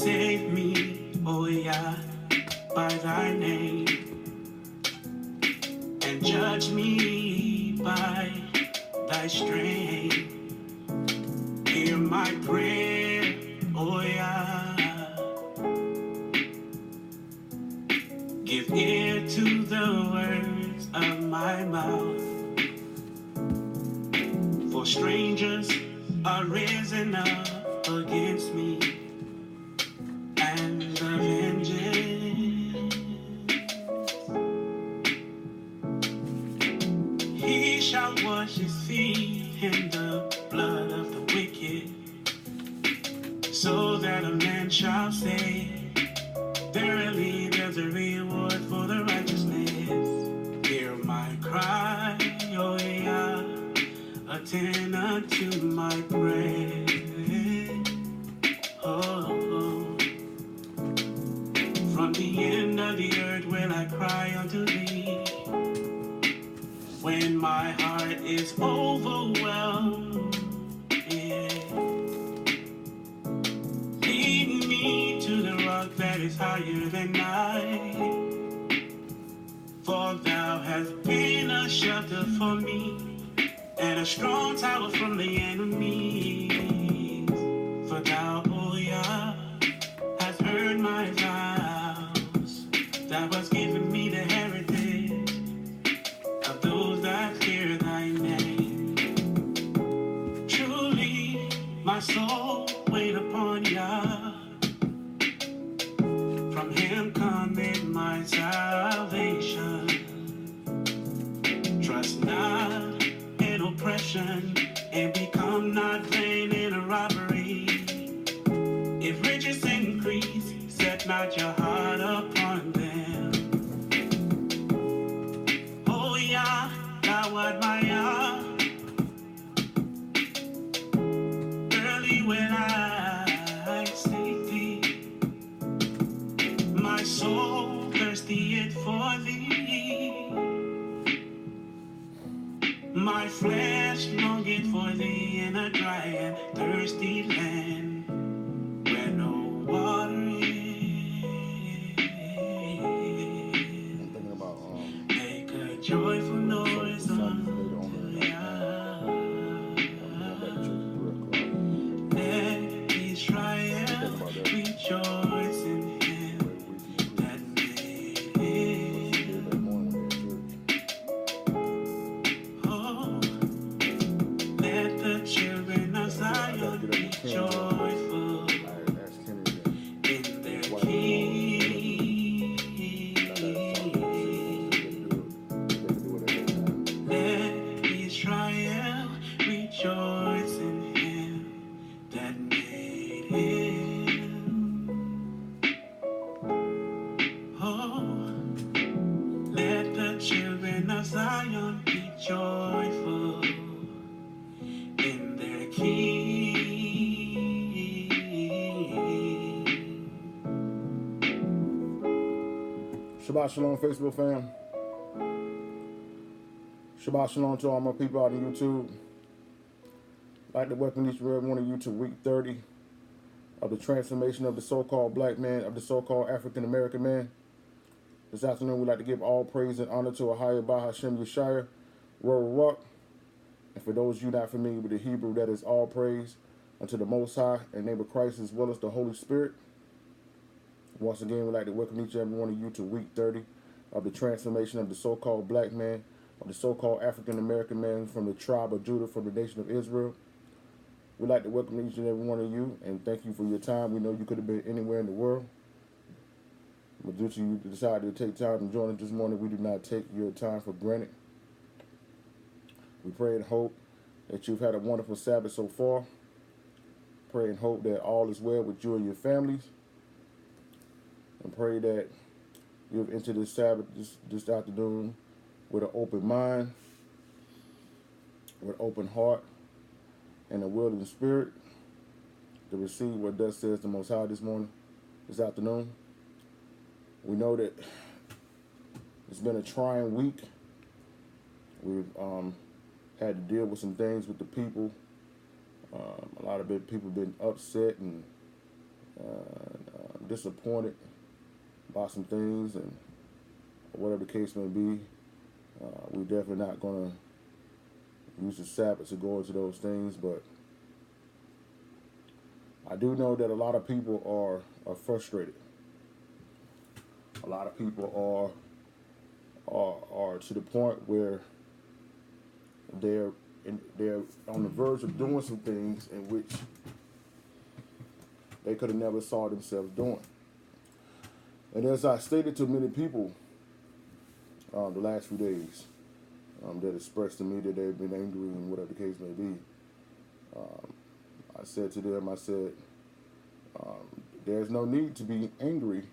Save me, oh yeah, by thy name, and judge me by thy strength. Hear my prayer, oh yeah. Give ear to the words of my mouth. For strangers are risen up against me, and the vengeance he shall wash his feet in the blood of the wicked, so that a man shall say, verily there's a reward for the righteousness. Hear my cry, oh yeah, attend unto my prayer. Oh, from the end of the earth will I cry unto thee, when my heart is overwhelmed. Yeah. Lead me to the rock that is higher than I, for thou hast been a shelter for me, and a strong tower from the enemies. For thou, O Yah, hast heard my vows. Thou hast given me the heritage of those that fear thy name. Truly, my soul wait upon Yah. From him cometh my salvation. Trust not in oppression, and become not vain in a robbery. If riches increase, set not your heart upon them. Oh Yah, thou art my Yah. Early will I seek thee. My soul thirstieth for thee. My flesh longeth for thee in a dry and thirsty land, where no water is. I'm thinking about Make a joyful noise unto Yah. Let Israel rejoice in him that made him. Oh, let the children of Zion be joyful in their King. Let Israel rejoice in him that made him. Oh, let the children of Zion be joyful in their King. Shabbat Shalom, Facebook fam. Shabbat Shalom to all my people out on YouTube. I'd like to welcome each and every one of you to week 30 of the transformation of the so-called black man, of the so-called African American man. This afternoon, we'd like to give all praise and honor to Ahaya Bah Hashem Yeshaya, Ruach. And for those of you not familiar with the Hebrew, that is all praise unto the Most High and name of Christ, as well as the Holy Spirit. Once again, we'd like to welcome each and every one of you to week 30 of the transformation of the so-called black man, of the so-called African American man from the tribe of Judah, from the nation of Israel. We'd like to welcome each and every one of you and thank you for your time. We know you could have been anywhere in the world, but due to you decided to take time to join us this morning, we do not take your time for granted. We pray and hope that you've had a wonderful Sabbath so far. Pray and hope that all is well with you and your families. And pray that you've entered this Sabbath this afternoon with an open mind, with an open heart, and a willing spirit to receive what thus says the Most High this afternoon. We know that it's been a trying week. We've had to deal with some things with the people. A lot of people have been upset and disappointed by some things, and whatever the case may be, we're definitely not going to use the Sabbath to go into those things. But I do know that a lot of people are frustrated. A lot of people are to the point where they're on the verge of doing some things in which they could have never saw themselves doing. And as I stated to many people the last few days that expressed to me that they've been angry and whatever the case may be, I said to them, there's no need to be angry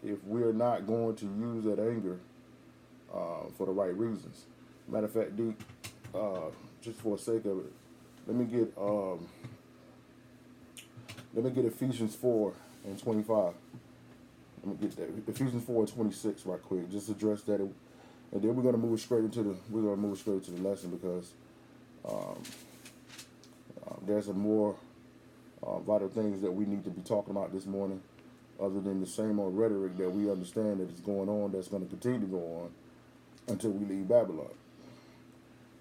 if we're not going to use that anger for the right reasons. Matter of fact, D, just for the sake of it, let me get Ephesians 4:25. Let me get that. Ephesians 4:26 right quick. Just address that, and then we're gonna move straight into the lesson, because there's some more vital things that we need to be talking about this morning, other than the same old rhetoric that we understand that is going on, that's going to continue to go on until we leave Babylon.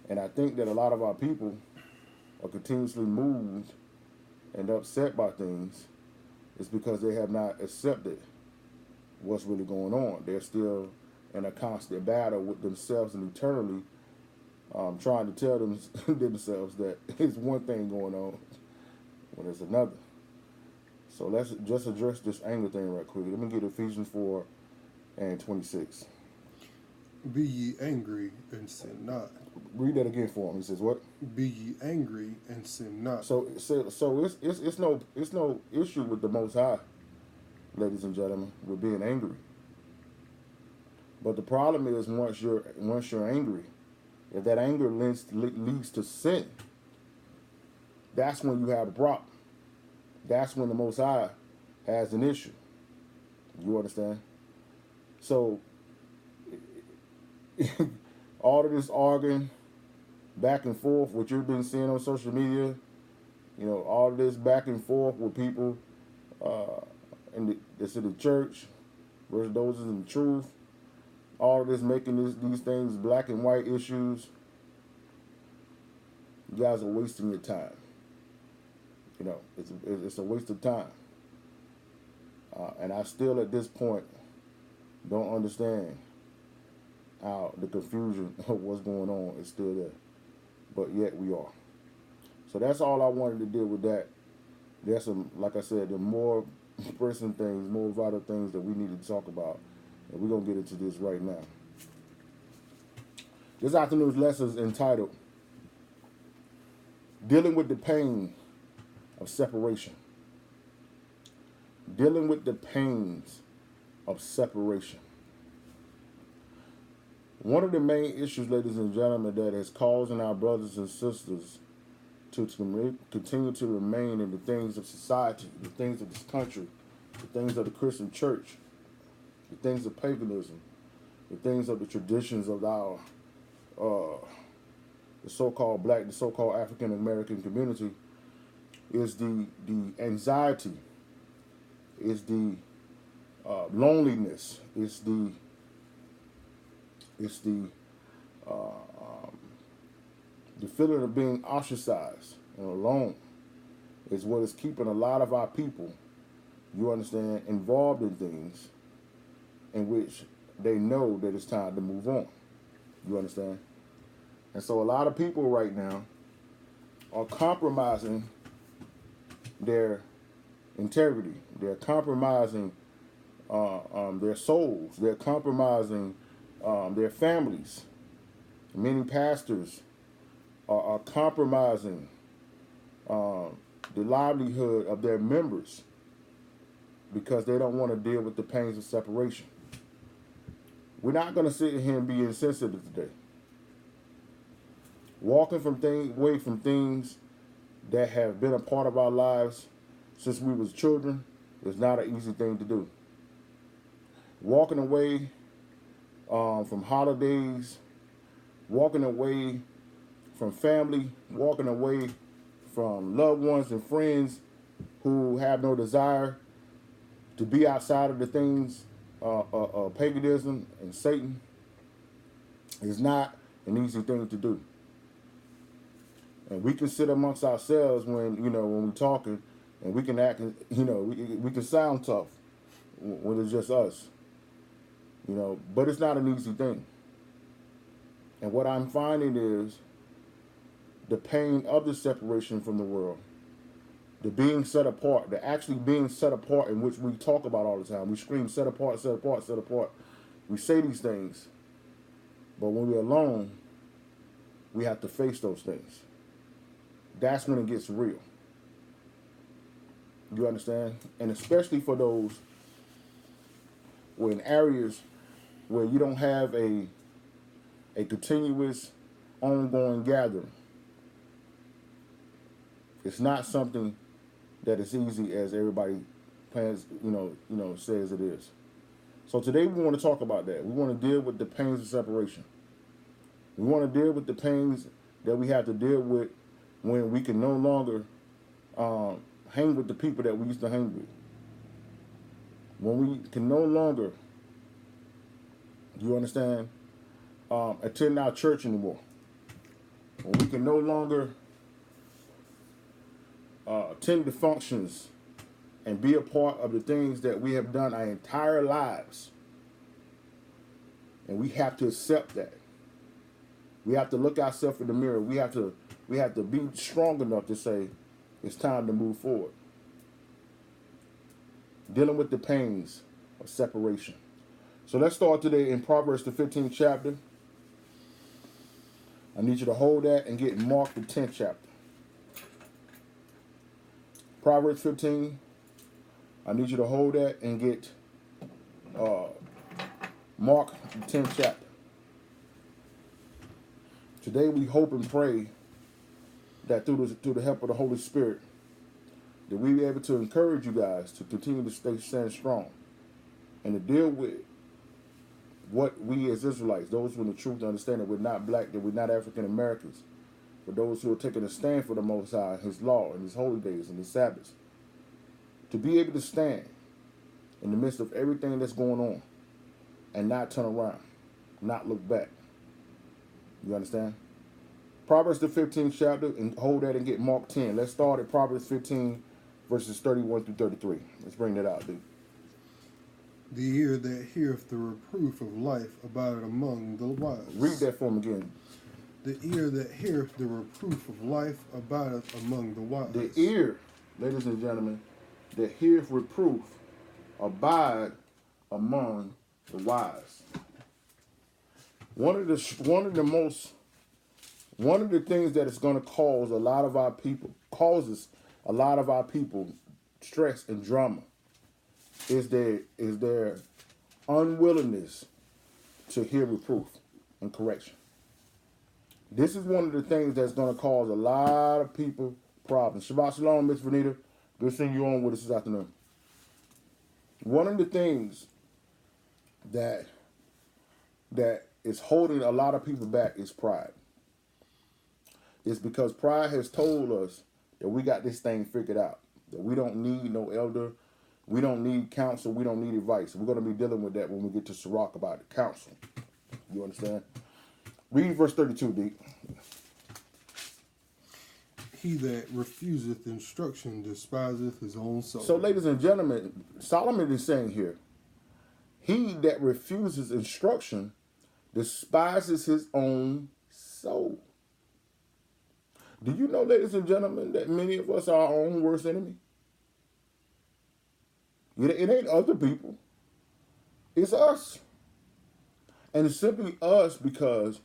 And I think that a lot of our people are continuously moved and upset by things. It's because they have not accepted what's really going on. They're still in a constant battle with themselves and eternally, trying to tell themselves that it's one thing going on when there's another. So let's just address this anger thing right quick. Let me get Ephesians 4:26. Be ye angry and sin not. Read that again for him. He says what? Be ye angry and sin not. So it's no issue with the Most High, ladies and gentlemen, with being angry. But the problem is once you're angry, if that anger leads to sin, that's when you have a problem. That's when the Most High has an issue. You understand? So all of this arguing back and forth, what you've been seeing on social media, all of this back and forth with people that's in the church versus those in the truth, all of this making these things black and white issues, you guys are wasting your time. It's a waste of time. And I still, at this point, don't understand how the confusion of what's going on is still there. But yet we are. So that's all I wanted to deal with that. There's some, like I said, the more pressing things, more vital things that we need to talk about. And we're going to get into this right now. This afternoon's lesson is entitled, Dealing with the Pain of Separation. Dealing with the pains of separation. One of the main issues, ladies and gentlemen, that is causing our brothers and sisters to continue to remain in the things of society, the things of this country, the things of the Christian church, the things of paganism, the things of the traditions of our the so-called black, the so-called African American community, is the anxiety, is the loneliness, is the feeling of being ostracized and alone is what is keeping a lot of our people, you understand, involved in things in which they know that it's time to move on. You understand? And so a lot of people right now are compromising their integrity. They're compromising their souls. They're compromising their families. Many pastors are compromising the livelihood of their members because they don't want to deal with the pains of separation. We're not going to sit here and be insensitive today. Walking away from things that have been a part of our lives since we was children is not an easy thing to do. Walking away from holidays, walking away from family, walking away from loved ones and friends who have no desire To be outside of the things, paganism and Satan, is not an easy thing to do. And we can sit amongst ourselves when when we're talking, and we can act, we can sound tough when it's just us, But it's not an easy thing. And what I'm finding is the pain of the separation from the world, the being set apart, the actually being set apart, in which we talk about all the time. We scream, set apart, set apart, set apart. We say these things, but when we're alone, we have to face those things. That's when it gets real. You understand? And especially for those who are in areas where you don't have a continuous, ongoing gathering. It's not something that is easy as everybody plans, says it is. So today we want to talk about that. We want to deal with the pains of separation. We want to deal with the pains that we have to deal with when we can no longer hang with the people that we used to hang with. When we can no longer, you understand, attend our church anymore. When we can no longer attend the functions and be a part of the things that we have done our entire lives. And we have to accept that. We have to look ourselves in the mirror. We have to be strong enough to say it's time to move forward. Dealing with the pains of separation. So let's start today in Proverbs the 15th chapter. I need you to hold that and get Mark the 10th chapter. Proverbs 15. I need you to hold that and get Mark the 10th chapter. Today we hope and pray that through the help of the Holy Spirit, that we be able to encourage you guys to continue to stand strong and to deal with what we as Israelites, those with the truth, understand that we're not black, that we're not African Americans, for those who are taking a stand for the Most High, His law, and His holy days, and His Sabbaths, to be able to stand in the midst of everything that's going on and not turn around, not look back. You understand? Proverbs the 15th chapter, and hold that and get Mark 10. Let's start at Proverbs 15, verses 31 through 33. Let's bring that out, dude. The ear that heareth the reproof of life abideth among the wise. Read that for me again. The ear that heareth the reproof of life abideth among the wise. The ear, ladies and gentlemen, that heareth reproof abide among the wise. One of the things that is going to causes a lot of our people stress and drama is their unwillingness to hear reproof and correction. This is one of the things that's going to cause a lot of people problems. Shabbat shalom, Miss Vanita. Good seeing you on with us this afternoon. One of the things that is holding a lot of people back is pride. It's because pride has told us that we got this thing figured out, that we don't need no elder, we don't need counsel, we don't need advice. We're going to be dealing with that when we get to Sirach about the counsel. You understand? Read verse 32, D. He that refuseth instruction despiseth his own soul. So, ladies and gentlemen, Solomon is saying here, he that refuses instruction despises his own soul. Do you know, ladies and gentlemen, that many of us are our own worst enemy? It ain't other people. It's us. And it's simply us because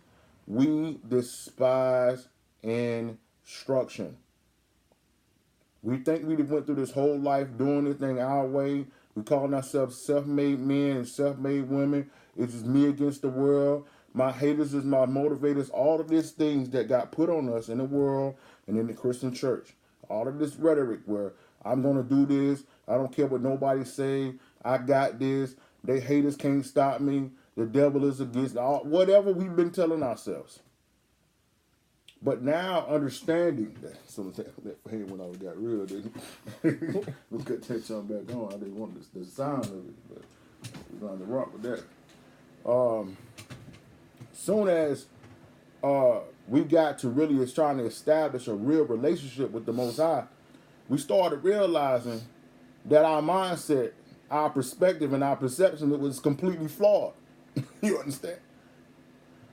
we despise instruction. We think we went through this whole life doing this thing our way. We calling ourselves self-made men and self-made women. It's just me against the world. My haters is my motivators. All of these things that got put on us in the world and in the Christian church. All of this rhetoric where I'm going to do this. I don't care what nobody say. I got this. They haters can't stop me. The devil is against all. Whatever we've been telling ourselves. But now understanding that some of that pain when I got real, didn't we could take something back on. I didn't want the sound of it, but we're going to rock with that. Soon as we got to really is trying to establish a real relationship with the Most High, we started realizing that our mindset, our perspective, and our perception, it was completely flawed. You understand?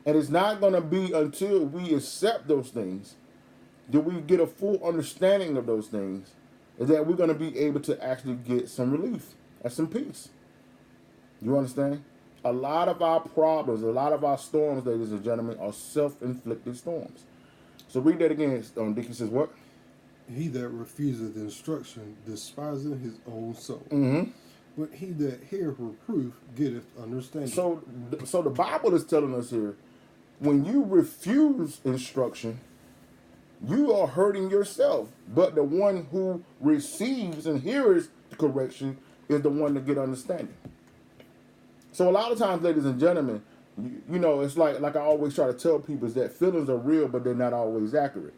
And it's not going to be until we accept those things, that we get a full understanding of those things, is that we're going to be able to actually get some relief and some peace. You understand? A lot of our problems, a lot of our storms, ladies and gentlemen, are self-inflicted storms. So read that again. Dickie says what? He that refuseth instruction despiseth his own soul. Mm-hmm. But he that heareth reproof getteth understanding. So the Bible is telling us here, when you refuse instruction, you are hurting yourself. But the one who receives and hears the correction is the one that get understanding. So a lot of times, ladies and gentlemen, you know, it's like I always try to tell people is that feelings are real, but they're not always accurate.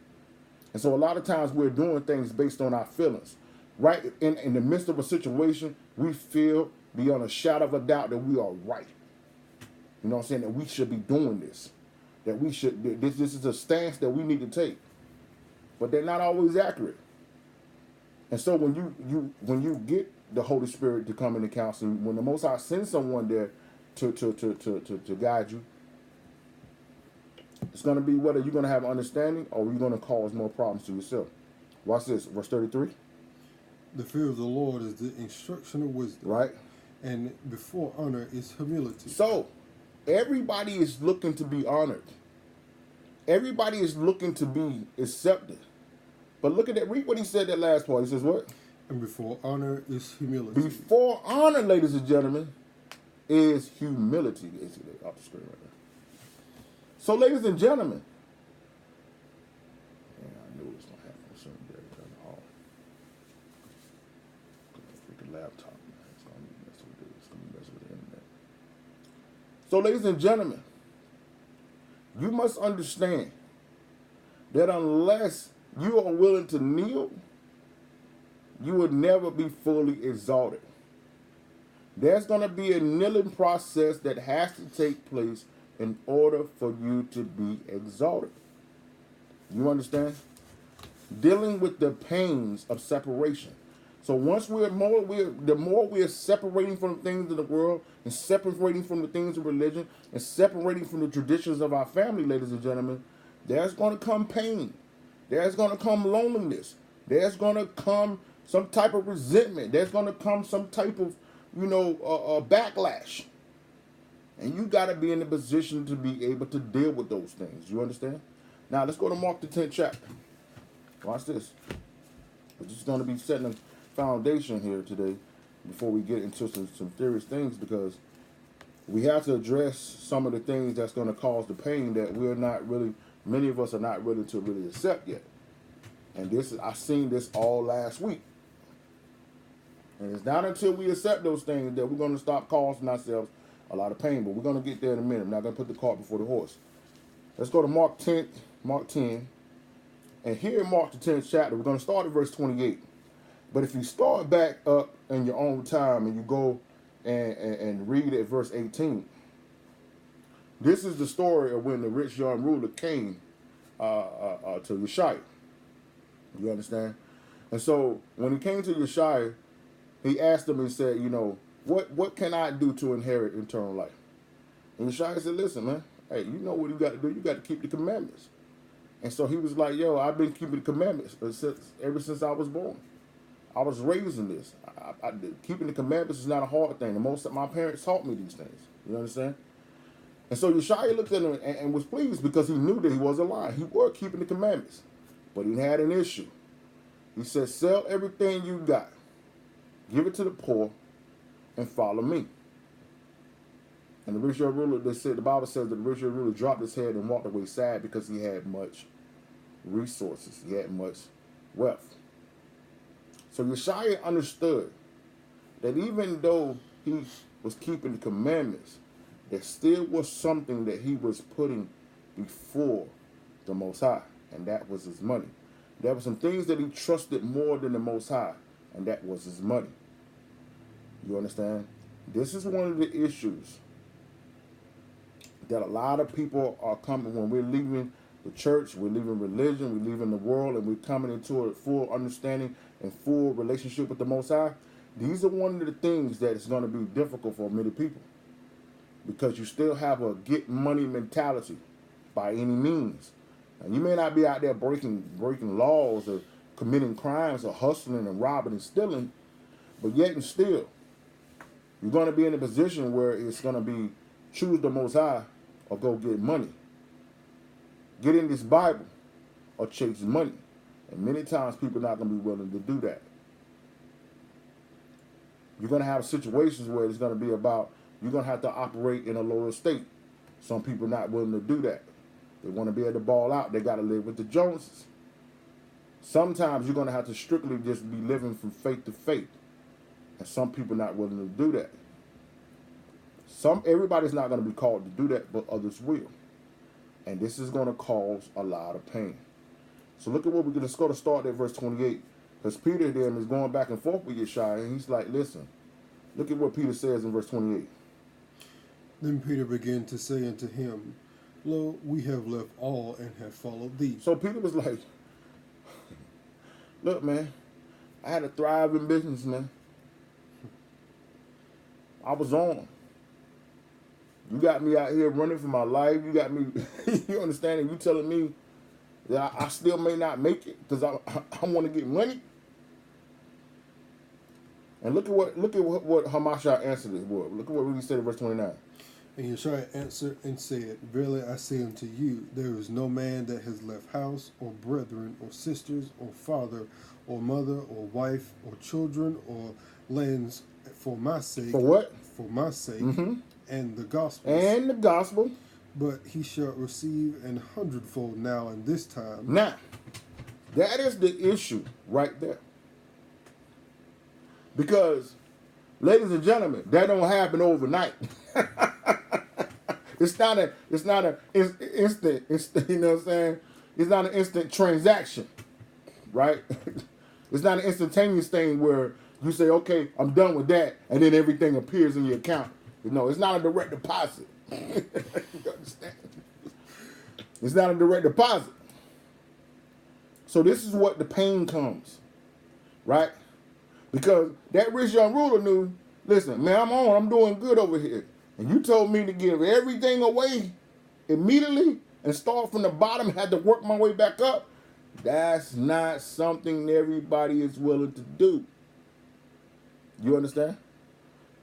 And so a lot of times we're doing things based on our feelings. Right in the midst of a situation, we feel beyond a shadow of a doubt that we are right. You know what I'm saying? That we should be doing this. That we should, this is a stance that we need to take. But they're not always accurate. And so when you get the Holy Spirit to come into counseling, when the Most High sends someone there to guide you, it's going to be whether you're going to have understanding or you're going to cause more problems to yourself. Watch this, verse 33. The fear of the Lord is the instruction of wisdom. Right. And before honor is humility. So, everybody is looking to be honored. Everybody is looking to be accepted. But look at that. Read what he said that last part. He says what? And before honor is humility. Before honor, ladies and gentlemen, is humility. Is off the screen right there. So, ladies and gentlemen, I knew it was going to happen soon. There in the hall. Freaking laptop, man. It's going to mess with it. It's going to mess with the internet. So, ladies and gentlemen, you must understand that unless you are willing to kneel, you will never be fully exalted. There's going to be a kneeling process that has to take place in order for you to be exalted. You understand? Dealing with the pains of separation. So once the more we're separating from the things of the world and separating from the things of religion and separating from the traditions of our family, ladies and gentlemen, there's going to come pain. There's going to come loneliness. There's going to come some type of resentment. There's going to come some type of, backlash. And you got to be in a position to be able to deal with those things. You understand? Now, let's go to Mark the 10th chapter. Watch this. We're just going to be setting a foundation here today before we get into some serious things, because we have to address some of the things that's going to cause the pain that we're not really, many of us are not ready to really accept yet. And I seen this all last week. And it's not until we accept those things that we're going to stop causing ourselves a lot of pain. But we're going to get there in a minute. I'm not going to put the cart before the horse. Let's go to Mark 10. And here in Mark the 10th chapter, we're going to start at verse 28. But if you start back up in your own time and you go and read at verse 18, this is the story of when the rich young ruler came to Yeshua. You understand? And so when he came to Yeshua, he asked him and said, what can I do to inherit eternal life? And Yeshua said, listen, man, hey, you know what you got to do? You got to keep the commandments. And so he was like, I've been keeping the commandments ever since I was born. I was raised in this. Keeping the commandments is not a hard thing. My parents taught me these things. You understand? And so Yeshua looked at him and was pleased because he knew that he wasn't lying. He was keeping the commandments. But he had an issue. He said, sell everything you got. Give it to the poor and follow me. And the rich young ruler, the Bible says that the rich young ruler dropped his head and walked away sad because he had much resources. He had much wealth. So Yeshua understood that even though he was keeping the commandments, there still was something that he was putting before the Most High. and that was his money. There were some things that he trusted more than the Most High, and that was his money. You understand? This is one of the issues that a lot of people are coming when we're leaving the church, we're leaving religion, we're leaving the world, and we're coming into a full understanding and full relationship with the Most High. These are one of the things that is going to be difficult for many people, because you still have a get money mentality by any means. And you may not be out there breaking laws or committing crimes or hustling and robbing and stealing, but yet and still, you're going to be in a position where it's going to be choose the Most High or go get money. Get in this Bible or chase money. And many times people are not going to be willing to do that. You're going to have situations where it's going to be about, you're going to have to operate in a lower state. Some people are not willing to do that. They want to be able to ball out. They got to live with the Joneses. Sometimes you're going to have to strictly just be living from faith to faith. And some people are not willing to do that. Everybody's not going to be called to do that, but others will. And this is going to cause a lot of pain. So look at what let's go to start at verse 28. Because Peter then is going back and forth with Yeshua, and he's like, listen, look at what Peter says in verse 28. Then Peter began to say unto him, Lo, we have left all and have followed thee. So Peter was like, look, man, I had a thriving business, man. I was on. You got me out here running for my life. You got me, you understand? And you telling me that I still may not make it because I want to get money. And look at what Hamashiach answered this word. Look at what he said in verse 29. And Yeshua answered and said, Verily I say unto you, there is no man that has left house, or brethren, or sisters, or father, or mother, or wife, or children, or lands for my sake. For what? For my sake, and the gospel. And the gospel. But he shall receive an hundredfold now in this time. Now, that is the issue right there. Because, ladies and gentlemen, that don't happen overnight. It's not an instant, you know what I'm saying? It's not an instant transaction, right? It's not an instantaneous thing where you say, okay, I'm done with that, and then everything appears in your account. You know, it's not a direct deposit. You understand? It's not a direct deposit. So this is what the pain comes, right? Because that rich young ruler knew, listen, man, I'm doing good over here. And you told me to give everything away immediately and start from the bottom, had to work my way back up. That's not something everybody is willing to do. You understand?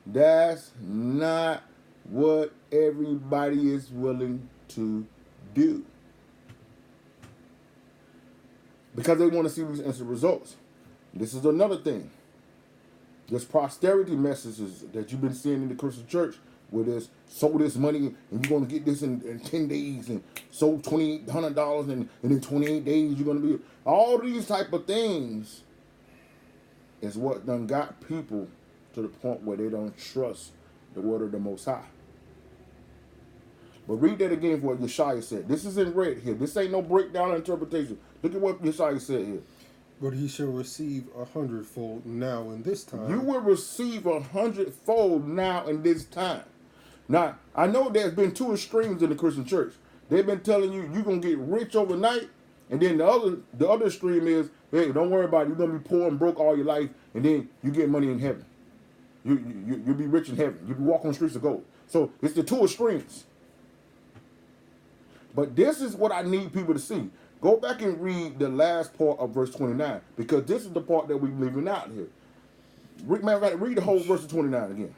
That's not what everybody is willing to do. Because they want to see these instant results. This is another thing. There's prosperity messages that you've been seeing in the Christian church where there's sold this money and you're going to get this in 10 days and sold $2,800 and in 28 days you're going to be... All these type of things is what done got people to the point where they don't trust the word of the Most High. But read that again for what Yeshua said. This is in red here. This ain't no breakdown or interpretation. Look at what Yeshua said here. But he shall receive a hundredfold now in this time. You will receive a hundredfold now in this time. Now, I know there's been two extremes in the Christian church. They've been telling you you're going to get rich overnight. And then the other extreme is, hey, don't worry about it. You're going to be poor and broke all your life. And then you get money in heaven. You'll be rich in heaven. You'll be walking on the streets of gold. So it's the two extremes. But this is what I need people to see. Go back and read the last part of verse 29. Because this is the part that we're leaving out here. Read the whole verse of 29 again.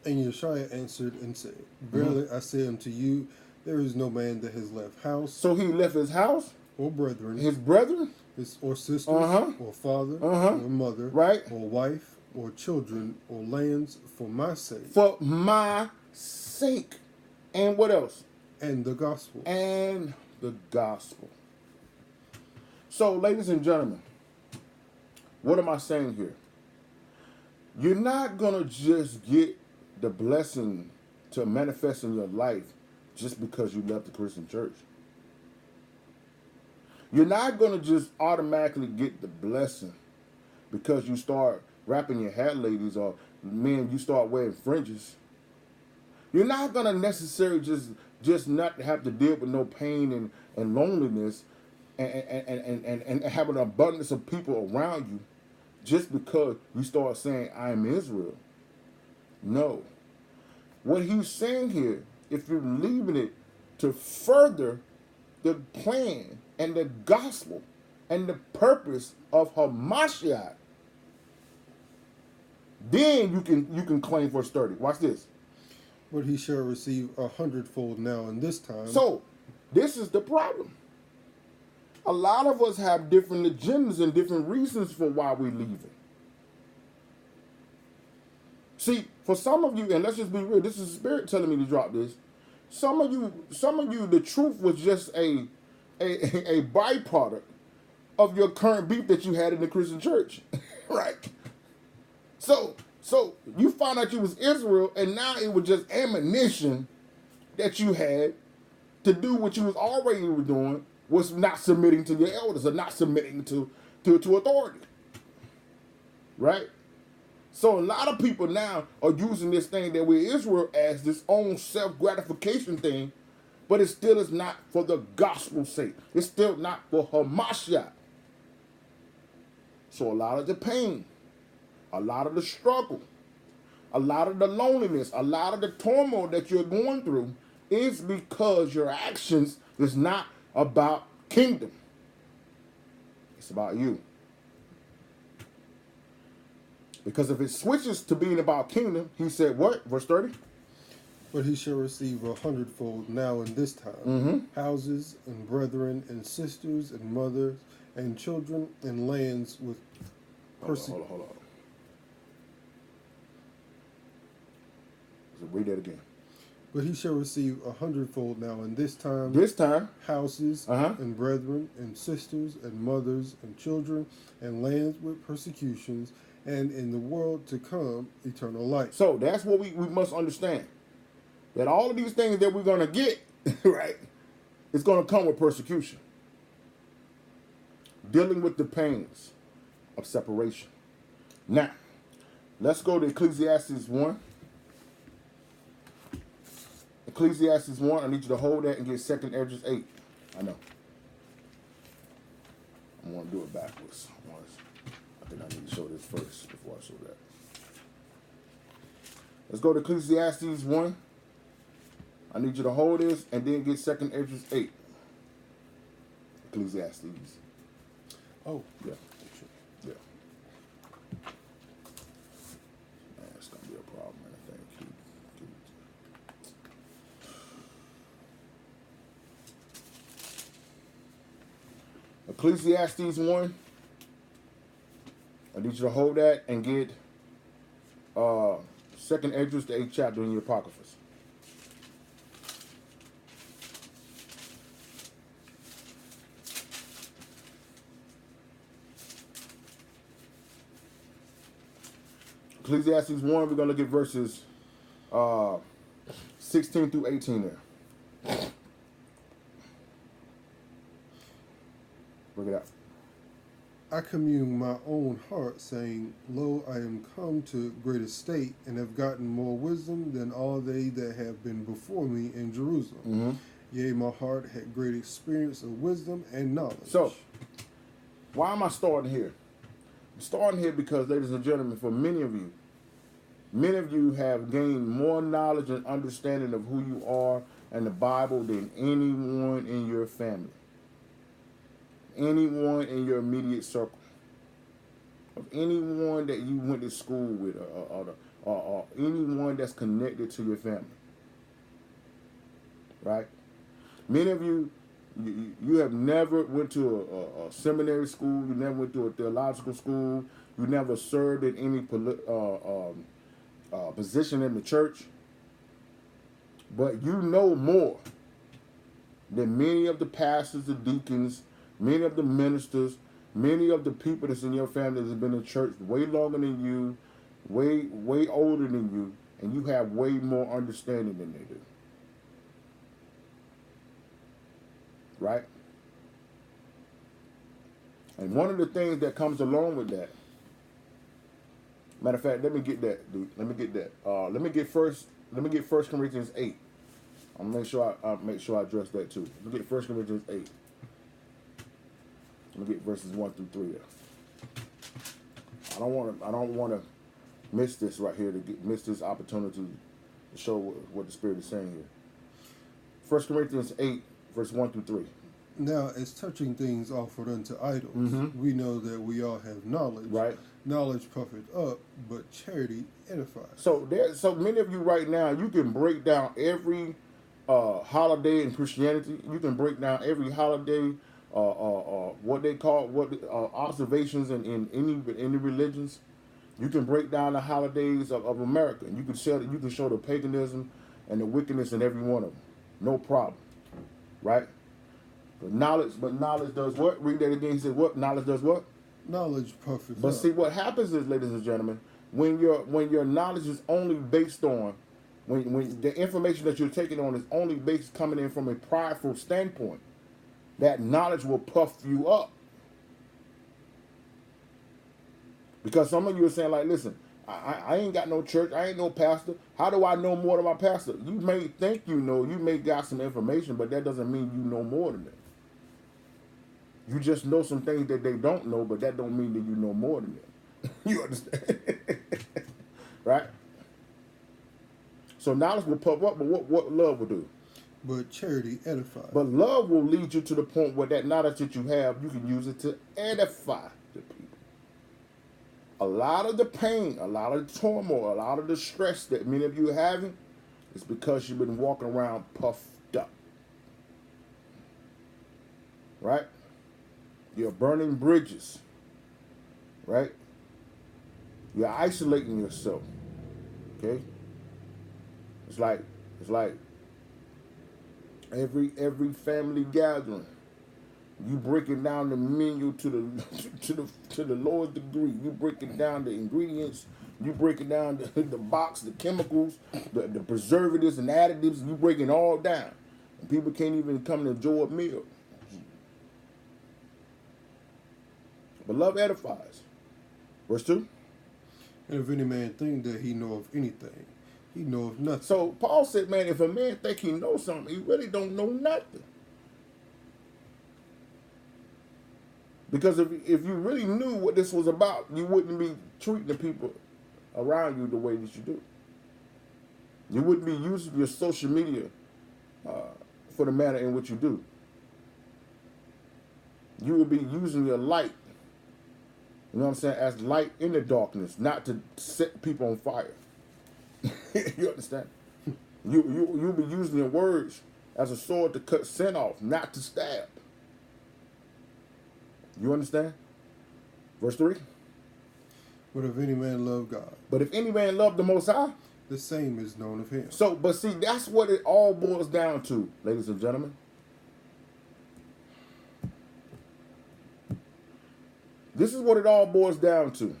And Yeshua answered and said, Verily I say unto you, there is no man that has left house. So he left his house? Or brethren. His brethren? Or sisters. Or father. Or mother. Right. Or wife. Or children. Or lands for my sake. For my sake. And what else? And the gospel. And the gospel. So, ladies and gentlemen, what am I saying here? You're not going to just get the blessing to manifest in your life just because you left the Christian church. You're not going to just automatically get the blessing because you start wrapping your hat, ladies, or men, you start wearing fringes. You're not going to necessarily just not have to deal with no pain and loneliness and have an abundance of people around you just because you start saying, I'm Israel. No. What he's saying here, if you're leaving it to further the plan and the gospel and the purpose of Hamashiach, then you can claim verse 30. Watch this. But he shall receive 100-fold now in this time. So, this is the problem. A lot of us have different agendas and different reasons for why we're leaving. See, for some of you, and let's just be real, this is the Spirit telling me to drop this. Some of you, the truth was just a byproduct of your current beef that you had in the Christian church, right? So you found out you was Israel, and now it was just ammunition that you had to do what you was already doing, was not submitting to your elders or not submitting to authority, right? So a lot of people now are using this thing that we're Israel as this own self-gratification thing, but it still is not for the gospel's sake. It's still not for Hamashiach. So a lot of the pain, a lot of the struggle, a lot of the loneliness, a lot of the turmoil that you're going through is because your actions is not about kingdom. It's about you. Because if it switches to being about kingdom, he said what? Verse 30? But he shall receive 100-fold now in this time. Mm-hmm. Houses and brethren and sisters and mothers and children and lands with Hold on. So read that again. But he shall receive 100-fold now in this time. This time. Houses and brethren and sisters and mothers and children and lands with persecutions, and in the world to come eternal life. So that's what we must understand. That all of these things that we're going to get, right, it's going to come with persecution. Dealing with the pains of separation. Now, let's go to Ecclesiastes 1. Ecclesiastes 1, I need you to hold that and get 2nd Esdras 8. I know. I want to do it backwards. I think I need to show this first before I show that. Let's go to Ecclesiastes 1. I need you to hold this and then get 2nd Esdras 8. Ecclesiastes. Oh. Yeah. Yeah. Man, it's going to be a problem, man. I think. Ecclesiastes 1. I need you to hold that and get 2nd Esdras, the 8th chapter in your Apocryphas. Ecclesiastes 1, we're going to look at verses 16 through 18 there. Look it up. I commune my own heart, saying, Lo, I am come to great estate, and have gotten more wisdom than all they that have been before me in Jerusalem. Mm-hmm. Yea, my heart had great experience of wisdom and knowledge. So, why am I starting here? I'm starting here because, ladies and gentlemen, for many of you have gained more knowledge and understanding of who you are and the Bible than anyone in your family. Anyone in your immediate circle, of anyone that you went to school with, or anyone that's connected to your family, right? Many of you have never went to a seminary school, you never went to a theological school, you never served in any position in the church, but you know more than many of the pastors, the deacons, many of the ministers, many of the people that's in your family that have been in church way longer than you, way older than you, and you have way more understanding than they do. Right? And one of the things that comes along with that, matter of fact, let me get that, dude. Let me get that. Let me get First Corinthians 8. I'm gonna make sure I address that too. Let me get 1 Corinthians 8. Let me get verses 1 through 3 there. I don't wanna miss this right here miss this opportunity to show what the Spirit is saying here. 1 Corinthians 8, verse 1 through 3. Now, as touching things offered unto idols, we know that we all have knowledge. Right. Knowledge puffeth up, but charity edifies. So many of you right now, you can break down every holiday in Christianity. You can break down every holiday, what they call observations in any religions. You can break down the holidays of America. You can show the paganism and the wickedness in every one of them. No problem, right? But knowledge does what? Read that again. He said, "What knowledge does what?" Knowledge puffeth up. But see, what happens is, ladies and gentlemen, when your knowledge is only based on when the information that you're taking on is only based coming in from a prideful standpoint, that knowledge will puff you up. Because some of you are saying, like, listen, I ain't got no church, I ain't no pastor. How do I know more than my pastor? You may think you know, you may got some information, but that doesn't mean you know more than them. You just know some things that they don't know, but that don't mean that you know more than them. You understand? Right? So knowledge will puff up, but what love will do? But charity edifies. But love will lead you to the point where that knowledge that you have, you can use it to edify the people. A lot of the pain, a lot of the turmoil, a lot of the stress that many of you are having is because you've been walking around puffed up. Right? You're burning bridges. Right? You're isolating yourself. Okay? It's like every family gathering, you breaking down the menu to the lowest degree. You breaking down the ingredients. You breaking down the box, the chemicals, the preservatives and additives. You breaking all down, and people can't even come and enjoy a meal. But love edifies. Verse 2. And if any man think that he know of anything, he know of nothing. So Paul said, man, if a man think he knows something, he really don't know nothing. Because if you really knew what this was about, you wouldn't be treating the people around you the way that you do. You wouldn't be using your social media for the manner in which you do. You would be using your light, you know what I'm saying, as light in the darkness, not to set people on fire. You understand? You'll be using your words as a sword to cut sin off, not to stab. You understand? Verse 3. But if any man love God, But if any man love the Most High, the same is known of him. so, but see, that's what it all boils down to, ladies and gentlemen. This is what it all boils down to.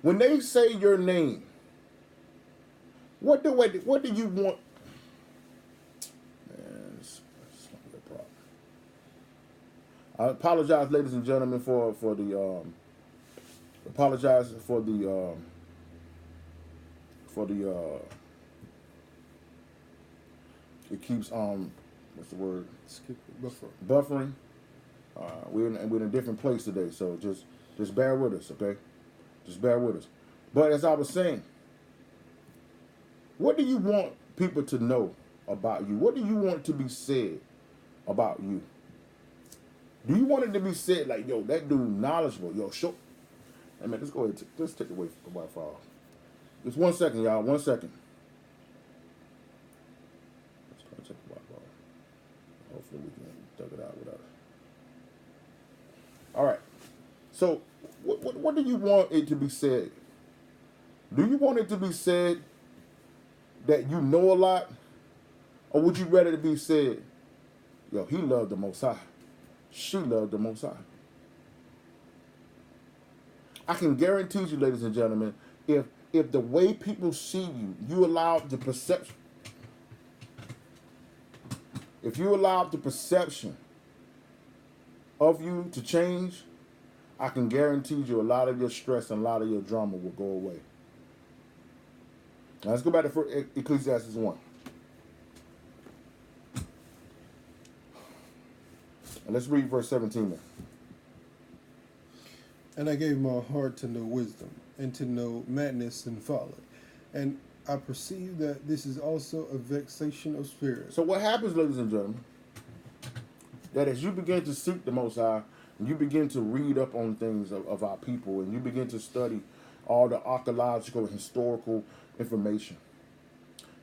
When they say your name, what do you want? Man, it's not a problem. I apologize, ladies and gentlemen, for the it keeps what's the word? Buffering. We're in a different place today, so just bear with us, okay? Just bear with us. But as I was saying, what do you want people to know about you? What do you want to be said about you? Do you want it to be said like, yo, that dude knowledgeable, yo, show. Hey man, let's go ahead, let's take away from the Wi-Fi. Just 1 second, y'all, 1 second. Let's go check the Wi-Fi. Hopefully we can dug it out without it. All right. So, what do you want it to be said? Do you want it to be said that you know a lot? Or would you rather it be said, yo, he loved the Most High. She loved the Most High. I can guarantee you, ladies and gentlemen, if the way people see you, you allow the perception. If you allow the perception of you to change, I can guarantee you a lot of your stress and a lot of your drama will go away. Now let's go back to Ecclesiastes 1. And let's read verse 17 there. And I gave my heart to know wisdom, and to know madness and folly. And I perceive that this is also a vexation of spirit. So what happens, ladies and gentlemen, that as you begin to seek the Most High, and you begin to read up on things of our people, and you begin to study all the archaeological and historical information,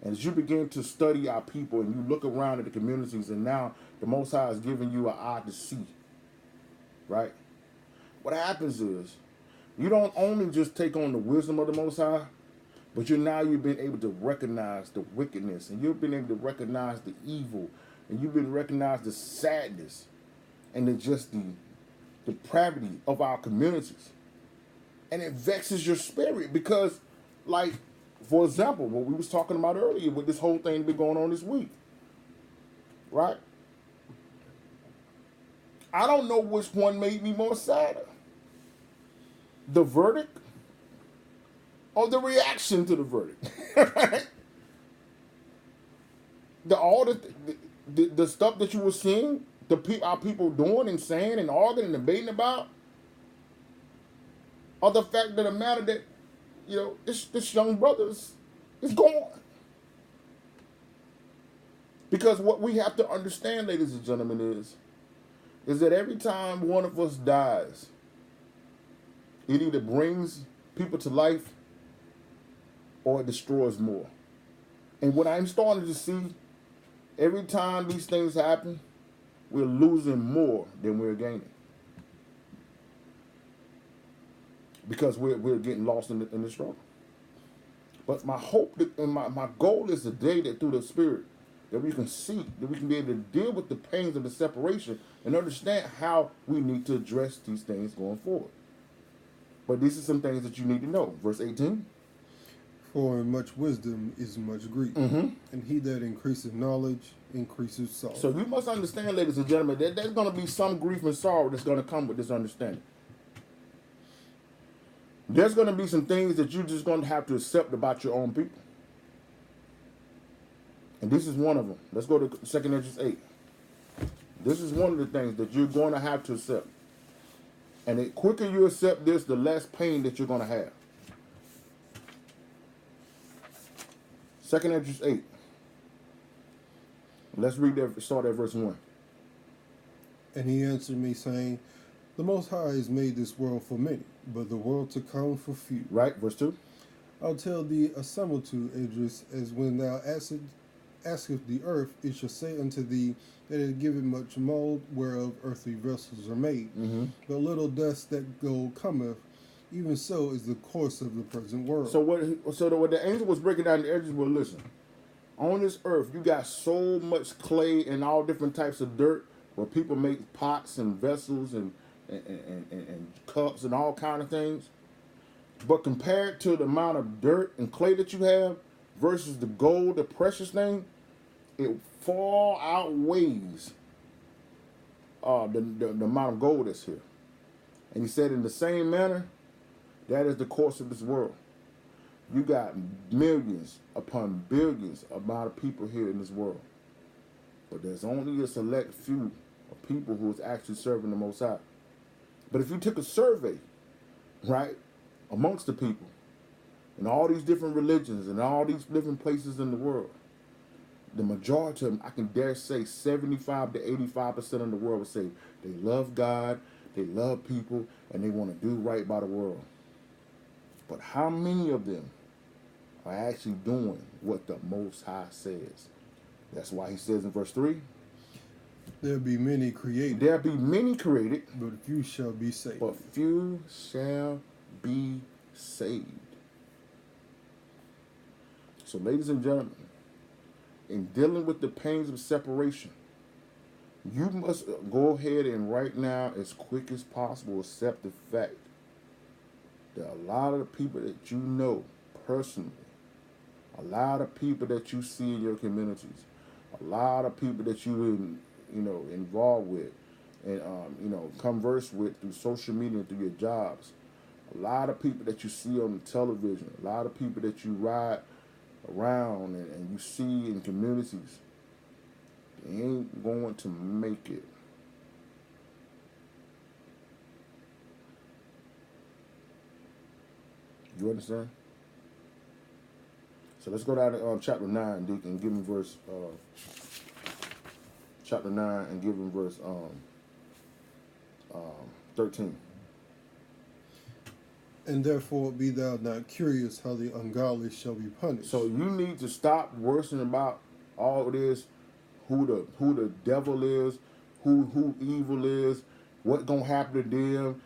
and as you begin to study our people, and you look around at the communities, and now the Most High is giving you an eye to see, right? What happens is, you don't only just take on the wisdom of the Most High, but you've been able to recognize the wickedness, and you've been able to recognize the evil, and you've been recognize the sadness, and the depravity of our communities. And it vexes your spirit because, like, for example, what we was talking about earlier with this whole thing been going on this week, right? I don't know which one made me more sadder. The verdict or the reaction to the verdict. The stuff that you were seeing, our people doing and saying and arguing and debating about, or the fact of the matter that, this young brother is gone. Because what we have to understand, ladies and gentlemen, is that every time one of us dies, it either brings people to life or it destroys more. And what I'm starting to see, every time these things happen, we're losing more than we're gaining. Because we're getting lost in the struggle. But my hope and my goal is today that through the Spirit, that we can see, that we can be able to deal with the pains of the separation and understand how we need to address these things going forward. But these are some things that you need to know. Verse 18. For much wisdom is much grief, and he that increaseth knowledge increases sorrow. So you must understand, ladies and gentlemen, that there's going to be some grief and sorrow that's going to come with this understanding. There's going to be some things that you're just going to have to accept about your own people. And this is one of them. Let's go to 2 Esdras 8. This is one of the things that you're going to have to accept. And the quicker you accept this, the less pain that you're going to have. 2 Esdras 8. Let's read that, start at verse 1. And he answered me, saying, The Most High has made this world for many, but the world to come for few. Right, verse 2. I'll tell thee a similitude, Esdras, as when thou asketh the earth, it shall say unto thee that it giveth much mold, whereof earthly vessels are made. But little dust that gold cometh, even so is the course of the present world. So what the angel was breaking down the edges, well, listen. On this earth, you got so much clay and all different types of dirt where people make pots and vessels and cups and all kind of things. But compared to the amount of dirt and clay that you have versus the gold, the precious thing, it far outweighs the amount of gold that's here. And he said in the same manner, that is the course of this world. You got millions upon billions amount of people here in this world. But there's only a select few of people who is actually serving the Most High. But if you took a survey, right, amongst the people, in all these different religions and all these different places in the world, the majority of them, I can dare say 75 to 85% of the world would say they love God, they love people, and they want to do right by the world. But how many of them are actually doing what the Most High says? That's why he says in verse 3, There be many created. There be many created, but few shall be saved. But few shall be saved. So, ladies and gentlemen, in dealing with the pains of separation, you must go ahead and right now, as quick as possible, accept the fact that a lot of the people that you know personally, a lot of people that you see in your communities, a lot of people that you involved with, and converse with through social media and through your jobs. A lot of people that you see on the television, a lot of people that you ride around and you see in communities, they ain't going to make it. You understand? So let's go down to chapter 9, Deacon, and give him verse chapter 9 and give him verse 13. And therefore be thou not curious how the ungodly shall be punished. So you need to stop worrying about all this, who the devil is, who evil is, what gonna happen to them.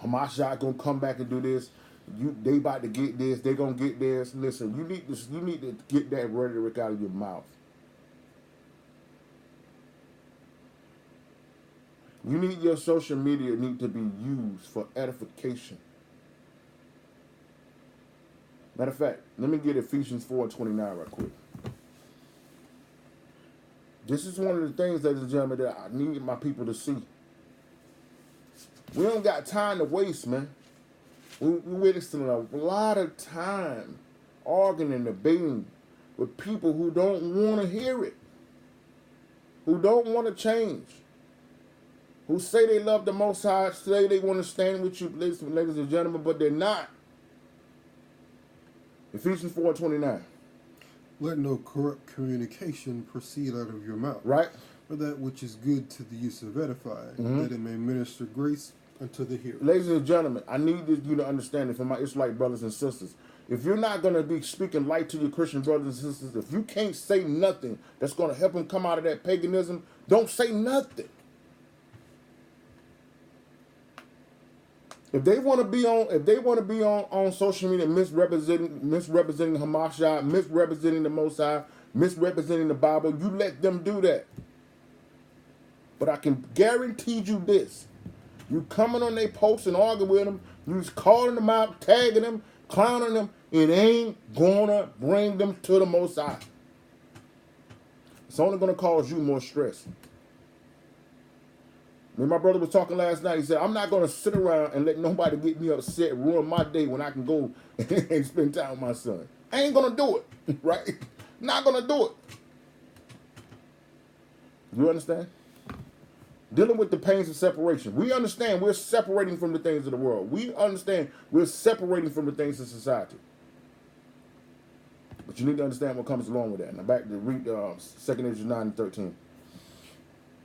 Hamashiach gonna come back and do this. They about to get this. They gonna get this. Listen, you need to get that rhetoric out of your mouth. You need your social media need to be used for edification. Matter of fact, let me get Ephesians 4:29 right quick. This is one of the things, ladies and gentlemen, that I need my people to see. We don't got time to waste, man. We're wasting a lot of time arguing and debating with people who don't want to hear it, who don't want to change, who say they love the Most High, say they want to stand with you, ladies and gentlemen, but they're not. Ephesians 4:29. Let no corrupt communication proceed out of your mouth. Right? But that which is good to the use of edifying, that it may minister grace unto the hearer. Ladies and gentlemen, I need you to understand it for my Israelite brothers and sisters. If you're not going to be speaking light to your Christian brothers and sisters, if you can't say nothing that's going to help them come out of that paganism, don't say nothing. If they want to be on social media misrepresenting Hamashiach, misrepresenting the Most High, misrepresenting the Bible, you let them do that. But I can guarantee you this. You coming on their posts and arguing with them, you just calling them out, tagging them, clowning them, it ain't gonna bring them to the Most High. It's only gonna cause you more stress. My brother was talking last night. He said, I'm not going to sit around and let nobody get me upset, ruin my day when I can go and spend time with my son. I ain't going to do it, right? Not going to do it. You understand? Dealing with the pains of separation. We understand we're separating from the things of the world. We understand we're separating from the things of society. But you need to understand what comes along with that. Now back to read 2 Corinthians 9:13.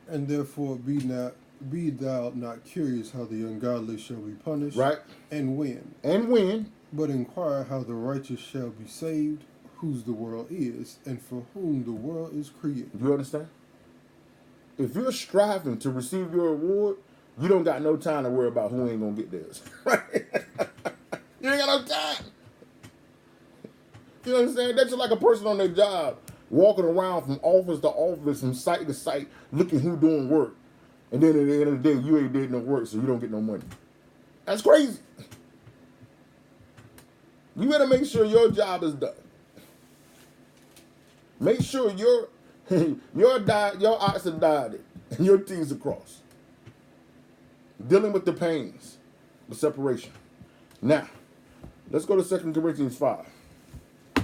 And therefore be thou not curious how the ungodly shall be punished, right? And when. But inquire how the righteous shall be saved, whose the world is, and for whom the world is created. You understand? If you're striving to receive your reward, you don't got no time to worry about who ain't gonna get theirs. Right? You ain't got no time. You know what I'm saying? That's just like a person on their job, walking around from office to office, from site to site, looking who doing work. And then at the end of the day, you ain't did no work, so you don't get no money. That's crazy. You better make sure your job is done. Make sure your I's are dotted and your T's are crossed. Dealing with the pains, the separation. Now, let's go to 2 Corinthians 5. I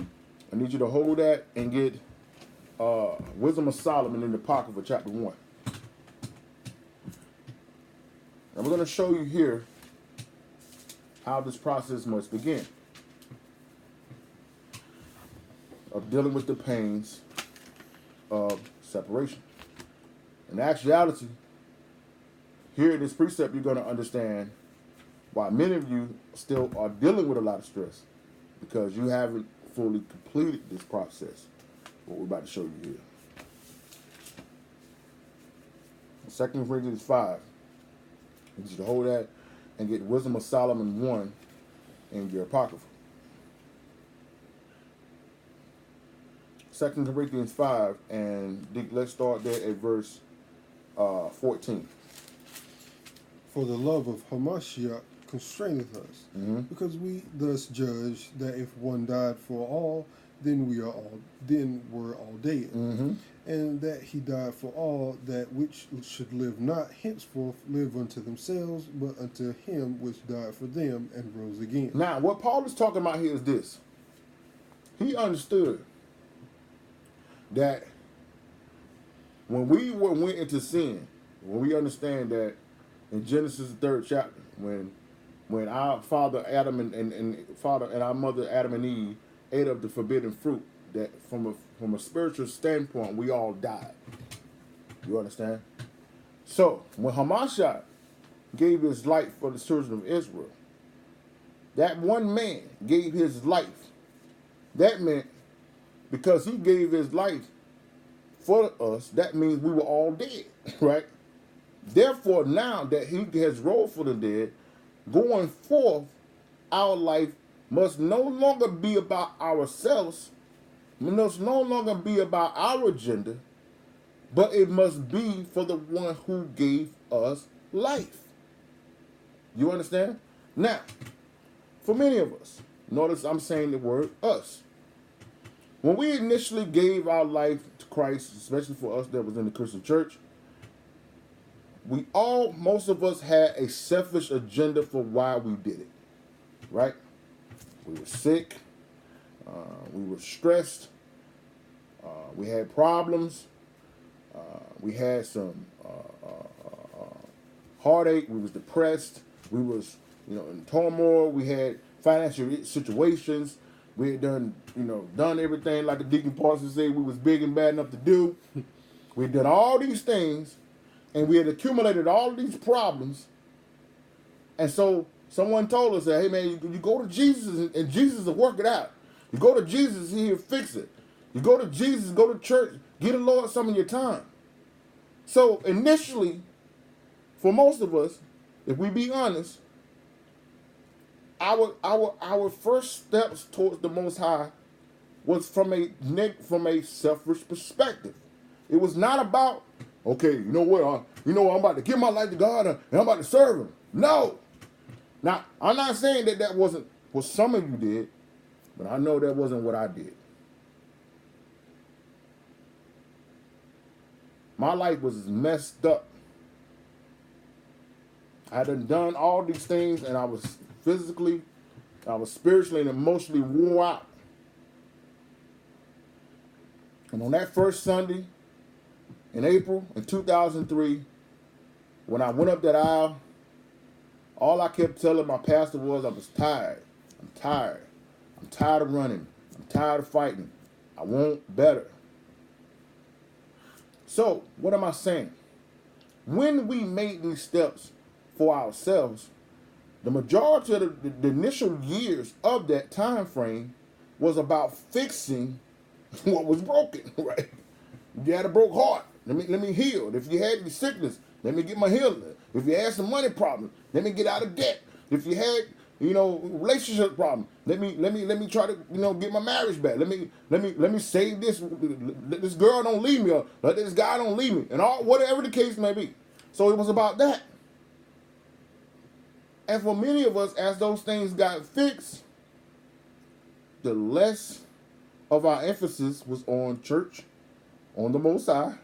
need you to hold that and get Wisdom of Solomon in the Apocrypha, chapter 1. And we're going to show you here how this process must begin of dealing with the pains of separation. In actuality, here in this precept, you're going to understand why many of you still are dealing with a lot of stress, because you haven't fully completed this process, what we're about to show you here. 2 Corinthians 5. I need you to hold that and get Wisdom of Solomon 1 in your Apocrypha. 2 Corinthians 5, and let's start there at verse 14. For the love of Hamashiach constraineth us, because we thus judge that if one died for all, then we're all dead. Mm-hmm. And that he died for all, that which should live not henceforth live unto themselves, but unto him which died for them and rose again. Now, what Paul is talking about here is this. He understood that when we went into sin, when we understand that in Genesis the 3rd chapter, when our father Adam and our mother Adam and Eve ate of the forbidden fruit, that from a spiritual standpoint, we all died. You understand? So when Hamashiach gave his life for the children of Israel, that one man gave his life. That meant because he gave his life for us, that means we were all dead, right? Therefore, now that he has rose for the dead, going forth, our life must no longer be about ourselves, must no longer be about our agenda, but it must be for the one who gave us life. You understand? Now, for many of us, notice I'm saying the word us. When we initially gave our life to Christ, especially for us that was in the Christian church, most of us had a selfish agenda for why we did it, right? We were sick, we were stressed, we had problems, we had some heartache, we was depressed, we was, in turmoil, we had financial situations, we had done everything like the Deacon Parsons said we was big and bad enough to do. We had done all these things, and we had accumulated all of these problems. And so someone told us that, hey man, you go to Jesus and Jesus will work it out. You go to Jesus, he'll fix it. You go to Jesus, go to church, give the Lord some of your time. So initially, for most of us, if we be honest, our first steps towards the Most High was from a selfish perspective. It was not about, okay, you know what, I'm about to give my life to God and I'm about to serve him. No. Now, I'm not saying that wasn't what some of you did, but I know that wasn't what I did. My life was messed up. I had done all these things, and I was physically, I was spiritually and emotionally wore out. And on that first Sunday in April in 2003, when I went up that aisle, all I kept telling my pastor was I was tired. I'm tired. I'm tired of running. I'm tired of fighting. I want better. So, what am I saying? When we made these steps for ourselves, the majority of the initial years of that time frame was about fixing what was broken, right? You had a broke heart, let me heal. If you had any sickness, let me get my healing. If you had some money problems, let me get out of debt. If you had, relationship problem, let me try to, get my marriage back. Let me save this. Let this girl don't leave me, or let this guy don't leave me, and all whatever the case may be. So it was about that. And for many of us, as those things got fixed, the less of our emphasis was on church, on the Most High,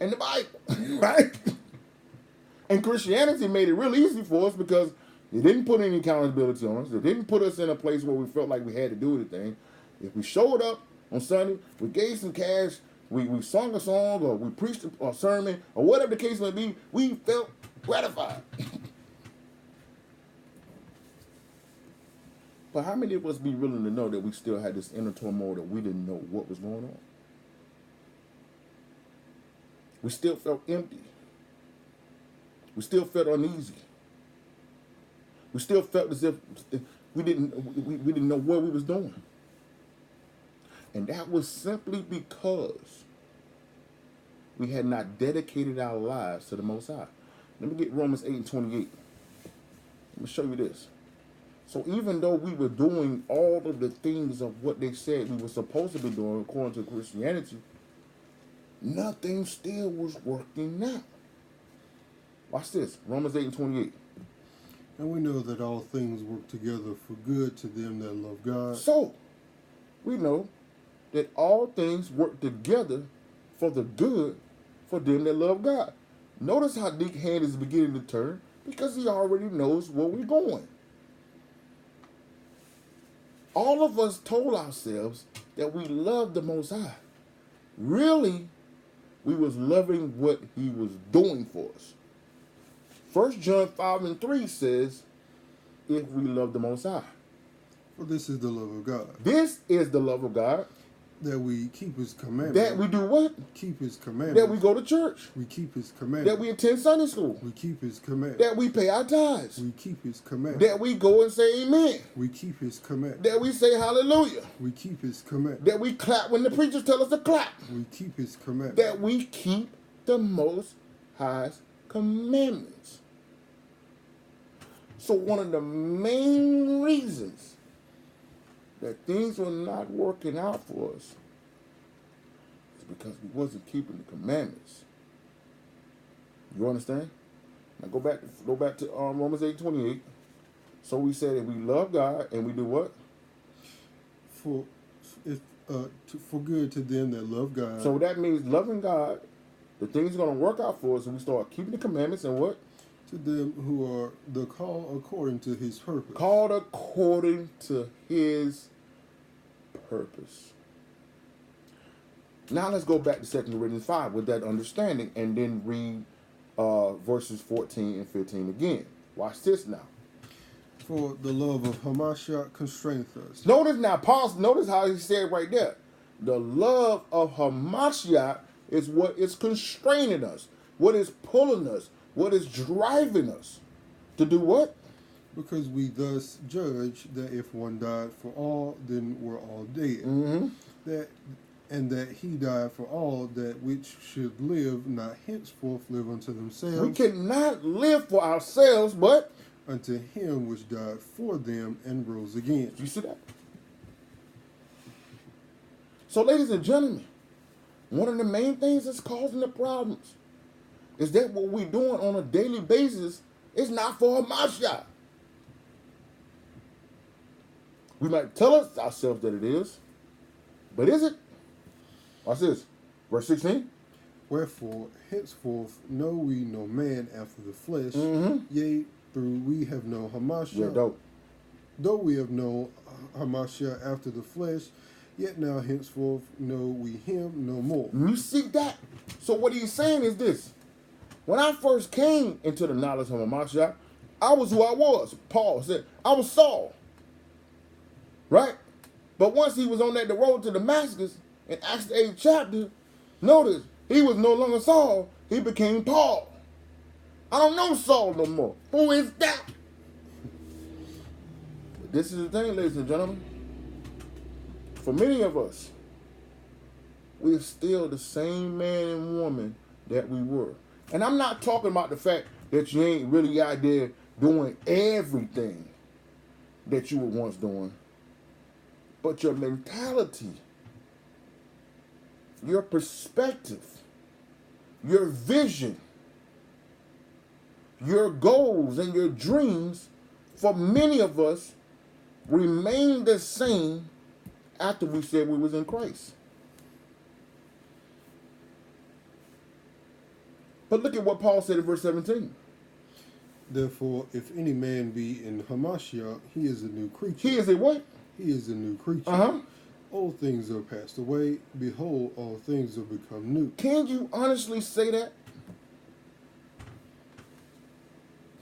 and the Bible, right? And Christianity made it real easy for us because it didn't put any accountability on us. It didn't put us in a place where we felt like we had to do anything. If we showed up on Sunday, we gave some cash, we sung a song, or we preached a sermon, or whatever the case may be, we felt gratified. But how many of us be willing to know that we still had this inner turmoil that we didn't know what was going on? We still felt empty. We still felt uneasy. We still felt as if we didn't know what we was doing. And that was simply because we had not dedicated our lives to the Most High. Let me get Romans 8:28. Let me show you this. So even though we were doing all of the things of what they said we were supposed to be doing according to Christianity, nothing still was working out. Watch this, Romans 8:28. And we know that all things work together for good to them that love God. So, we know that all things work together for the good for them that love God. Notice how Dick hand is beginning to turn because he already knows where we're going. All of us told ourselves that we loved the Most High. Really, we was loving what he was doing for us. 1 John 5:3 says, if we love the Most High. For this is the love of God, This is the love of God. that we keep his commandments. That we do what? Keep his commandments. That we go to church. We keep his commandments. That we attend Sunday school. We keep his commandments. That we pay our tithes. We keep his commandments. That we go and say amen. We keep his commandments. That we say hallelujah. We keep his commandments. That we clap when the preachers tell us to clap. We keep his commandments. That we keep the Most High's commandments. So one of the main reasons that things were not working out for us is because we wasn't keeping the commandments. You understand? Now go back to Romans 8:28. So we said that we love God and we do what? For good to them that love God. So that means loving God, the things are going to work out for us, and we start keeping the commandments and what? To them who are the called according to his purpose. Called according to his purpose. Now let's go back to 2 Corinthians 5 with that understanding and then read verses 14 and 15 again. Watch this now. For the love of Hamashiach constraineth us. Notice now, pause, notice how he said right there. The love of Hamashiach is what is constraining us, what is pulling us, what is driving us to do what? Because we thus judge that if one died for all, then we're all dead. Mm-hmm. That he died for all, that which should live, not henceforth live unto themselves. We cannot live for ourselves, but unto him which died for them and rose again. you see that? So, ladies and gentlemen, one of the main things that's causing the problems is that what we're doing on a daily basis is not for Hamashiach. We might tell ourselves that it is, but is it? Watch this. Verse 16. Wherefore, henceforth know we no man after the flesh, yea, through we have known Hamashiach. Yeah, dope. Though we have known Hamashiach after the flesh, yet now henceforth know we him no more. You see that? So what he's saying is this. When I first came into the knowledge of Hamashiach, I was who I was. Paul said, I was Saul. Right? But once he was on the road to Damascus, in Acts the 8th chapter, notice, he was no longer Saul, he became Paul. I don't know Saul no more. Who is that? But this is the thing, ladies and gentlemen. For many of us, we're still the same man and woman that we were. And I'm not talking about the fact that you ain't really out there doing everything that you were once doing. But your mentality, your perspective, your vision, your goals and your dreams, for many of us, remain the same after we said we was in Christ. But look at what Paul said in verse 17. Therefore, if any man be in Hamashiach, he is a new creature. He is a what? He is a new creature. Uh-huh. Old things are passed away. Behold, all things are become new. Can you honestly say that?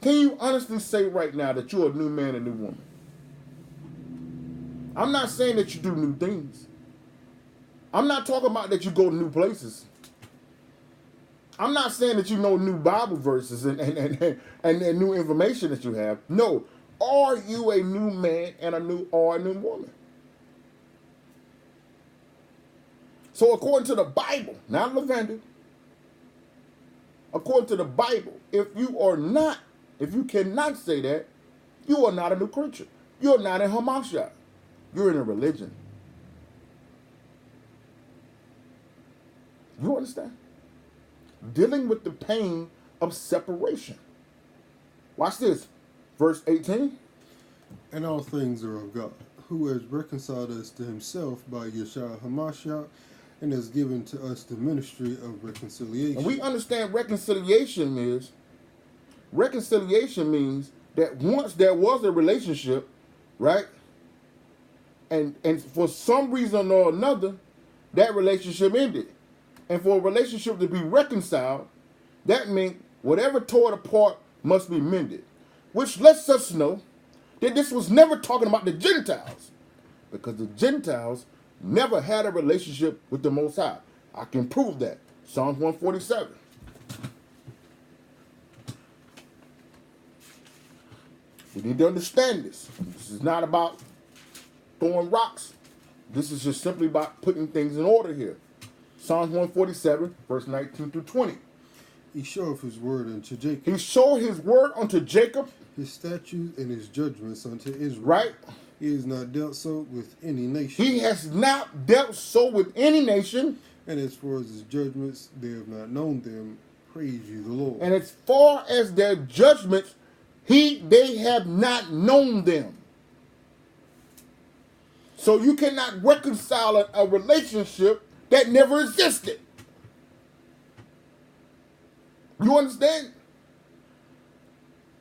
Can you honestly say right now that you're a new man, a new woman? I'm not saying that you do new things. I'm not talking about that you go to new places. I'm not saying that you know new Bible verses and new information that you have. No. Are you a new man and a new woman? So according to the Bible, not Lavender, according to the Bible, if you cannot say that, you are not a new creature. You're not in Hamashiach. You're in a religion. You understand? Dealing with the pain of separation. Watch this. Verse 18. And all things are of God. who has reconciled us to himself by Yeshua HaMashiach, and has given to us the ministry of reconciliation. And we understand reconciliation means that once there was a relationship, right? And for some reason or another, that relationship ended. And for a relationship to be reconciled, that means whatever tore apart must be mended. Which lets us know that this was never talking about the Gentiles, because the Gentiles never had a relationship with the Most High. I can prove that. Psalms 147. We need to understand this. This is not about throwing rocks. This is just simply about putting things in order here. Psalms 147, verse 19 through 20. He showeth his word unto Jacob. He showed his word unto Jacob. His statutes and his judgments unto Israel. Right. He has not dealt so with any nation. He has not dealt so with any nation. And as far as his judgments, they have not known them. Praise you, the Lord. And as far as their judgments, they have not known them. So you cannot reconcile a relationship that never existed. You understand?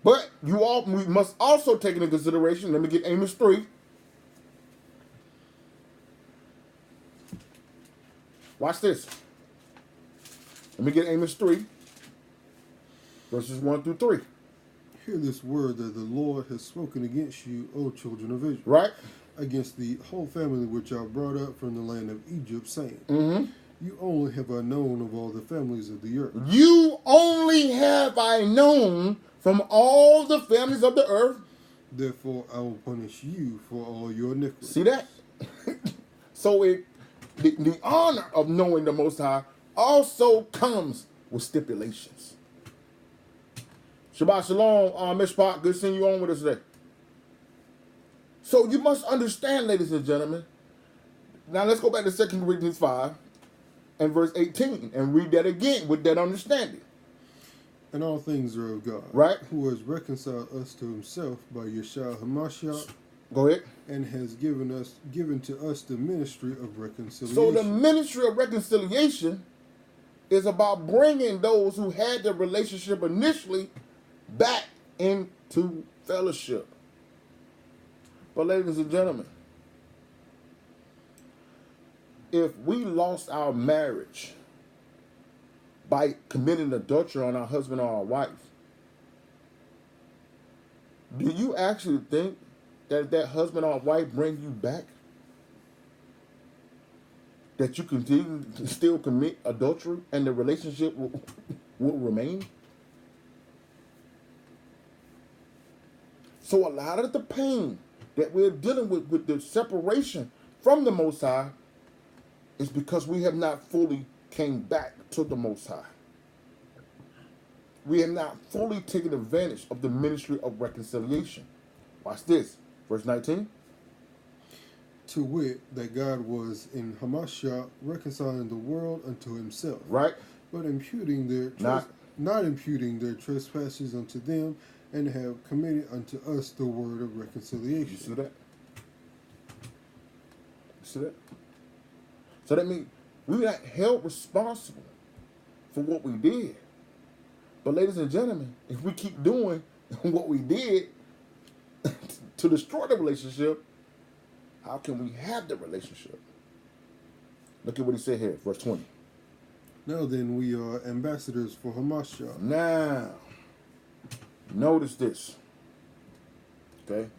But we must also take into consideration, let me get Amos 3. Watch this. Let me get Amos 3, verses 1 through 3. Hear this word that the Lord has spoken against you, O children of Israel. Right? Against the whole family which I brought up from the land of Egypt, saying, Mm-hmm. You only have I known of all the families of the earth. You only have I known from all the families of the earth. Therefore I will punish you for all your iniquities. See that? So the honor of knowing the Most High also comes with stipulations. Shabbat Shalom, Mishpat, good seeing you on with us today. So you must understand, ladies and gentlemen. Now let's go back to 2 Corinthians 5 and verse 18 and read that again with that understanding. And all things are of God, right? Who has reconciled us to himself by Yeshua HaMashiach. Go ahead. And has given to us the ministry of reconciliation. So the ministry of reconciliation is about bringing those who had the relationship initially back into fellowship. But ladies and gentlemen, if we lost our marriage by committing adultery on our husband or our wife, do you actually think that husband or wife bring you back? That you continue to still commit adultery and the relationship will remain? So a lot of the pain that we're dealing with the separation from the Most High is because we have not fully came back to the Most High. We have not fully taken advantage of the ministry of reconciliation. Watch this. Verse 19. To wit, that God was in Hamashiach reconciling the world unto himself. Right. But imputing not imputing their trespasses unto them, and have committed unto us the word of reconciliation. You see that? You see that? So that means we're not held responsible for what we did. But ladies and gentlemen, if we keep doing what we did to destroy the relationship, how can we have the relationship? Look at what he said here, verse 20. Now then, we are ambassadors for Hamashiach. Now, notice this. Okay?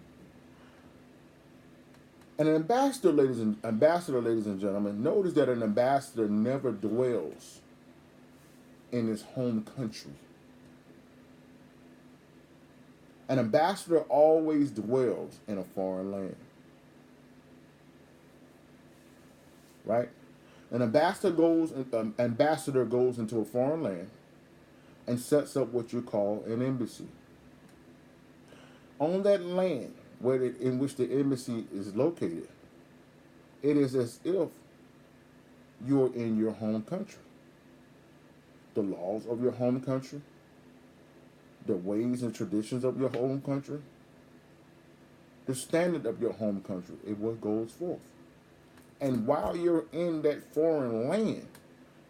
An ambassador, ladies and gentlemen, notice that an ambassador never dwells in his home country. An ambassador always dwells in a foreign land. Right? An ambassador goes into a foreign land and sets up what you call an embassy. On that land in which the embassy is located, it is as if you're in your home country. The laws of your home country, the ways and traditions of your home country, the standard of your home country. It what goes forth. And while you're in that foreign land,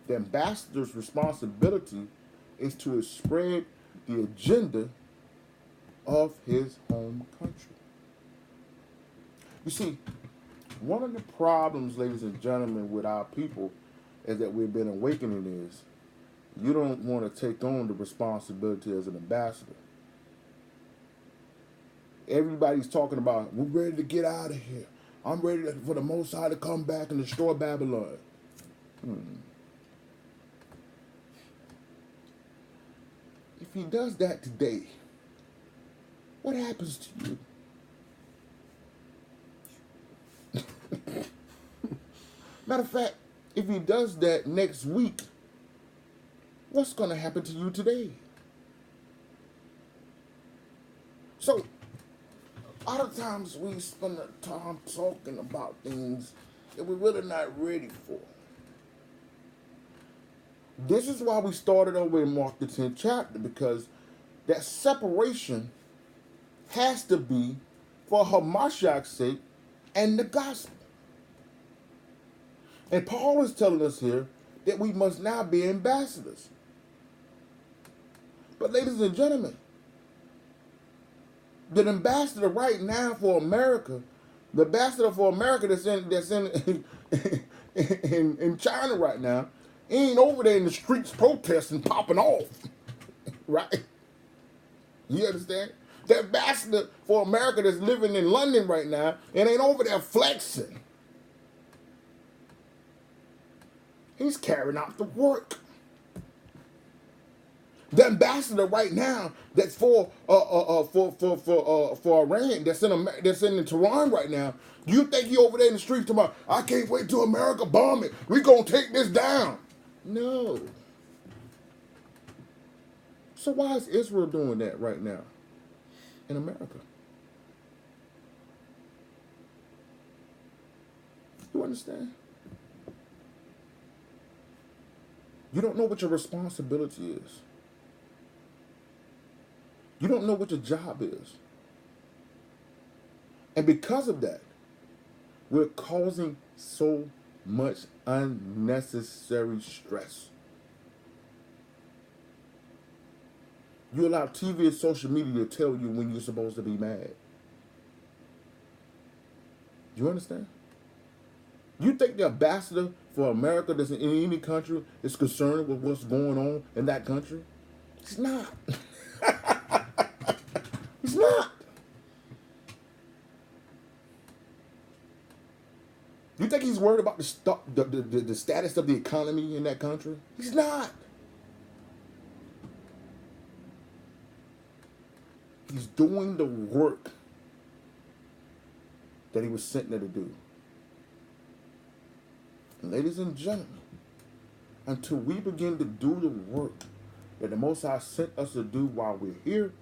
the ambassador's responsibility is to spread the agenda of his home country. You see, one of the problems, ladies and gentlemen, with our people is that we've been awakening is you don't want to take on the responsibility as an ambassador. Everybody's talking about, we're ready to get out of here. I'm ready for the Most High to come back and destroy Babylon. If he does that today, what happens to you? Matter of fact, if he does that next week, what's going to happen to you today? So, a lot of times we spend our time talking about things that we're really not ready for. This is why we started over in Mark the 10th chapter, because that separation has to be for Hamashiach's sake and the gospel. And Paul is telling us here that we must now be ambassadors. But ladies and gentlemen, the ambassador right now for America, the ambassador for America that's in China right now, ain't over there in the streets protesting, popping off, right? You understand? The ambassador for America that's living in London right now, it ain't over there flexing. He's carrying out the work. The ambassador right now that's for Iran, that's in Tehran right now. You think he over there in the streets tomorrow? I can't wait till America bomb it. We gonna take this down. No. So why is Israel doing that right now in America? You understand? You don't know what your responsibility is. You don't know what your job is. And because of that, we're causing so much unnecessary stress. You allow TV and social media to tell you when you're supposed to be mad. You understand? You think the ambassador for America that's in any country is concerned with what's going on in that country? He's not. He's not. You think he's worried about the status of the economy in that country? He's not. He's doing the work that he was sent there to do. And ladies and gentlemen, until we begin to do the work that the Most High sent us to do while we're here,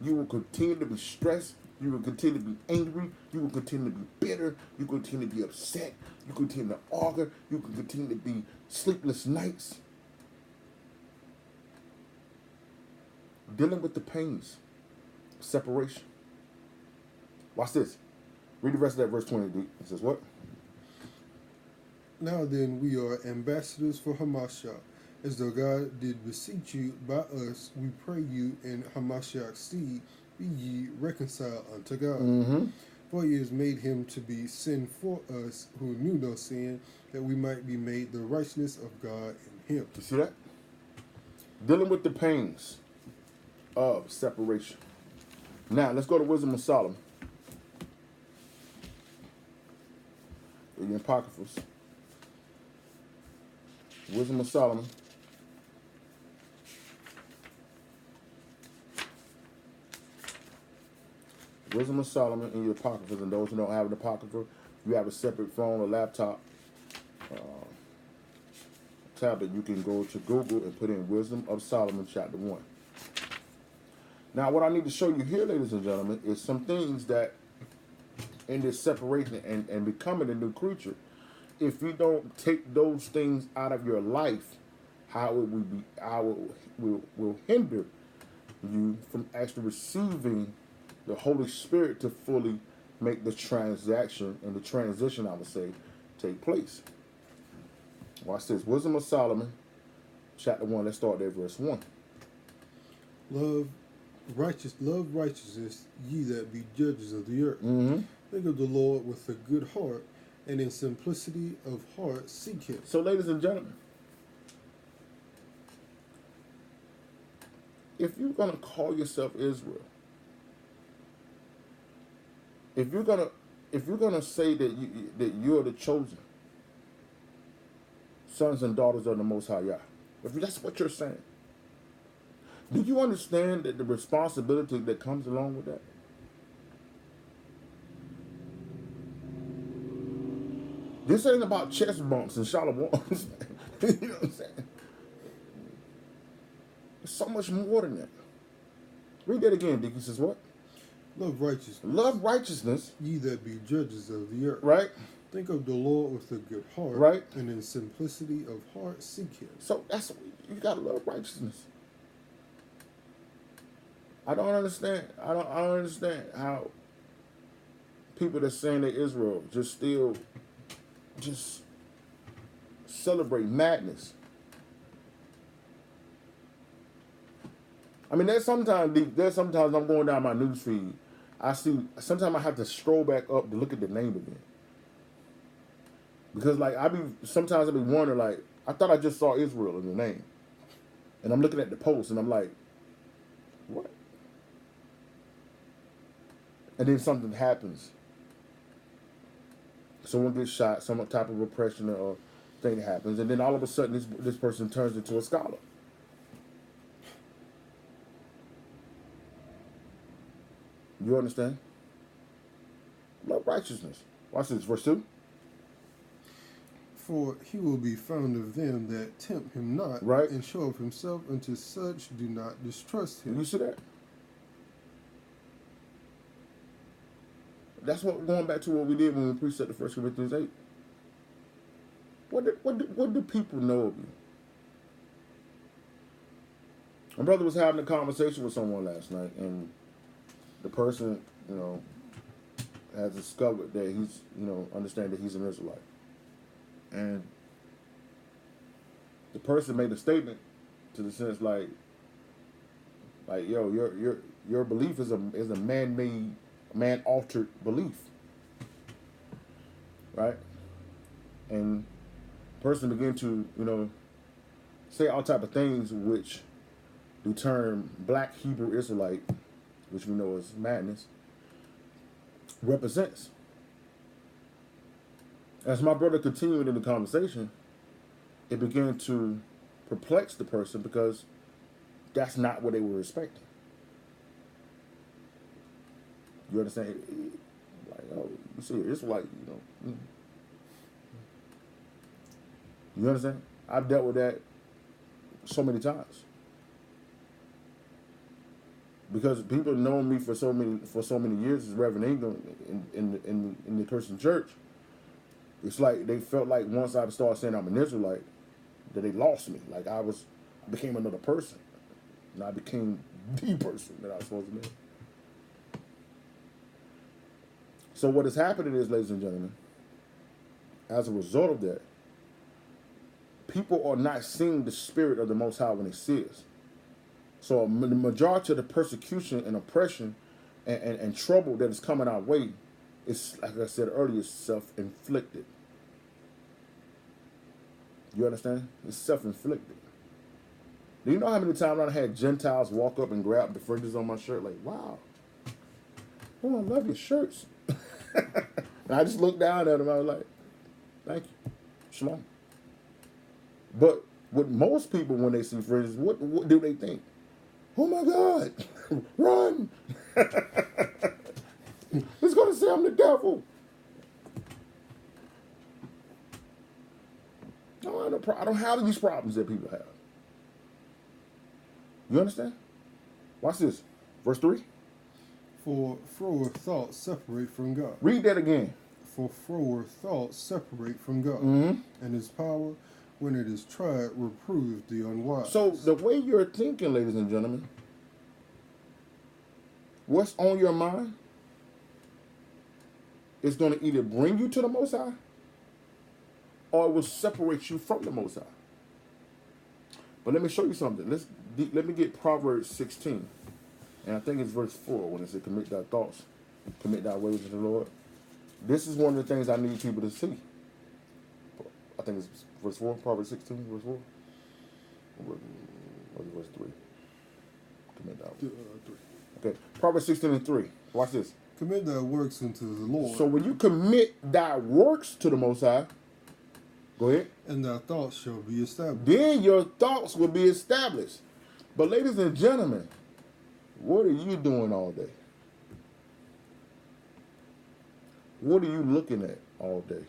you will continue to be stressed. You will continue to be angry. You will continue to be bitter. You will continue to be upset. You will continue to argue. You will continue to be sleepless nights. Dealing with the pains of separation. Watch this. Read the rest of that verse 20. It says what? Now then, we are ambassadors for Hamashiach. As though God did beseech you by us, we pray you in Hamashiach's seed, be ye reconciled unto God. Mm-hmm. For he has made him to be sin for us who knew no sin, that we might be made the righteousness of God in him. You see that? Dealing with the pains of separation. Now, let's go to Wisdom of Solomon. In the Apocryphals. Wisdom of Solomon. Wisdom of Solomon in your Apocryphals. And those who don't have an Apocrypha, you have a separate phone or laptop, tablet, you can go to Google and put in Wisdom of Solomon chapter 1. Now, what I need to show you here, ladies and gentlemen, is some things that in this separation and becoming a new creature, if you don't take those things out of your life, how it will hinder you from actually receiving the Holy Spirit to fully make the transaction and the transition, I would say, take place. Watch this. Wisdom of Solomon, chapter 1. Let's start there, verse 1. Love righteousness, ye that be judges of the earth. Mm-hmm. Think of the Lord with a good heart, and in simplicity of heart seek him. So, ladies and gentlemen, if you're going to call yourself Israel, if you're gonna say that you're the chosen sons and daughters of the Most High Yah, if that's what you're saying, do you understand that the responsibility that comes along with that? This ain't about chest bumps and shalom. You know what I'm saying? It's so much more than that. Read that again, Dickie. Says what? Love righteousness. Love righteousness. Ye that be judges of the earth. Right. Think of the Lord with a good heart. Right. And in simplicity of heart seek him. So that's, you gotta love righteousness. I don't understand. I don't understand how people that saying they're Israel just celebrate madness. I mean, there's sometimes I'm going down my news feed. Sometimes I have to scroll back up to look at the name again. Because sometimes I be wondering, like, I thought I just saw Israel in the name. And I'm looking at the post and I'm like, what? And then something happens. Someone gets shot, some type of repression or thing happens, and then all of a sudden this person turns into a scholar. You understand? Love righteousness. Watch this, verse 2. For he will be found of them that tempt him not, right, and show of himself unto such do not distrust him. You see that? That's what, going back to what we did when we preached at the 1 Corinthians 8. What do people know of you? My brother was having a conversation with someone last night, and the person, has discovered that he's, understand that he's an Israelite. And the person made a statement to the sense like yo, your belief is a man-made, man-altered belief, right? And the person began to, say all type of things which the term Black Hebrew Israelite, which we know as madness, represents. As my brother continued in the conversation, it began to perplex the person because that's not what they were expecting. You understand? Like, oh, you see, it's like, You understand? I've dealt with that so many times. Because people know me for so many years as Reverend Ingram in the Christian church. It's like they felt like once I started saying I'm an Israelite, that they lost me. Like I became another person. And I became the person that I was supposed to be. So what is happening is, ladies and gentlemen, as a result of that, people are not seeing the spirit of the Most High when they see us. So the majority of the persecution and oppression and trouble that is coming our way is, like I said earlier, self-inflicted. You understand? It's self-inflicted. Do you know how many times I had Gentiles walk up and grab the fringes on my shirt? Like, wow. Oh, I love your shirts. And I just looked down at them. I was like, thank you. Shalom. But with most people, when they see fringes, what do they think? Oh my God, run. It's going to say I'm the devil. I don't have these problems that people have. You understand? Watch this. Verse 3. For froward thoughts separate from God. Read that again. For froward thoughts separate from God. Mm-hmm. And his power, when it is tried, reproves the unwise. So the way you're thinking, ladies and gentlemen, what's on your mind is going to either bring you to the Most High or it will separate you from the Most High. But let me show you something. Let me get Proverbs 16. And I think it's verse 4 when it says, commit thy thoughts, commit thy ways to the Lord. This is one of the things I need people to see. I think it's verse 4, Proverbs 16, verse 4. Or verse 3. Commit thy 3. Okay, Proverbs 16 and 3. Watch this. Commit thy works unto the Lord. So when you commit thy works to the Most High, go ahead. And thy thoughts shall be established. Then your thoughts will be established. But ladies and gentlemen, what are you doing all day? What are you looking at all day?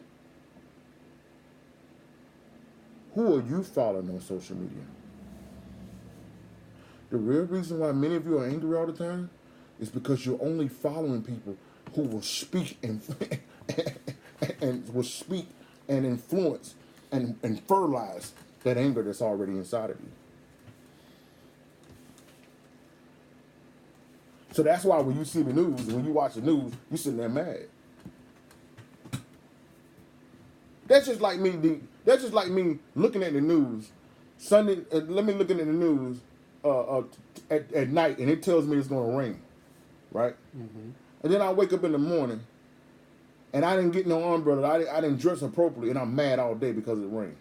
Who are you following on social media? The real reason why many of you are angry all the time is because you're only following people who will speak and will speak and influence and fertilize that anger that's already inside of you. So that's why when you see the news, when you watch the news, you're sitting there mad. That's just like me. That's just like me looking at the news Sunday. Let me look at the news at night, and it tells me it's going to rain, right? Mm-hmm. And then I wake up in the morning, and I didn't get no umbrella. I didn't dress appropriately, and I'm mad all day because it rained.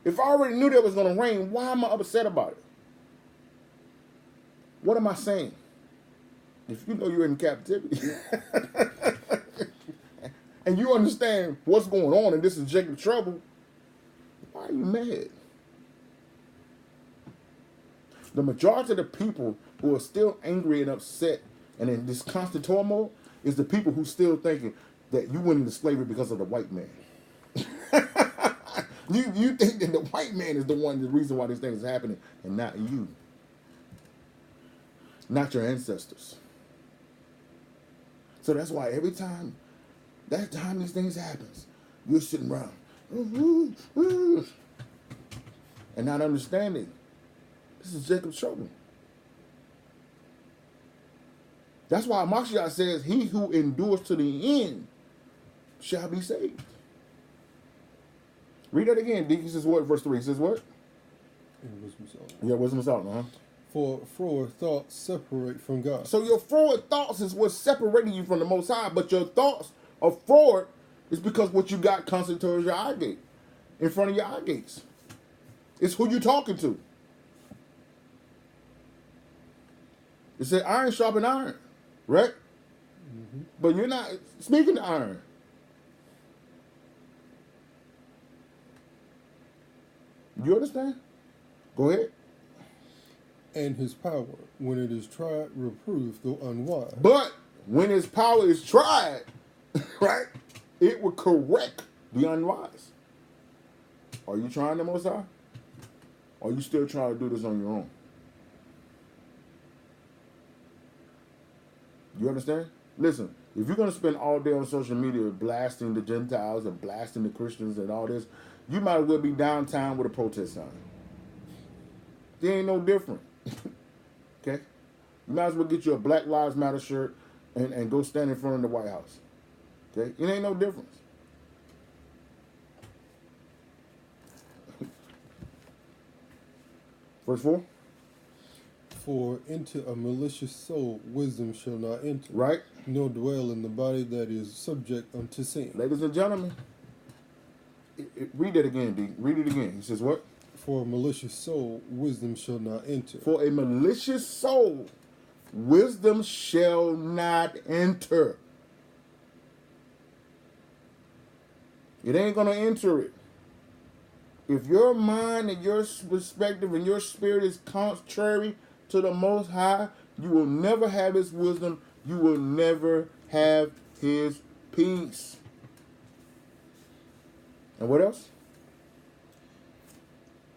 If I already knew that it was going to rain, why am I upset about it? What am I saying? If you know you're in captivity and you understand what's going on and this is Jacob's trouble, why are you mad? The majority of the people who are still angry and upset and in this constant turmoil is the people who still thinking that you went into slavery because of the white man. You think that the white man is the reason why these things are happening and not you. Not your ancestors. So that's why every time these things happens, you're sitting around and not understanding this is Jacob's trouble. That's why Mashiach says, he who endures to the end shall be saved. Read that again. He says what? Verse 3. He says what? Yeah, wisdom is out. For forward thoughts separate from God. So your forward thoughts is what's separating you from the Most High, but your thoughts of forward is because what you got constantly towards your eye gate, in front of your eye gates. It's who you talking to. It said iron sharpen iron, right? Mm-hmm. But you're not speaking to iron. You understand? Go ahead. And his power, when it is tried, reprove the unwise. But when his power is tried, right, it will correct the unwise. Are you trying the Most High? Or are you still trying to do this on your own? You understand? Listen, if you're going to spend all day on social media blasting the Gentiles and blasting the Christians and all this, you might as well be downtown with a protest sign. They ain't no different. Okay? You might as well get you a Black Lives Matter shirt and go stand in front of the White House. Okay? It ain't no difference. Verse 4. For into a malicious soul wisdom shall not enter. Right. Nor dwell in the body that is subject unto sin. Ladies and gentlemen, read that again, D. Read it again. He says what? For a malicious soul, wisdom shall not enter. For a malicious soul, wisdom shall not enter. It ain't going to enter it. If your mind and your perspective and your spirit is contrary to the Most High, you will never have his wisdom. You will never have his peace. And what else?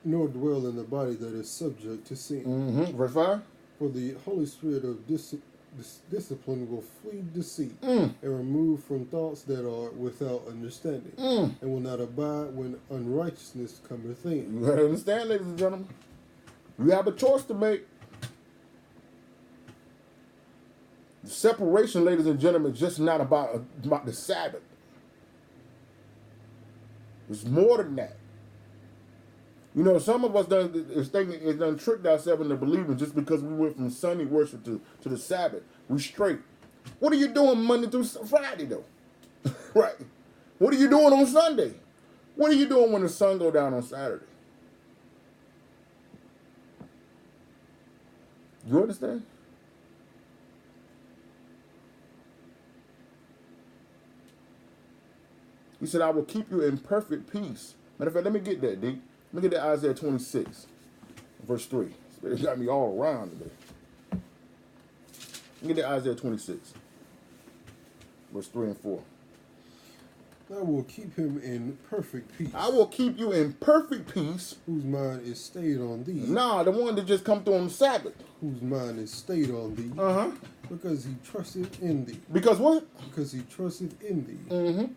Nor dwell in the body that is subject to sin. Mm-hmm. Verse 5. For the Holy Spirit of discipline will flee deceit and remove from thoughts that are without understanding and will not abide when unrighteousness cometh in. You gotta understand, ladies and gentlemen. You have a choice to make. Separation, ladies and gentlemen, is just not about the Sabbath. It's more than that. You know, some of us done tricked ourselves into believing just because we went from Sunday worship to the Sabbath, we straight. What are you doing Monday through Friday, though? Right? What are you doing on Sunday? What are you doing when the sun go down on Saturday? You understand? He said, I will keep you in perfect peace. Matter of fact, let me get that, D. Let me get that Isaiah 26, verse 3. It got me all around today. Let me get that Isaiah 26, verse 3 and 4. I will keep him in perfect peace. I will keep you in perfect peace. Whose mind is stayed on thee. Nah, the one that just come through on the Sabbath. Whose mind is stayed on thee. Uh-huh. Because he trusted in thee. Because what? Because he trusted in thee. Mm-hmm.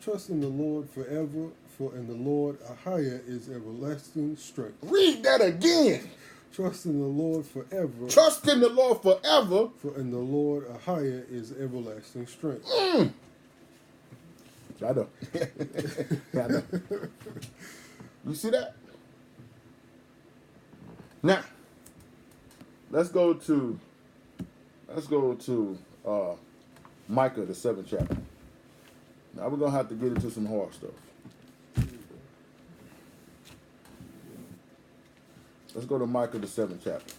Trust in the Lord forever, for in the Lord a higher is everlasting strength. Read that again. Trust in the Lord forever. Trust in the Lord forever. For in the Lord a higher is everlasting strength. I know. I know. You see that? Now, let's go to Micah, the 7th chapter. Now we're gonna have to get into some hard stuff. Let's go to Micah, the 7th chapter.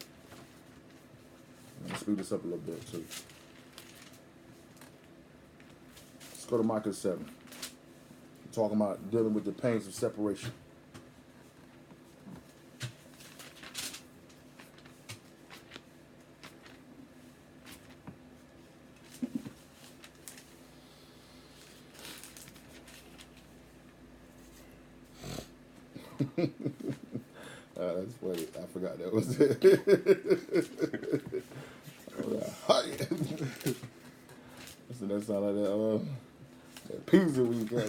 Let's speed this up a little bit too. Let's go to Micah 7. We're talking about dealing with the pains of separation. That's funny. I forgot that was it. Listen, that sound like that pizza we got.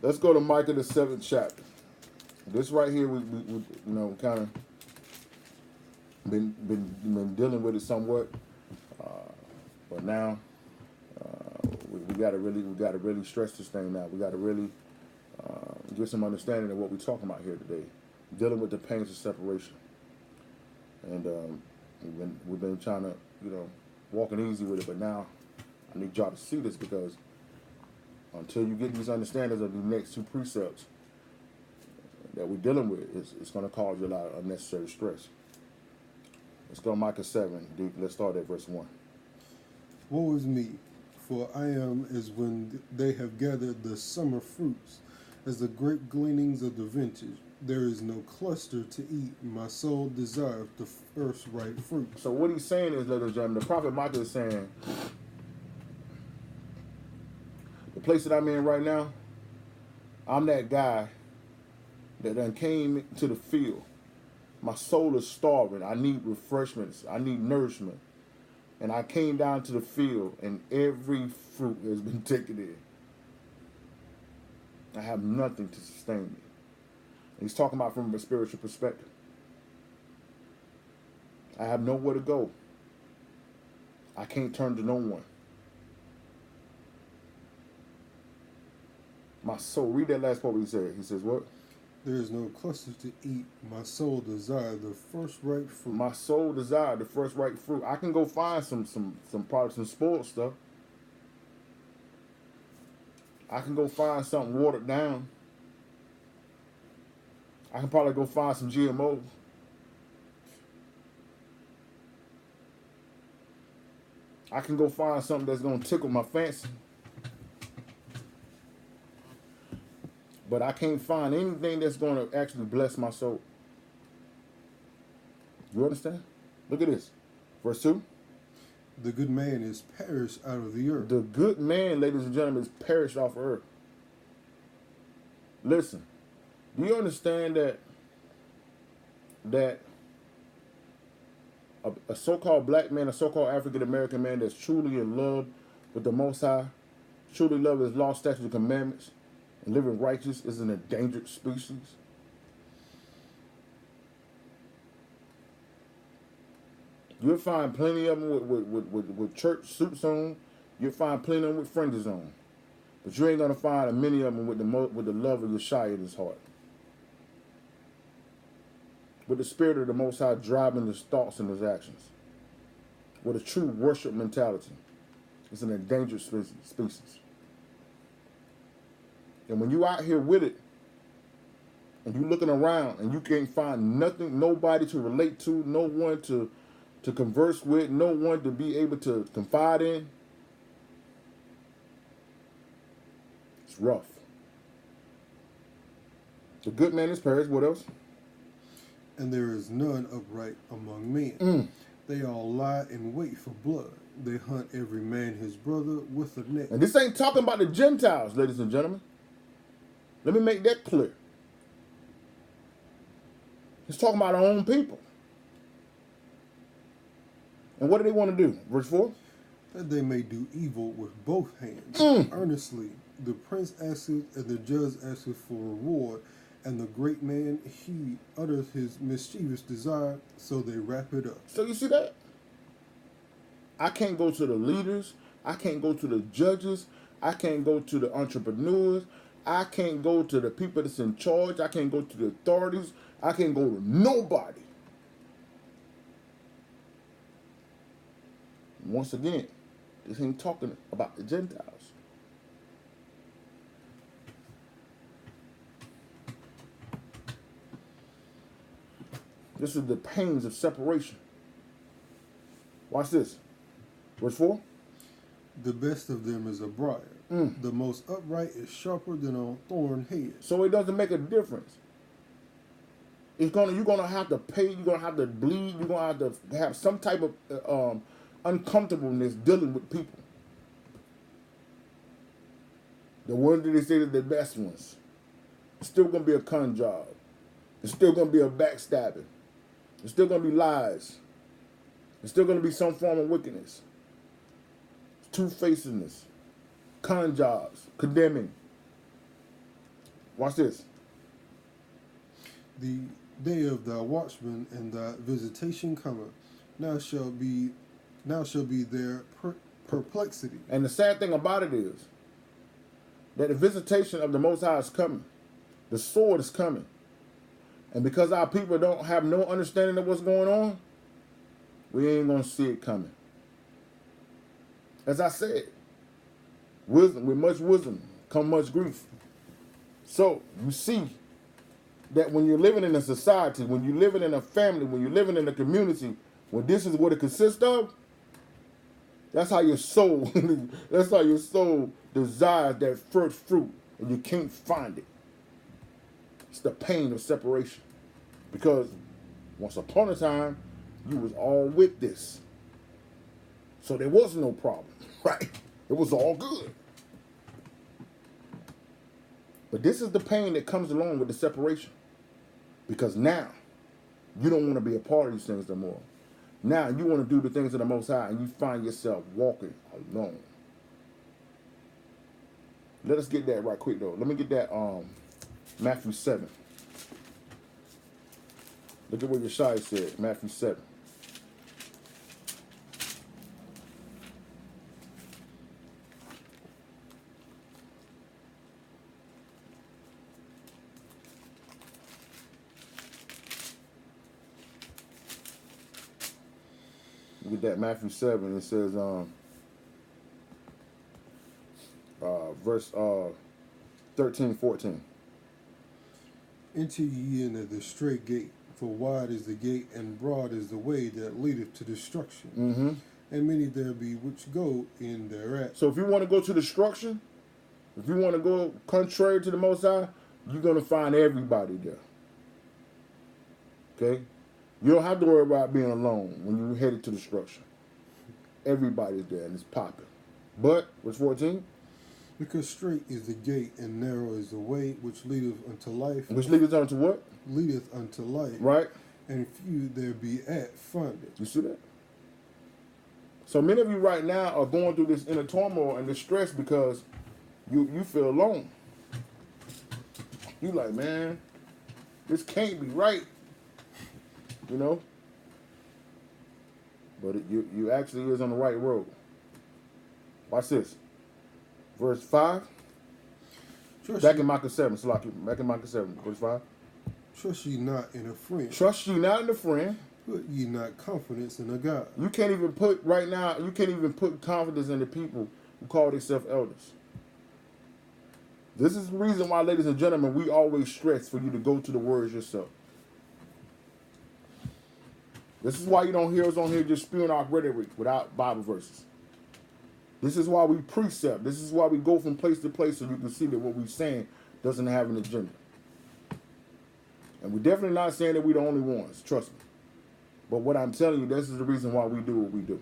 Let's go to Micah the 7th chapter. This right here, we you know, kind of been dealing with it somewhat, but now we got to really stress this thing now. We got to really get some understanding of what we're talking about here today, dealing with the pains of separation. And we've been trying to, you know, walking easy with it, but now I need y'all to see this, because until you get these understandings of the next two precepts that we're dealing with, it's going to cause you a lot of unnecessary stress. Let's go to Micah 7. Let's start at verse 1. Woe is me, for I am as when they have gathered the summer fruits, as the great gleanings of the vintage. There is no cluster to eat. My soul desires the first ripe fruit. So what he's saying is, ladies and gentlemen, the prophet Micah is saying, the place that I'm in right now, I'm that guy that done came to the field. My soul is starving. I need refreshments. I need nourishment. And I came down to the field, and every fruit has been taken in. I have nothing to sustain me. He's talking about from a spiritual perspective. I have nowhere to go. I can't turn to no one. My soul, read that last part what he said. He says what? There is no cluster to eat. My soul desires the first ripe fruit. My soul desires the first ripe fruit. I can go find some products, some spoiled stuff. I can go find something watered down. I can probably go find some GMOs. I can go find something that's going to tickle my fancy. But I can't find anything that's going to actually bless my soul. You understand? Look at this. Verse 2. The good man is perished out of the earth. The good man, ladies and gentlemen, is perished off of earth. Listen. Do you understand that a so-called black man, a so-called African-American man that's truly in love with the Most High, truly love his law, statutes, and commandments, and living righteous is an endangered species? You'll find plenty of them with church suits on. You'll find plenty of them with fringes on. But you ain't gonna find many of them with the love of Yeshua in his heart. With the spirit of the Most High driving his thoughts and his actions. With a true worship mentality. It's an endangered species. And when you out here with it, and you looking around, and you can't find nothing, nobody to relate to, no one to converse with, no one to be able to confide in, it's rough. The good man is perished. What else? And there is none upright among men. They all lie in wait for blood. They hunt every man his brother with a net. And this ain't talking about the Gentiles, ladies and gentlemen. Let me make that clear. It's talking about our own people. And what do they want to do? Verse 4? That they may do evil with both hands. Earnestly, the prince asketh, and the judge asketh for reward, and the great man, he utters his mischievous desire, so they wrap it up. So you see that? I can't go to the leaders. I can't go to the judges. I can't go to the entrepreneurs. I can't go to the people that's in charge. I can't go to the authorities. I can't go to nobody. Once again, this ain't talking about the Gentiles. This is the pains of separation. Watch this. Verse 4. The best of them is a briar. The most upright is sharper than a thorn head. So it doesn't make a difference. You're gonna have to pay. You're gonna have to bleed. You're gonna have to have some type of uncomfortableness dealing with people. The ones that they say are the best ones. It's still gonna be a con job. It's still gonna be a backstabbing. It's still gonna be lies. It's still gonna be some form of wickedness. Two-facedness. Con jobs. Condemning. Watch this. The day of thy watchman and thy visitation cometh. Now shall be their perplexity. And the sad thing about it is that the visitation of the Most High is coming. The sword is coming. And because our people don't have no understanding of what's going on, we ain't going to see it coming. As I said, wisdom, with much wisdom come much grief. So you see that when you're living in a society, when you're living in a family, when you're living in a community, when this is what it consists of, that's how your soul, that's how your soul desires that first fruit, and you can't find it. It's the pain of separation. Because once upon a time, you was all with this. So there was no problem, right? It was all good. But this is the pain that comes along with the separation. Because now, you don't want to be a part of these things no more. Now, you want to do the things of the Most High, and you find yourself walking alone. Let us get that right quick, though. Let me get that Matthew 7. Look at what Yeshua said, Matthew 7. Look at that Matthew 7. It says, verse 13, 14. Enter ye in at the straight gate, for wide is the gate and broad is the way that leadeth to destruction. And many there be which go in thereat. So if you want to go to destruction, if you want to go contrary to the Most High, you're going to find everybody there. Okay? You don't have to worry about being alone when you're headed to destruction. Everybody's there and it's popping. But, verse 14? Because straight is the gate and narrow is the way which leadeth unto life. Which leadeth unto what? Leadeth unto life. Right. And few there be at find it. You see that? So many of you right now are going through this inner turmoil and distress because you feel alone. You like, man, this can't be right. You know? But you actually is on the right road. Watch this. Verse 5. Back in Micah 7. Back in Micah 7. Verse 5. Trust ye not in a friend. Trust ye not in a friend. Put ye not confidence in a God. You can't even put confidence in the people who call themselves elders. This is the reason why, ladies and gentlemen, we always stress for you to go to the words yourself. This is why you don't hear us on here just spewing our rhetoric without Bible verses. This is why we precept. This is why we go from place to place so you can see that what we're saying doesn't have an agenda. And we're definitely not saying that we're the only ones. Trust me. But what I'm telling you, this is the reason why we do what we do.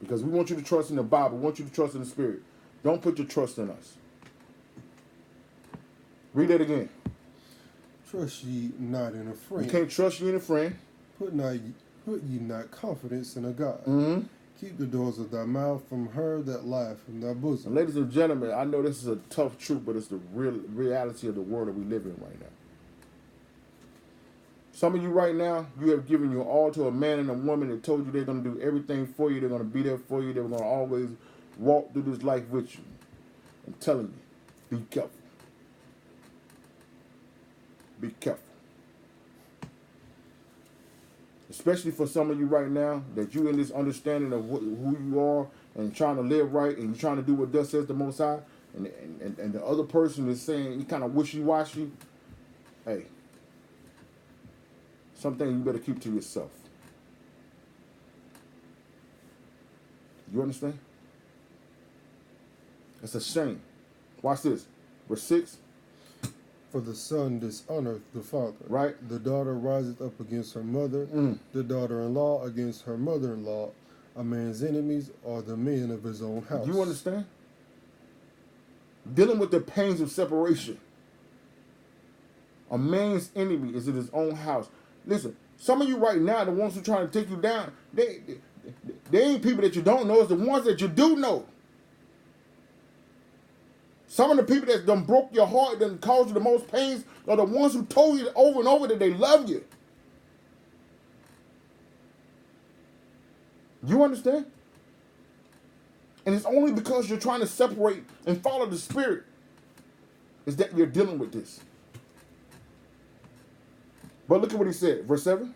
Because we want you to trust in the Bible. We want you to trust in the Spirit. Don't put your trust in us. Read that again. Trust ye not in a friend. You can't trust you in a friend. Put ye not confidence in a God. Mm-hmm. Keep the doors of thy mouth from her that lieth in thy bosom. And ladies and gentlemen, I know this is a tough truth, but it's the real reality of the world that we live in right now. Some of you right now, you have given your all to a man and a woman that told you they're going to do everything for you. They're going to be there for you. They're going to always walk through this life with you. I'm telling you, be careful. Be careful. Especially for some of you right now, that you in this understanding of who you are and trying to live right and you're trying to do what thus says the Most High, and the other person is saying you kind of wishy-washy. Hey, something you better keep to yourself. You understand? It's a shame. Watch this. Verse 6. For the son dishonoreth the father. Right. The daughter riseth up against her mother. The daughter-in-law against her mother-in-law. A man's enemies are the men of his own house. You understand? Dealing with the pains of separation. A man's enemy is in his own house. Listen, some of you right now, the ones who are trying to take you down, they ain't people that you don't know. It's the ones that you do know. Some of the people that done broke your heart, that done caused you the most pains, are the ones who told you over and over that they love you. You understand? And it's only because you're trying to separate and follow the Spirit is that you're dealing with this. But look at what he said, verse 7.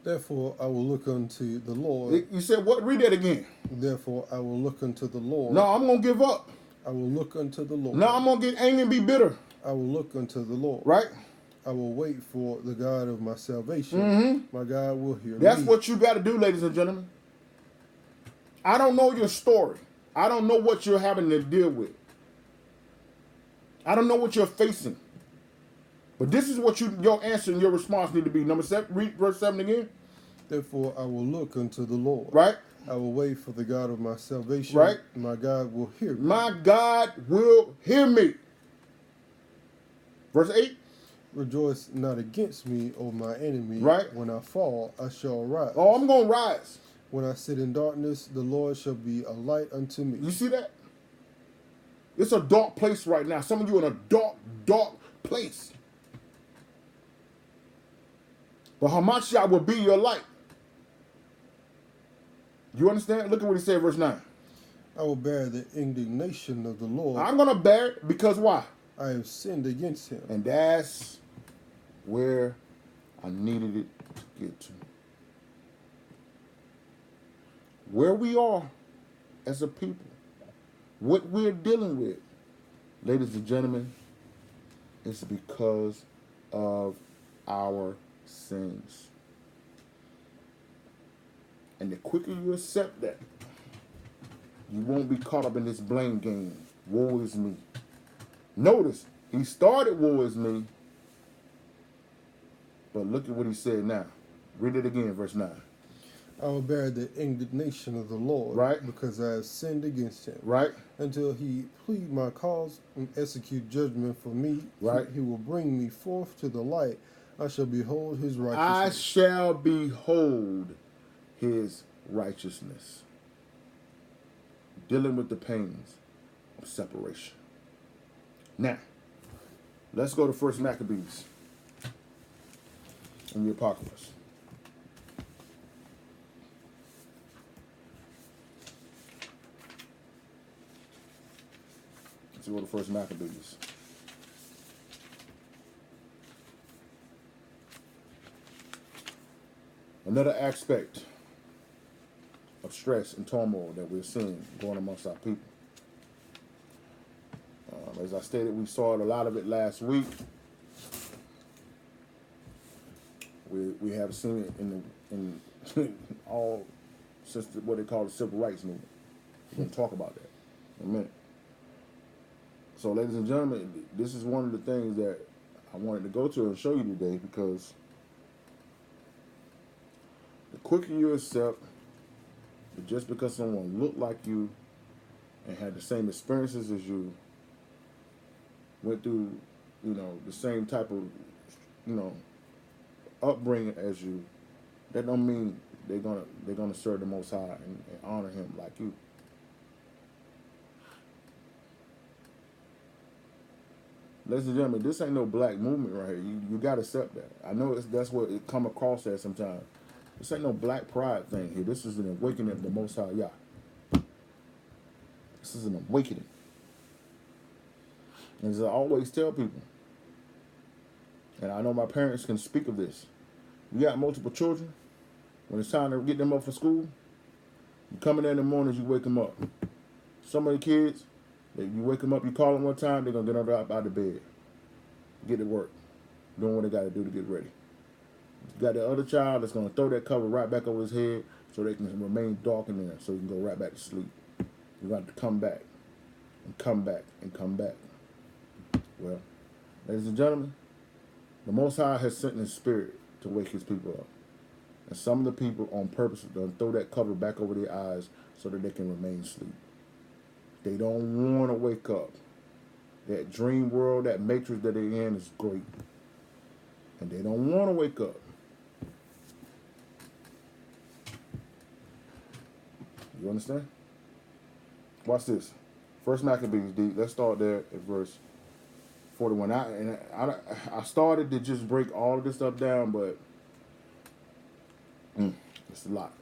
Therefore I will look unto the Lord. You said what? Read that again. Therefore I will look unto the Lord. No, I'm going to give up. I will look unto the Lord. No, I'm going to get angry and be bitter. I will look unto the Lord. Right? I will wait for the God of my salvation. My God will hear me. That's what you got to do, ladies and gentlemen. I don't know your story. I don't know what you're having to deal with. I don't know what you're facing. But this is what your answer and your response need to be. Number 7, read verse 7 again. Therefore I will look unto the Lord. Right? I will wait for the God of my salvation. Right? My God will hear me. My God will hear me. Verse 8. Rejoice not against me, O my enemy. Right? When I fall, I shall rise. Oh, I'm going to rise. When I sit in darkness, the Lord shall be a light unto me. You see that? It's a dark place right now. Some of you in a dark, dark place. But Hamashiach will be your light. You understand? Look at what he said, verse 9. I will bear the indignation of the Lord. I'm going to bear it because why? I have sinned against him. And that's where I needed it to get to. Where we are as a people, what we're dealing with, ladies and gentlemen, is because of our sins. And the quicker you accept that, you won't be caught up in this blame game. Woe is me. Notice, he started woe is me, but look at what he said now. Read it again, verse 9. I will bear the indignation of the Lord, right? Because I have sinned against him, right? Until he plead my cause and execute judgment for me, right? He will bring me forth to the light. I shall behold his righteousness. I shall behold his righteousness. Dealing with the pains of separation. Now, let's go to 1 Maccabees in the Apocalypse. Let's go to First Maccabees. Another aspect of stress and turmoil that we're seeing going amongst our people. As I stated, we saw a lot of it last week. We have seen it in all since what they call the civil rights movement. We're going to talk about that in a minute. So, ladies and gentlemen, this is one of the things that I wanted to go to and show you today, because the quicker you accept that just because someone looked like you and had the same experiences as you, went through, the same type of, upbringing as you, that don't mean they're gonna serve the Most High and honor Him like you. Ladies and gentlemen, this ain't no black movement right here. You gotta accept that. I know that's what it come across as sometimes. This ain't no black pride thing here. This is an awakening of the Most High Yah. This is an awakening. And as I always tell people, and I know my parents can speak of this, you got multiple children, when it's time to get them up for school, you come in there in the mornings, you wake them up. Some of the kids, you wake them up, you call them one time, they're going to get up out of bed, get to work, doing what they got to do to get ready. You got the other child that's going to throw that cover right back over his head so they can remain dark in there, so you can go right back to sleep. You got to come back, and come back, and come back. Well, ladies and gentlemen, the Most High has sent His Spirit to wake His people up. And some of the people on purpose don't throw that cover back over their eyes so that they can remain asleep. They don't want to wake up. That dream world, that matrix that they're in is great. And they don't want to wake up. You understand? Watch this. First Maccabees, D. Let's start there at verse 41. I started to just break all of this stuff down, but it's a lot.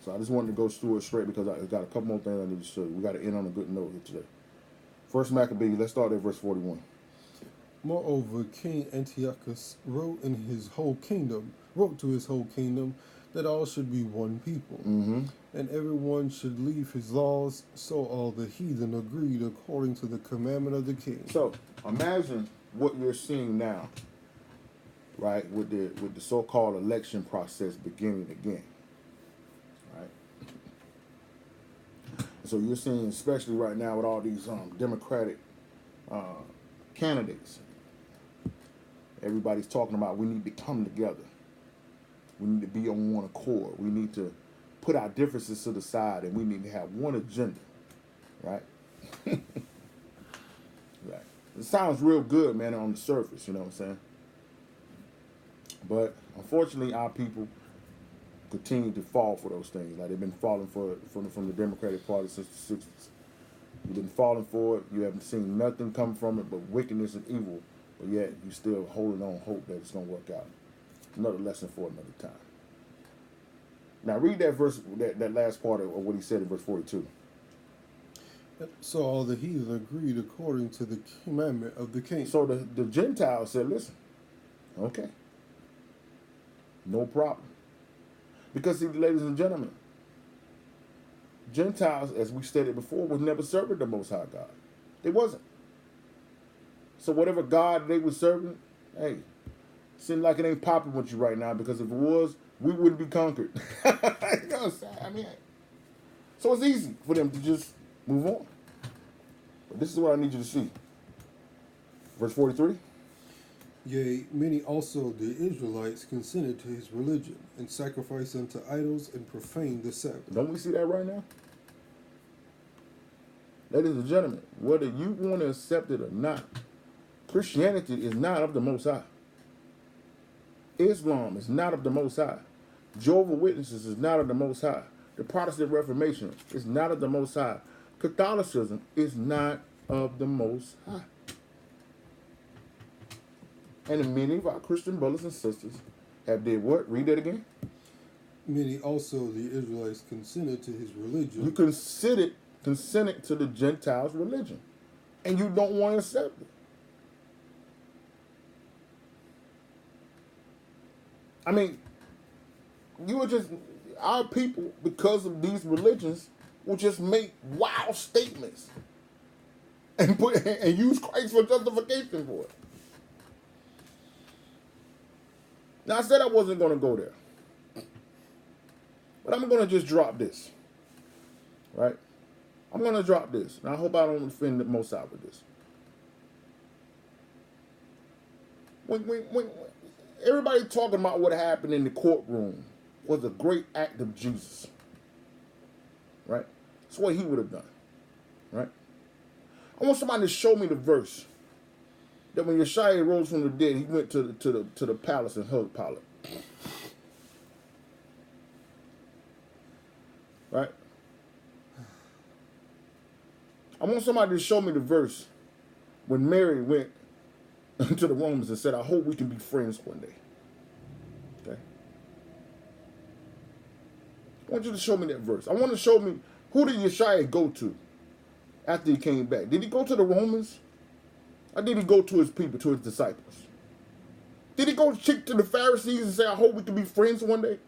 So I just wanted to go through it straight because I got a couple more things I need to show you. We got to end on a good note here today. First Maccabees, let's start at verse 41. Moreover, King Antiochus wrote to his whole kingdom that all should be one people, and everyone should leave his laws, so all the heathen agreed according to the commandment of the king. So imagine what you're seeing now, right, with the so-called election process beginning again, right? So you're seeing, especially right now with all these Democratic candidates, everybody's talking about we need to come together. We need to be on one accord. We need to put our differences to the side, and we need to have one agenda, right? Right. It sounds real good, man, on the surface, you know what I'm saying? But unfortunately, our people continue to fall for those things. Like they've been falling from the Democratic Party since the 60s. You've been falling for it. You haven't seen nothing come from it but wickedness and evil. But yet, you're still holding on hope that it's going to work out. Another lesson for another time. Now, read that verse, that last part of what he said in verse 42. So all the heathen agreed according to the commandment of the king. So the Gentiles said, listen, okay, no problem. Because, see, ladies and gentlemen, Gentiles, as we stated before, was never serving the Most High God. They wasn't. So whatever God they were serving, hey, seems like it ain't popping with you right now, because if it was, we wouldn't be conquered. You know what I'm saying? I mean, so it's easy for them to just move on. But this is what I need you to see. Verse 43. Yea, many also the Israelites consented to his religion, and sacrificed unto idols, and profaned the Sabbath. Don't we see that right now? Ladies and gentlemen, whether you want to accept it or not, Christianity is not of the Most High. Islam is not of the Most High. Jehovah's Witnesses is not of the Most High. The Protestant Reformation is not of the Most High. Catholicism is not of the Most High. And many of our Christian brothers and sisters have did what? Read that again. Many also the Israelites consented to his religion. You consented to the Gentiles' religion. and you don't want to accept it. I mean, you would just, our people, because of these religions, will just make wild statements and use Christ for justification for it. Now, I said I wasn't going to go there, but I'm going to just drop this, right? I'm going to drop this, and I hope I don't offend the Most High with this. When everybody talking about what happened in the courtroom was a great act of Jesus, right? That's what he would have done, right? I want somebody to show me the verse that when Yeshua rose from the dead, he went to the palace and hugged Pilate, right? I want somebody to show me the verse when Mary went to the Romans and said, I hope we can be friends one day. Okay? I want you to show me that verse. I want to show me, who did Yeshua go to after he came back? Did he go to the Romans? Or did he go to his people, to his disciples? Did he go to the Pharisees and say, I hope we can be friends one day?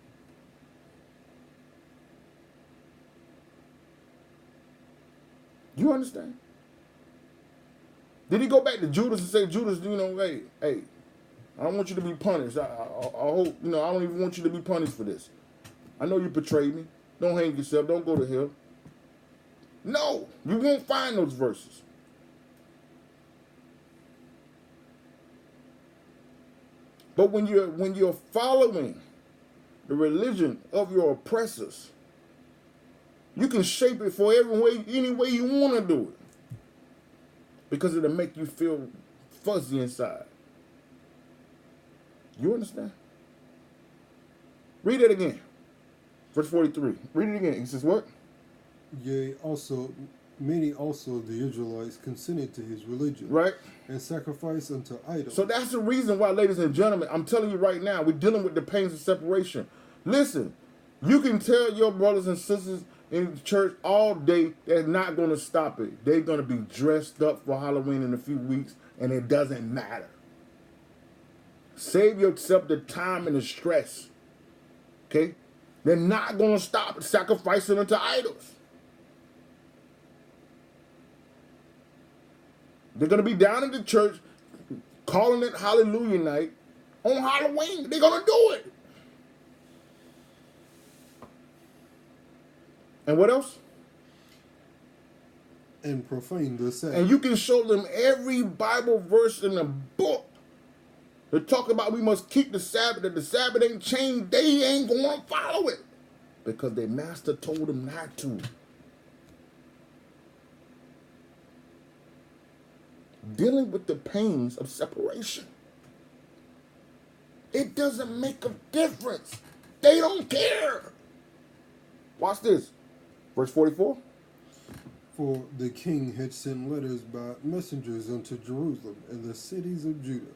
You understand? Did he go back to Judas and say, Judas, hey, I don't want you to be punished. I hope, I don't even want you to be punished for this. I know you betrayed me. Don't hang yourself. Don't go to hell. No, you won't find those verses. But when you're following the religion of your oppressors, you can shape it for any way you want to do it. Because it'll make you feel fuzzy inside. You understand? Read it again. Verse 43. Read it again. He says what? Yea, many also of the Israelites consented to his religion. Right. And sacrificed unto idols. So that's the reason why, ladies and gentlemen, I'm telling you right now, we're dealing with the pains of separation. Listen, you can tell your brothers and sisters in church all day, they're not going to stop it. They're going to be dressed up for Halloween in a few weeks, and it doesn't matter. Save yourself the time and the stress. Okay? They're not going to stop sacrificing unto idols. They're going to be down in the church calling it Hallelujah night on Halloween. They're going to do it. And what else? And profane the Sabbath. And you can show them every Bible verse in the book that talk about we must keep the Sabbath, that the Sabbath ain't changed, they ain't going to follow it. Because their master told them not to. Dealing with the pains of separation. It doesn't make a difference. They don't care. Watch this. Verse 44. For the king had sent letters by messengers unto Jerusalem and the cities of Judah,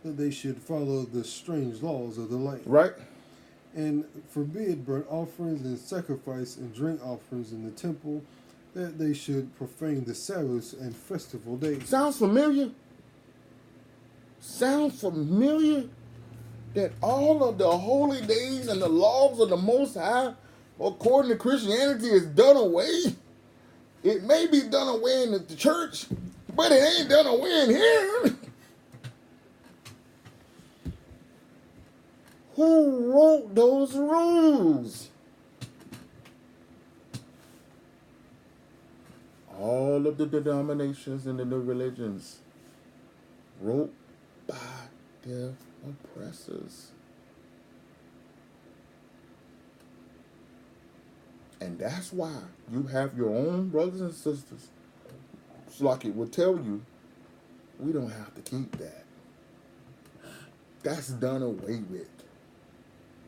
that they should follow the strange laws of the land. Right. And forbid burnt offerings and sacrifice and drink offerings in the temple, that they should profane the Sabbaths and festival days. Sounds familiar? Sounds familiar? That all of the holy days and the laws of the Most High, according to Christianity, is done away. It may be done away in the church, but it ain't done away in here. Who wrote those rules? All of the denominations and the new religions wrote by their oppressors. And that's why you have your own brothers and sisters. It's like it will tell you, we don't have to keep that. That's done away with.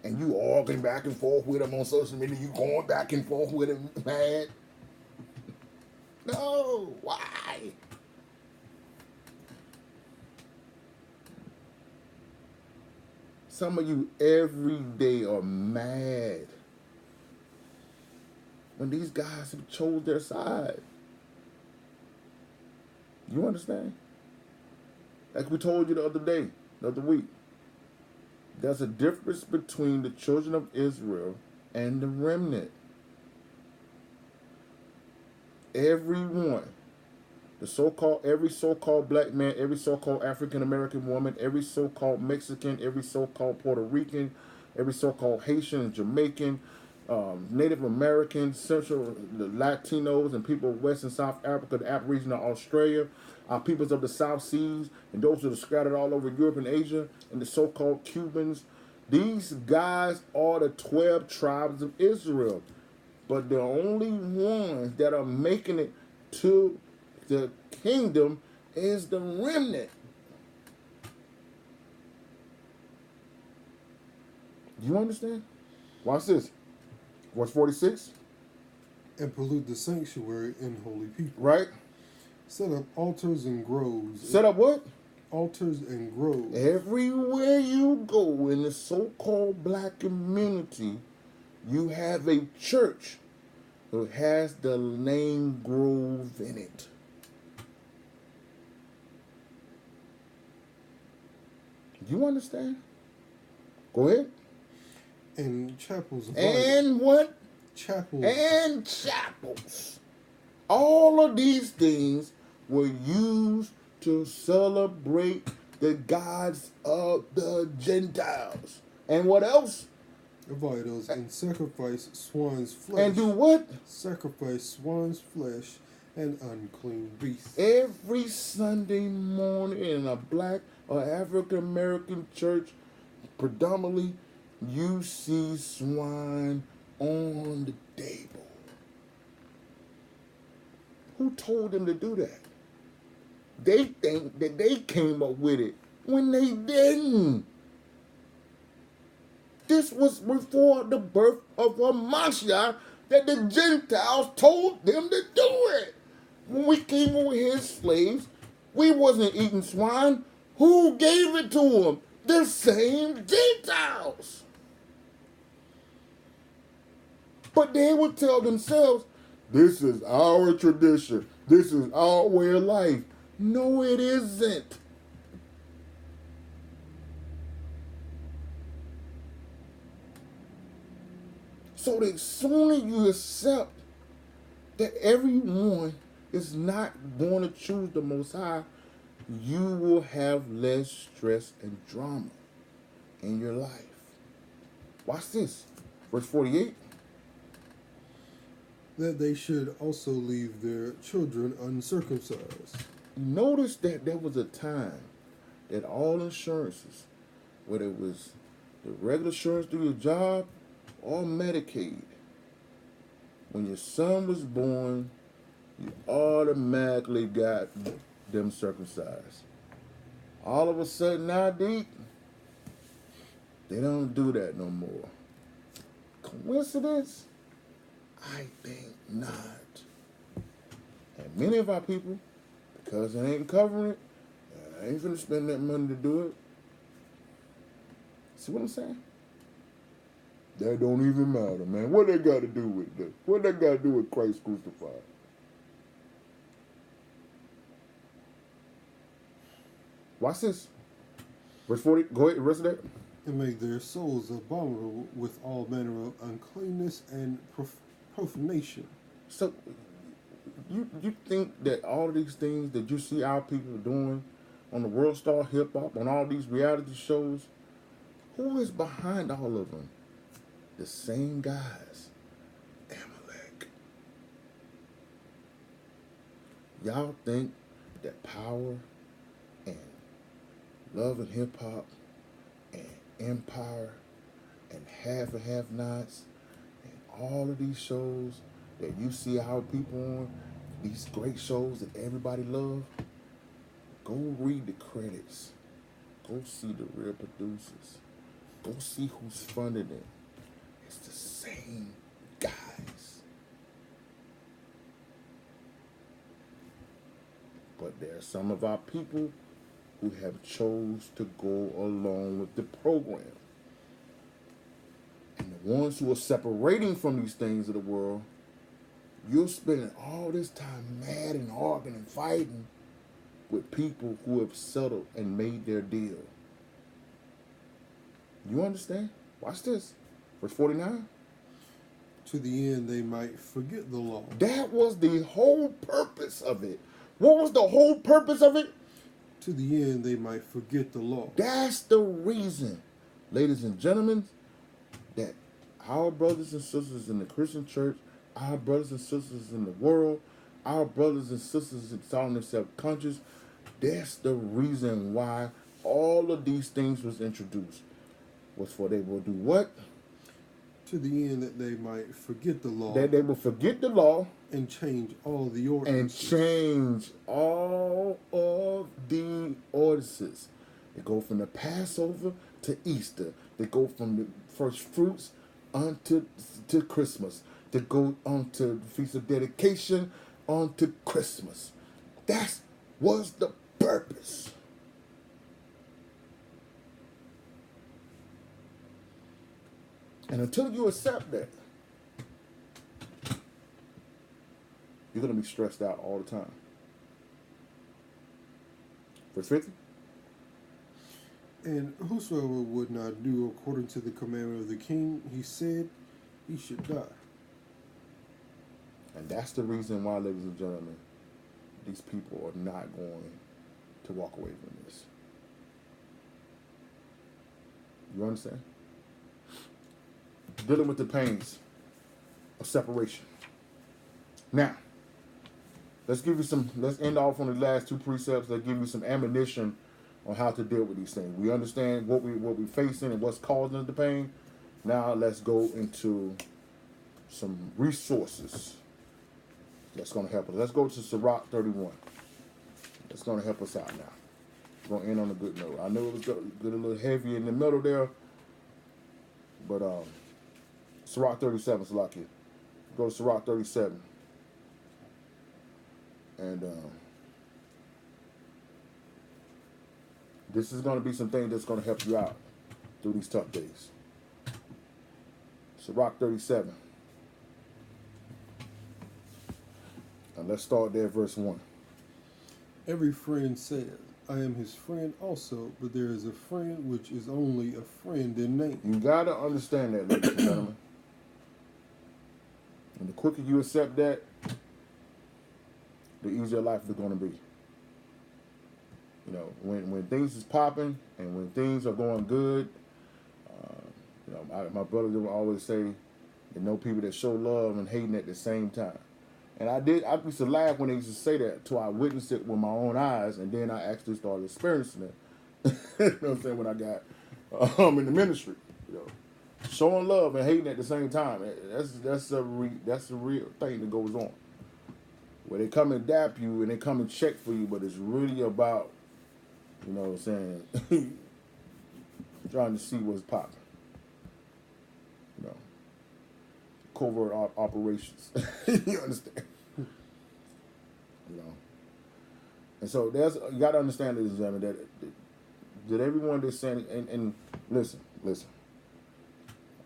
And you arguing back and forth with them on social media. You going back and forth with them, man. No, why? Some of you every day are mad when these guys have chose their side. You understand? Like we told you the other week. There's a difference between the children of Israel and the remnant. Everyone, every so-called black man, every so-called African American woman, every so-called Mexican, every so-called Puerto Rican, every so-called Haitian and Jamaican, Native American, the Latinos, and people of West and South Africa, the Aboriginal Australia, our peoples of the South Seas, and those that are scattered all over Europe and Asia, and the so-called Cubans. These guys are the 12 tribes of Israel. But the only ones that are making it to the kingdom is the remnant. You understand? Watch this. Verse 46. And pollute the sanctuary and holy people. Right? Set up altars and groves. Set up what? Altars and groves. Everywhere you go in the so-called black community, you have a church that has the name Grove in it. You understand? Go ahead. And chapels. And what? Chapels. And chapels. All of these things were used to celebrate the gods of the Gentiles. And what else? Idols and sacrifice swine's flesh. And do what? Sacrifice swine's flesh and unclean beasts. Every Sunday morning in a black or African American church, predominantly, you see swine on the table. Who told them to do that? They think that they came up with it when they didn't. This was before the birth of a Mashiach that the Gentiles told them to do it. When we came over here as slaves, we wasn't eating swine. Who gave it to them? The same Gentiles. But they would tell themselves, this is our tradition. This is our way of life. No, it isn't. So the sooner you accept that everyone is not going to choose the Most High, you will have less stress and drama in your life. Watch this. Verse 48. That they should also leave their children uncircumcised. Notice that there was a time that all insurances, whether it was the regular insurance through your job or Medicaid, when your son was born, you automatically got them circumcised. All of a sudden now, they don't do that no more. Coincidence? I think not. And many of our people, because they ain't covering it, I ain't finna spend that money to do it. See what I'm saying? That don't even matter, man. What they got to do with that? What they got to do with Christ crucified? Watch this. Verse 40. Go ahead, the rest of that. And make their souls abominable with all manner of uncleanness and profanation. So, you think that all of these things that you see our people doing on the World Star Hip Hop, on all these reality shows, who is behind all of them? The same guys. Amalek. Y'all think that power and love and hip hop and empire and half and half nots and all of these shows that you see our people on, these great shows that everybody loves, go read the credits. Go see the real producers. Go see who's funding it. It's the same guys. But there are some of our people who have chose to go along with the program. And the ones who are separating from these things of the world, you're spending all this time mad and arguing and fighting, with people who have settled and made their deal. You understand? Watch this. Verse 49. To the end they might forget the law. That was the whole purpose of it. What was the whole purpose of it? To the end they might forget the law. That's the reason, ladies and gentlemen, that our brothers and sisters in the Christian church, our brothers and sisters in the world, our brothers and sisters calling themselves conscious, that's the reason why all of these things was introduced. Was for they will do what? To the end that they might forget the law. That they will forget the law and change all the and ordinances. change all of the ordinances. They go from the Passover to Easter. They go from the first fruits unto to Christmas. They go on to the Feast of Dedication, on to Christmas. That was the purpose. And until you accept that, you're going to be stressed out all the time. Verse 50. And whosoever would not do according to the commandment of the king, he said, he should die. And that's the reason why, ladies and gentlemen, these people are not going to walk away from this. You understand? Dealing with the pains of separation. Now, let's end off on the last two precepts that give you some ammunition on how to deal with these things. We understand what we're facing and what's causing us the pain. Now let's go into some resources that's going to help us. Let's go to Sirach 31. That's going to help us out now. We're going to end on a good note. I know it was good a little heavy in the middle there, but Sirach 37, Salakia. Go to Sirach 37. And this is going to be some things that's going to help you out through these tough days. Sirach 37. And let's start there, verse 1. Every friend saith, I am his friend also, but there is a friend which is only a friend in name. You got to understand that, ladies and gentlemen. And the quicker you accept that, the easier life is going to be. You know, when things is popping and when things are going good, you know, my brother would always say, you know, people that show love and hating at the same time. And I used to laugh when they used to say that till I witnessed it with my own eyes, and then I actually started experiencing it. You know what I'm saying? When I got in the ministry, you know, showing love and hating at the same time. That's a real thing that goes on. Where they come and dap you and they come and check for you, but it's really about, you know what I'm saying, trying to see what's popping. You know, covert operations. You understand? You know. And so you got to understand, ladies and gentlemen, that everyone that's saying, and listen.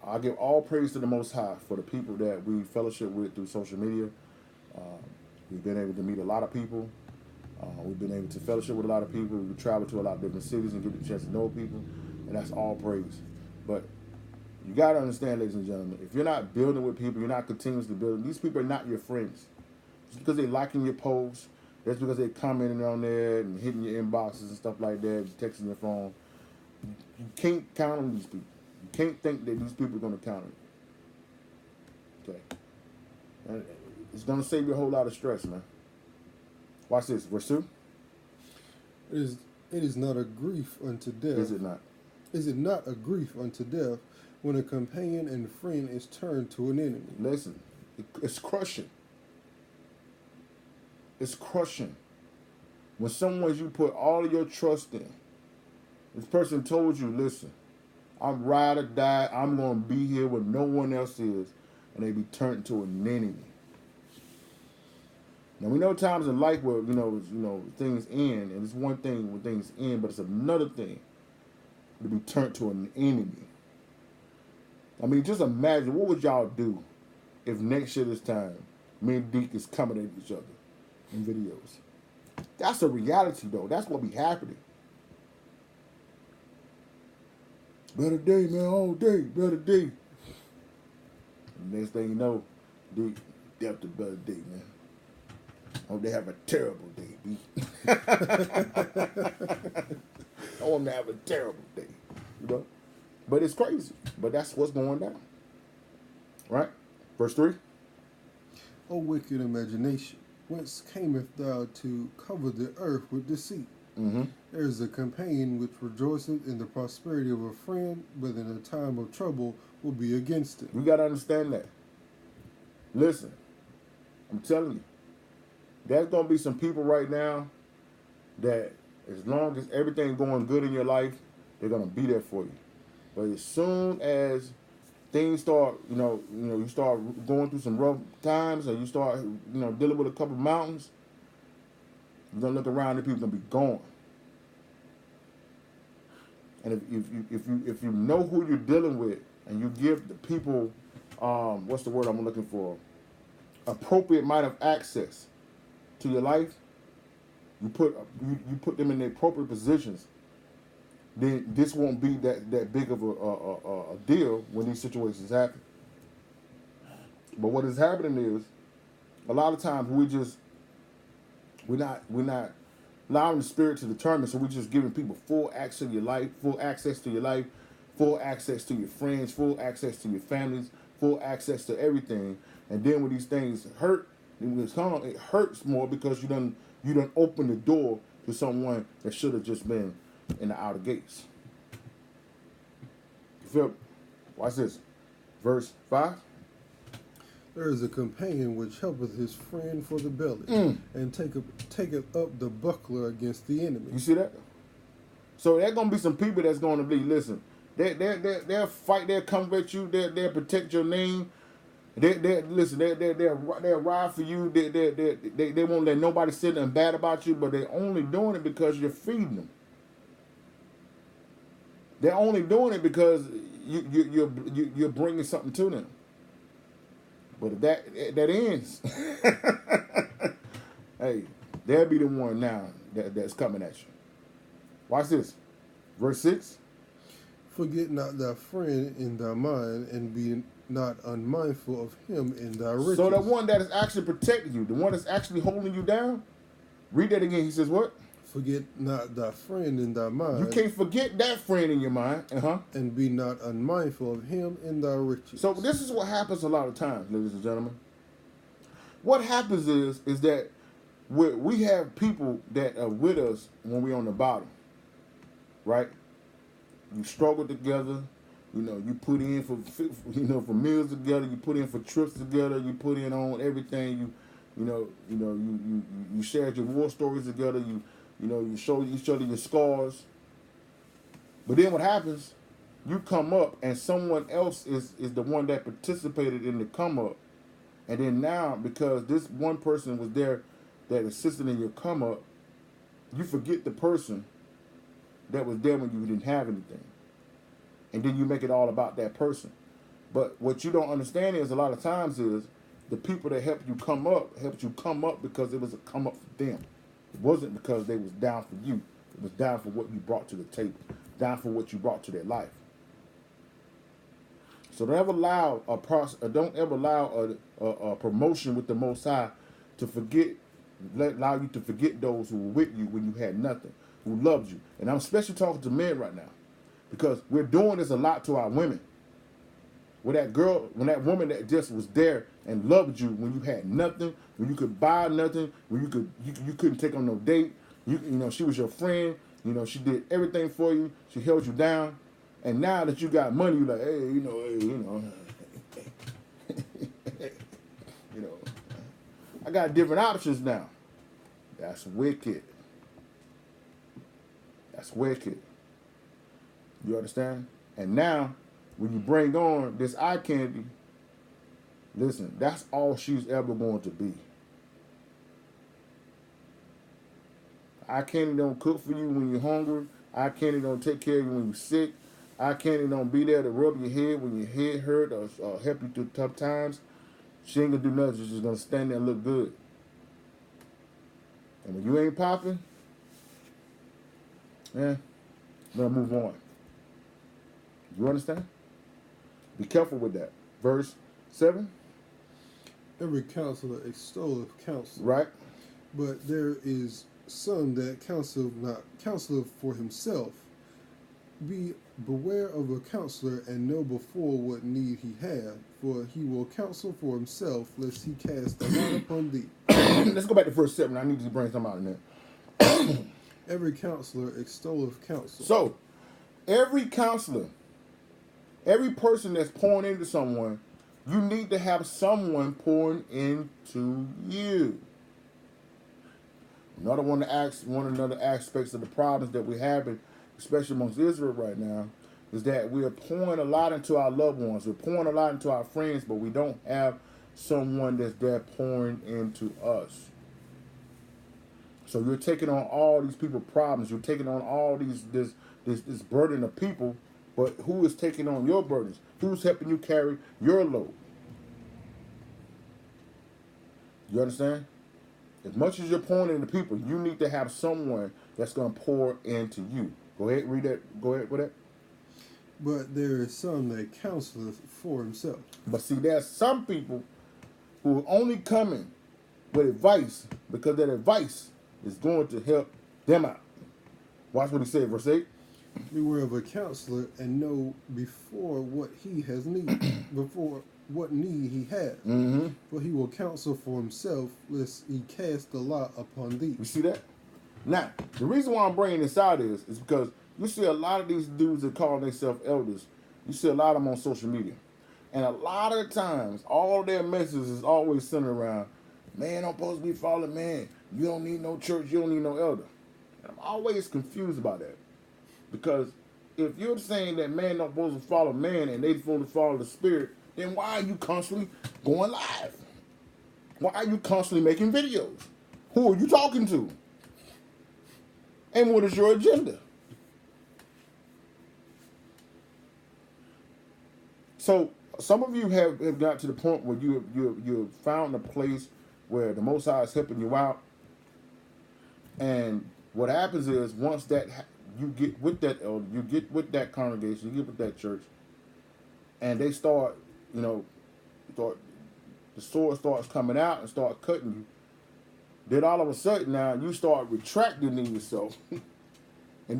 I give all praise to the Most High for the people that we fellowship with through social media. We've been able to meet a lot of people. We've been able to fellowship with a lot of people. We travel to a lot of different cities and get the chance to know people, and that's all praise. But you got to understand, ladies and gentlemen, if you're not building with people, you're not continuously building, these people are not your friends. Just because they're liking your posts, that's because they're commenting on there and hitting your inboxes and stuff like that, texting your phone. You can't count on these people. You can't think that these people are going to count on you. Okay? And it's going to save you a whole lot of stress, man. Watch this. Verse 2. It is not a grief unto death. Is it not? Is it not a grief unto death when a companion and friend is turned to an enemy? Listen, it's crushing. It's crushing. When someone you put all of your trust in, this person told you, listen, I'm ride or die, I'm going to be here when no one else is, and they be turned to an enemy. Now, we know times in life where, you know, things end, and it's one thing when things end, but it's another thing to be turned to an enemy. I mean, just imagine, what would y'all do if next year this time, me and Deke is coming at each other in videos? That's a reality, though. That's what be happening. Better day, man, all day, better day. Next thing you know, they death to better day, man. Hope they have a terrible day, B. I want them to have a terrible day, you know. But it's crazy. But that's what's going down, right? Verse 3. O wicked imagination, whence cameth thou to cover the earth with deceit? Mm-hmm. There is a companion which rejoiceth in the prosperity of a friend, but in a time of trouble will be against it. You got to understand that. Listen, I'm telling you, there's going to be some people right now that as long as everything's going good in your life, they're going to be there for you. But as soon as things start, you start going through some rough times, or you start, dealing with a couple mountains, you're going to look around and people going to be gone. And if you know who you're dealing with, and you give the people, what's the word I'm looking for? Appropriate amount of access to your life, you put them in the appropriate positions, then this won't be that big of a deal when these situations happen. But what is happening is, a lot of times we're not allowing the Spirit to determine, so we're just giving people full access to your life, full access to your life, full access to your friends, full access to your families, full access to everything. And then when these things hurt, it hurts more because you done open the door to someone that should have just been in the outer gates. You feel me? Watch this. Verse 5. There is a companion which helpeth his friend for the belly, and taketh up the buckler against the enemy. You see that? So there's gonna be some people that's gonna be, listen, they'll fight, they'll come at you, they'll protect your name. They'll ride for you. They won't let nobody say nothing bad about you, but they're only doing it because you're feeding them. They're only doing it because you're bringing something to them. But if that ends, hey, they'll be the one now that's coming at you. Watch this, verse 6. Forget not thy friend in thy mind, and be not unmindful of him in thy riches. So the one that is actually protecting you, the one that's actually holding you down, read that again. He says what? Forget not thy friend in thy mind. You can't forget that friend in your mind. And be not unmindful of him in thy riches. So this is what happens a lot of times, ladies and gentlemen. What happens is that we have people that are with us when we're on the bottom, right? You struggle together. You put in for meals together. You put in for trips together. You put in on everything. You shared your war stories together. You show each other your scars. But then what happens? You come up, and someone else is the one that participated in the come up, and then now because this one person was there that assisted in your come up, you forget the person that was there when you didn't have anything. And then you make it all about that person. But what you don't understand is a lot of times is the people that helped you come up because it was a come up for them. It wasn't because they was down for you. It was down for what you brought to the table, down for what you brought to their life. So don't ever allow a promotion with the Most High to allow you to forget those who were with you when you had nothing, who loved you. And I'm especially talking to men right now, because we're doing this a lot to our women. When that woman that just was there and loved you when you had nothing, when you could buy nothing, when you couldn't take on no date, she was your friend, she did everything for you, she held you down, and now that you got money, you're like, I got different options now. That's wicked. That's wicked. You understand? And now, when you bring on this eye candy, listen, that's all she's ever going to be. Eye candy don't cook for you when you're hungry. Eye candy don't take care of you when you're sick. Eye candy don't be there to rub your head when your head hurt or help you through tough times. She ain't gonna do nothing. She's just gonna stand there and look good. And when you ain't popping, we're gonna move on. You understand? Be careful with that. Verse 7. Every counselor extolleth counsel, Right? but there is some that counseleth for himself. Beware of a counselor, and know before what need he hath, for he will counsel for himself, lest he cast a lot upon thee. Let's go back to verse 7. I need to bring something out in there. Every counselor extolleth counsel. So, every counselor, every person that's pouring into someone, you need to have someone pouring into you. Another one of the aspects of the problems that we're having, especially amongst Israel right now, is that we are pouring a lot into our loved ones. We're pouring a lot into our friends, but we don't have someone that's there pouring into us. So you're taking on all these people's problems. You're taking on all this burden of people, but who is taking on your burdens? Who's helping you carry your load? You understand? As much as you're pouring into people, you need to have someone that's going to pour into you. Go ahead, read that. Go ahead with that. But there is some that counseleth for himself. But see, there's some people who are only coming with advice because that advice is going to help them out. Watch what he said, verse 8. Beware of a counselor, and know before what he has need, before what need he has. Mm-hmm. For he will counsel for himself, lest he cast the lot upon thee. You see that? Now, the reason why I'm bringing this out is because you see a lot of these dudes that call themselves elders. You see a lot of them on social media. And a lot of the times, all their messages is always centered around, man, I'm supposed to be following man. You don't need no church. You don't need no elder. And I'm always confused about that. Because if you're saying that man not supposed to follow man and they supposed to follow the spirit, then why are you constantly going live? Why are you constantly making videos? Who are you talking to? And what is your agenda? So some of you have got to the point where you found a place where the Most High is helping you out. And what happens is once that you get with that elder, you get with that congregation, you get with that church, and they start, the sword starts coming out and start cutting you. Then all of a sudden now you start retracting in yourself. And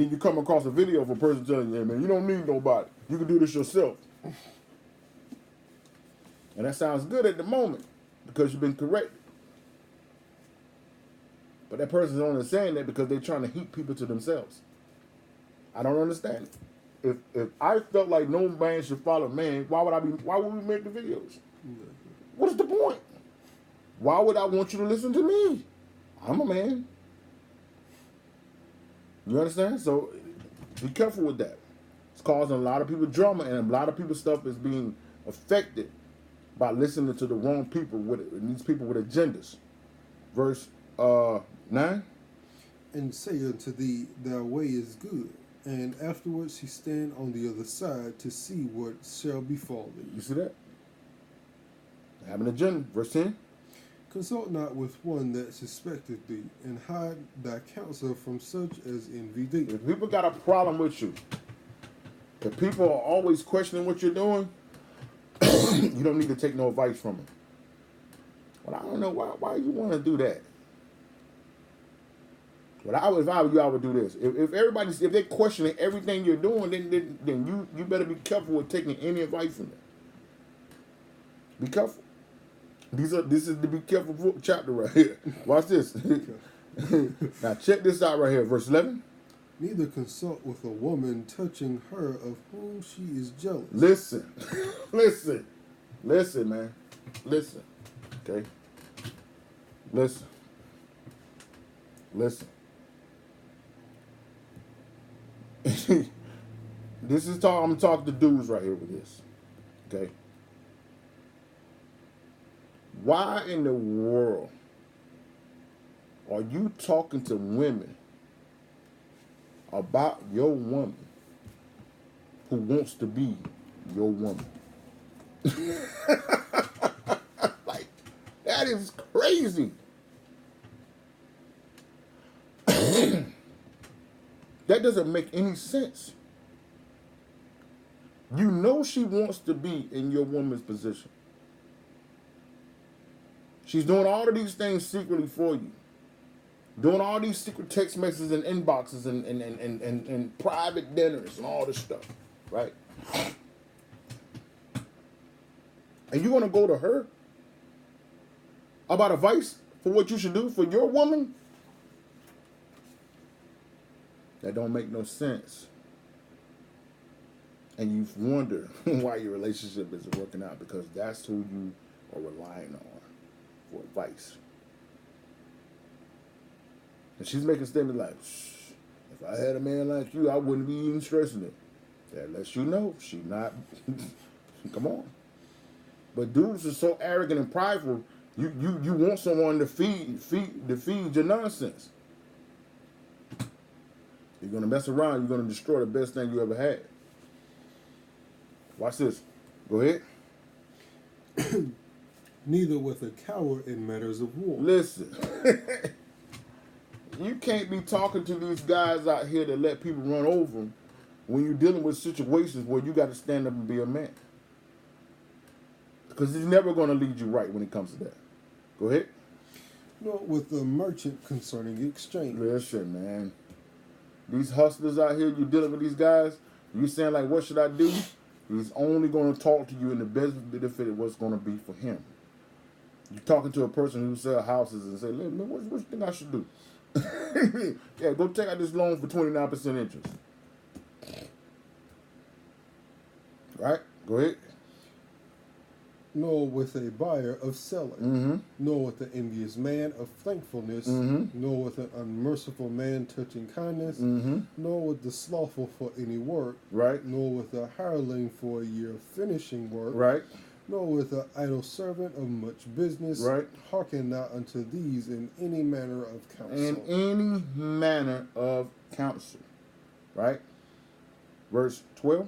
then you come across a video of a person telling you, hey man, you don't need nobody. You can do this yourself. And that sounds good at the moment because you've been corrected. But that person's only saying that because they're trying to heat people to themselves. I don't understand it. If I felt like no man should follow man, why would we make the videos? What is the point? Why would I want you to listen to me? I'm a man. You understand? So be careful with that. It's causing a lot of people drama, and a lot of people's stuff is being affected by listening to the wrong people and these people with agendas. Verse 9. And say unto thee, thy way is good, and afterwards he stand on the other side to see what shall befall thee. You see that? Have an agenda. Verse 10. Consult not with one that suspecteth thee, and hide thy counsel from such as envy thee. If people got a problem with you, if people are always questioning what you're doing, you don't need to take no advice from them. Well, I don't know why you want to do that. But if I were you, I would do this. If they're questioning everything you're doing, then you better be careful with taking any advice from them. Be careful. This is the be careful chapter right here. Watch this. Now check this out right here, verse 11. Neither consult with a woman touching her of whom she is jealous. Listen, man. Listen, okay? Listen. I'm talking to dudes right here with this, okay? Why in the world are you talking to women about your woman who wants to be your woman? Like, that is crazy. That doesn't make any sense. You know she wants to be in your woman's position. She's doing all of these things secretly for you. Doing all these secret text messages and inboxes and private dinners and all this stuff, right? And you're going to go to her about advice for what you should do for your woman? That don't make no sense. And you wonder why your relationship isn't working out, because that's who you are relying on for advice. And she's making statements like, if I had a man like you, I wouldn't be even stressing it. That lets you know she not, come on. But dudes are so arrogant and prideful, you want someone to feed your nonsense. You're going to mess around, you're going to destroy the best thing you ever had. Watch this. Go ahead. Neither with a coward in matters of war. Listen. You can't be talking to these guys out here that let people run over them when you're dealing with situations where you got to stand up and be a man. Because he's never going to lead you right when it comes to that. Go ahead. Nor with a merchant concerning exchange. Listen, man. These hustlers out here, you dealing with these guys, you saying like, what should I do? He's only going to talk to you in the best benefit of what's going to be for him. You're talking to a person who sells houses and say, look, what do you think I should do? Yeah, go take out this loan for 29% interest. Right? Go ahead. Nor with a buyer of selling, Mm-hmm. nor with the envious man of thankfulness, Mm-hmm. nor with an unmerciful man touching kindness, Mm-hmm. nor with the slothful for any work, Right? nor with a hireling for a year of finishing work, Right? nor with an idle servant of much business. Right. Hearken not unto these in any manner of counsel. In any manner of counsel. Right? Verse 12.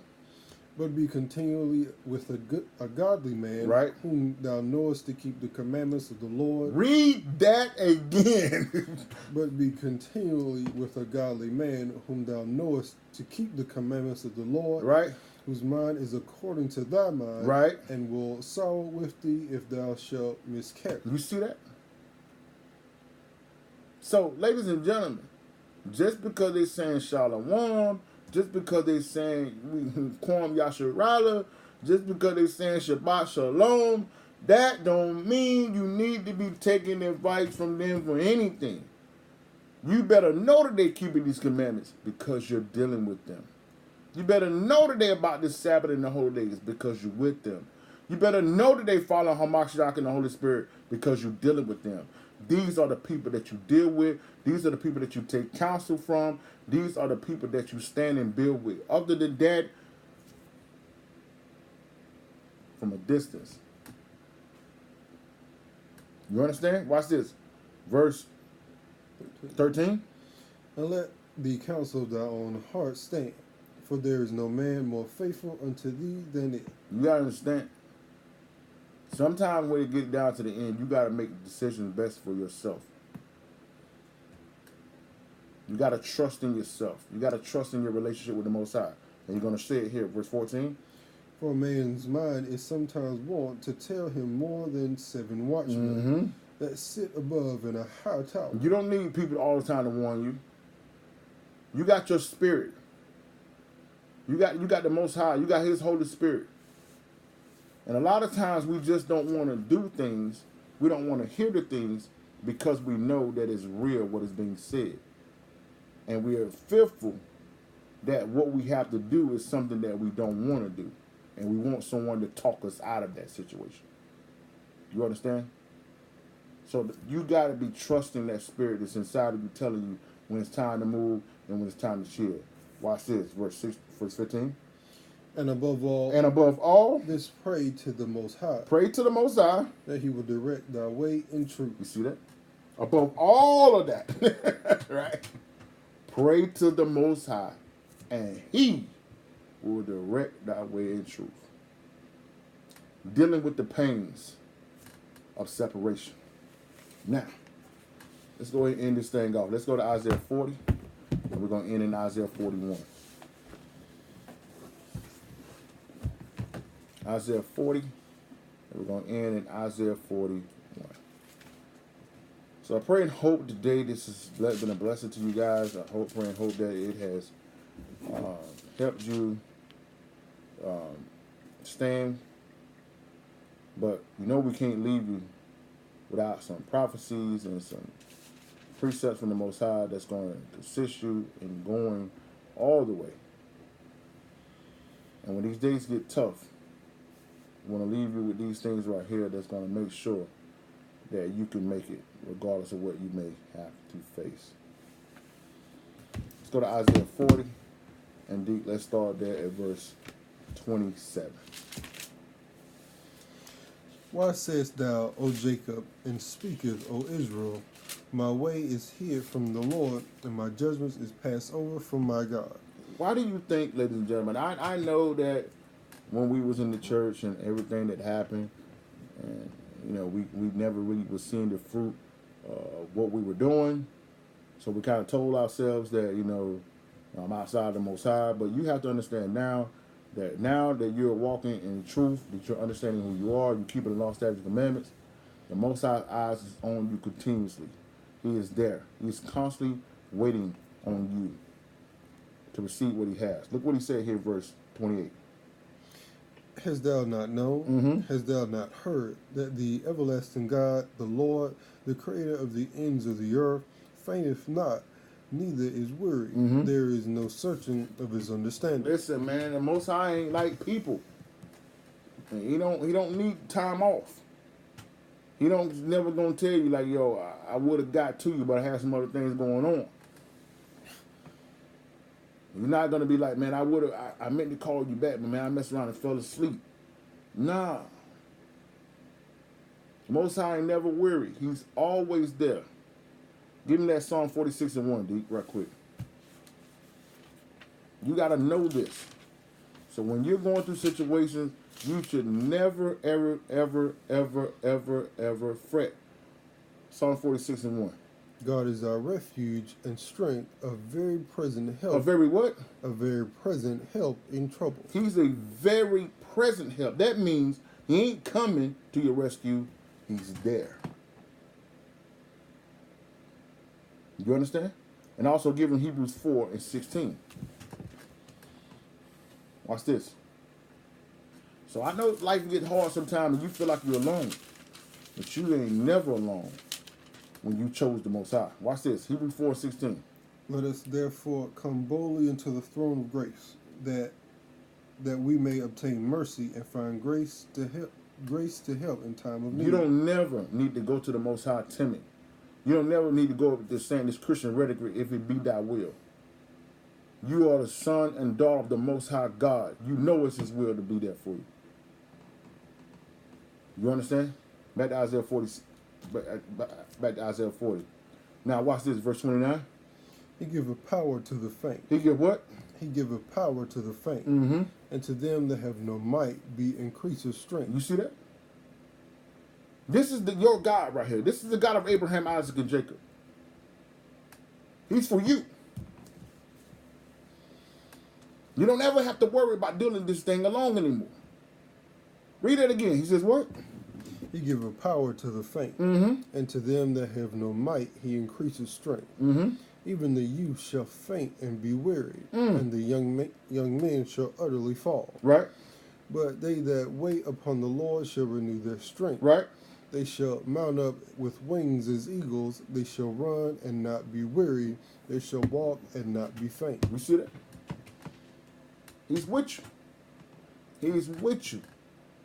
But be continually with a godly man, Right. whom thou knowest to keep the commandments of the Lord. Read that again. But be continually with a godly man, whom thou knowest to keep the commandments of the Lord. Right? Whose mind is according to thy mind. Right. And will sorrow with thee if thou shalt miscarry. You see that? So, ladies and gentlemen, just because they're saying Shalom, just because they're saying Kwam Yasharala, just because they're saying Shabbat Shalom, that don't mean you need to be taking advice from them for anything. You better know that they're keeping these commandments because you're dealing with them. You better know that they're about the Sabbath and the holy days because you're with them. You better know that they follow Hamashiach and the Holy Spirit because you're dealing with them. These are the people that you deal with. These are the people that you take counsel from. These are the people that you stand and build with. Other than that, from a distance. You understand? Watch this. Verse 13. And let the counsel of thy own heart stand, for there is no man more faithful unto thee than it. You gotta understand. Sometimes when you get down to the end, you gotta make decisions best for yourself. You gotta trust in yourself. You gotta trust in your relationship with the Most High. And you're gonna say it here, verse 14. For a man's mind is sometimes wont to tell him more than 7 watchmen that sit above in a high tower. You don't need people all the time to warn you. You got your spirit. You got the Most High. You got His Holy Spirit. And a lot of times we just don't want to do things. We don't want to hear the things because we know that it's real what is being said. And we are fearful that what we have to do is something that we don't want to do. And we want someone to talk us out of that situation. You understand? So you got to be trusting that spirit that's inside of you telling you when it's time to move and when it's time to chill. Watch this, verse 15. And above all, this pray to the Most High, pray to the Most High, that He will direct thy way in truth. You see that? Above all of that, right? Pray to the Most High, and He will direct thy way in truth. Dealing with the pains of separation. Now, let's go ahead and end this thing off. Let's go to Isaiah 40. And we're going to end in Isaiah 41. Isaiah 40. And we're going to end in Isaiah 41. So I pray and hope today this has been a blessing to you guys. I pray and hope that it has helped you stand. But you know we can't leave you without some prophecies and some precepts from the Most High that's going to assist you in going all the way. And when these days get tough, I want to leave you with these things right here that's going to make sure that you can make it regardless of what you may have to face. Let's go to Isaiah 40, and let's start there at verse 27. Why sayest thou, O Jacob, and speakest, O Israel, my way is hid from the Lord, and my judgments is passed over from my God? Why do you think, ladies and gentlemen, I know that when we was in the church and everything that happened, and you know, we never really was seeing the fruit of what we were doing. So we kind of told ourselves that, you know, I'm outside the Most High. But you have to understand now that you're walking in truth, that you're understanding who you are, you're keeping the law, statutes, and commandments, the Most High's eyes is on you continuously. He is there. He's constantly waiting on you to receive what he has. Look what he said here, verse 28. Hast thou not known, hast thou not heard, that the everlasting God, the Lord, the creator of the ends of the earth, fainteth not, neither is weary. There is no searching of his understanding. Listen, man, the Most High ain't like people. He don't need time off. He never gonna tell you like, yo, I would have got to you, but I had some other things going on. You're not gonna be like, man, I meant to call you back, but man, I messed around and fell asleep. Nah. Most High ain't never weary. He's always there. Give me that Psalm 46:1, D, right quick. You gotta know this. So when you're going through situations, you should never, ever, ever, ever, ever, ever fret. Psalm 46:1. God is our refuge and strength, a very present help. A very what? A very present help in trouble. He's a very present help. That means he ain't coming to your rescue. He's there. You understand? And also give him Hebrews 4:16. Watch this. So I know life gets hard sometimes and you feel like you're alone. But you ain't never alone when you chose the Most High. Watch this. Hebrews 4:16. Let us therefore come boldly into the throne of grace, that we may obtain mercy and find grace to help in time of need. You don't never need to go to the Most High timid. You don't never need to go up to saying this Christian rhetoric, if it be thy will. You are the son and daughter of the Most High God. You know it's his will to be there for you. You understand? Back to Isaiah 40. Back to Isaiah 40. Now watch this, verse 29. He giveth power to the faint. He give what? He giveth power to the faint. And to them that have no might be increase of strength. You see that? This is your God right here. This is the God of Abraham, Isaac, and Jacob. He's for you. You don't ever have to worry about dealing this thing alone anymore. Read it again. He says what? He giveth power to the faint. And to them that have no might he increases strength. Even the youth shall faint and be wearied, and the young men shall utterly fall. Right. But they that wait upon the Lord shall renew their strength. Right. They shall mount up with wings as eagles. They shall run and not be weary. They shall walk and not be faint. You see that? He's with you. He's with you.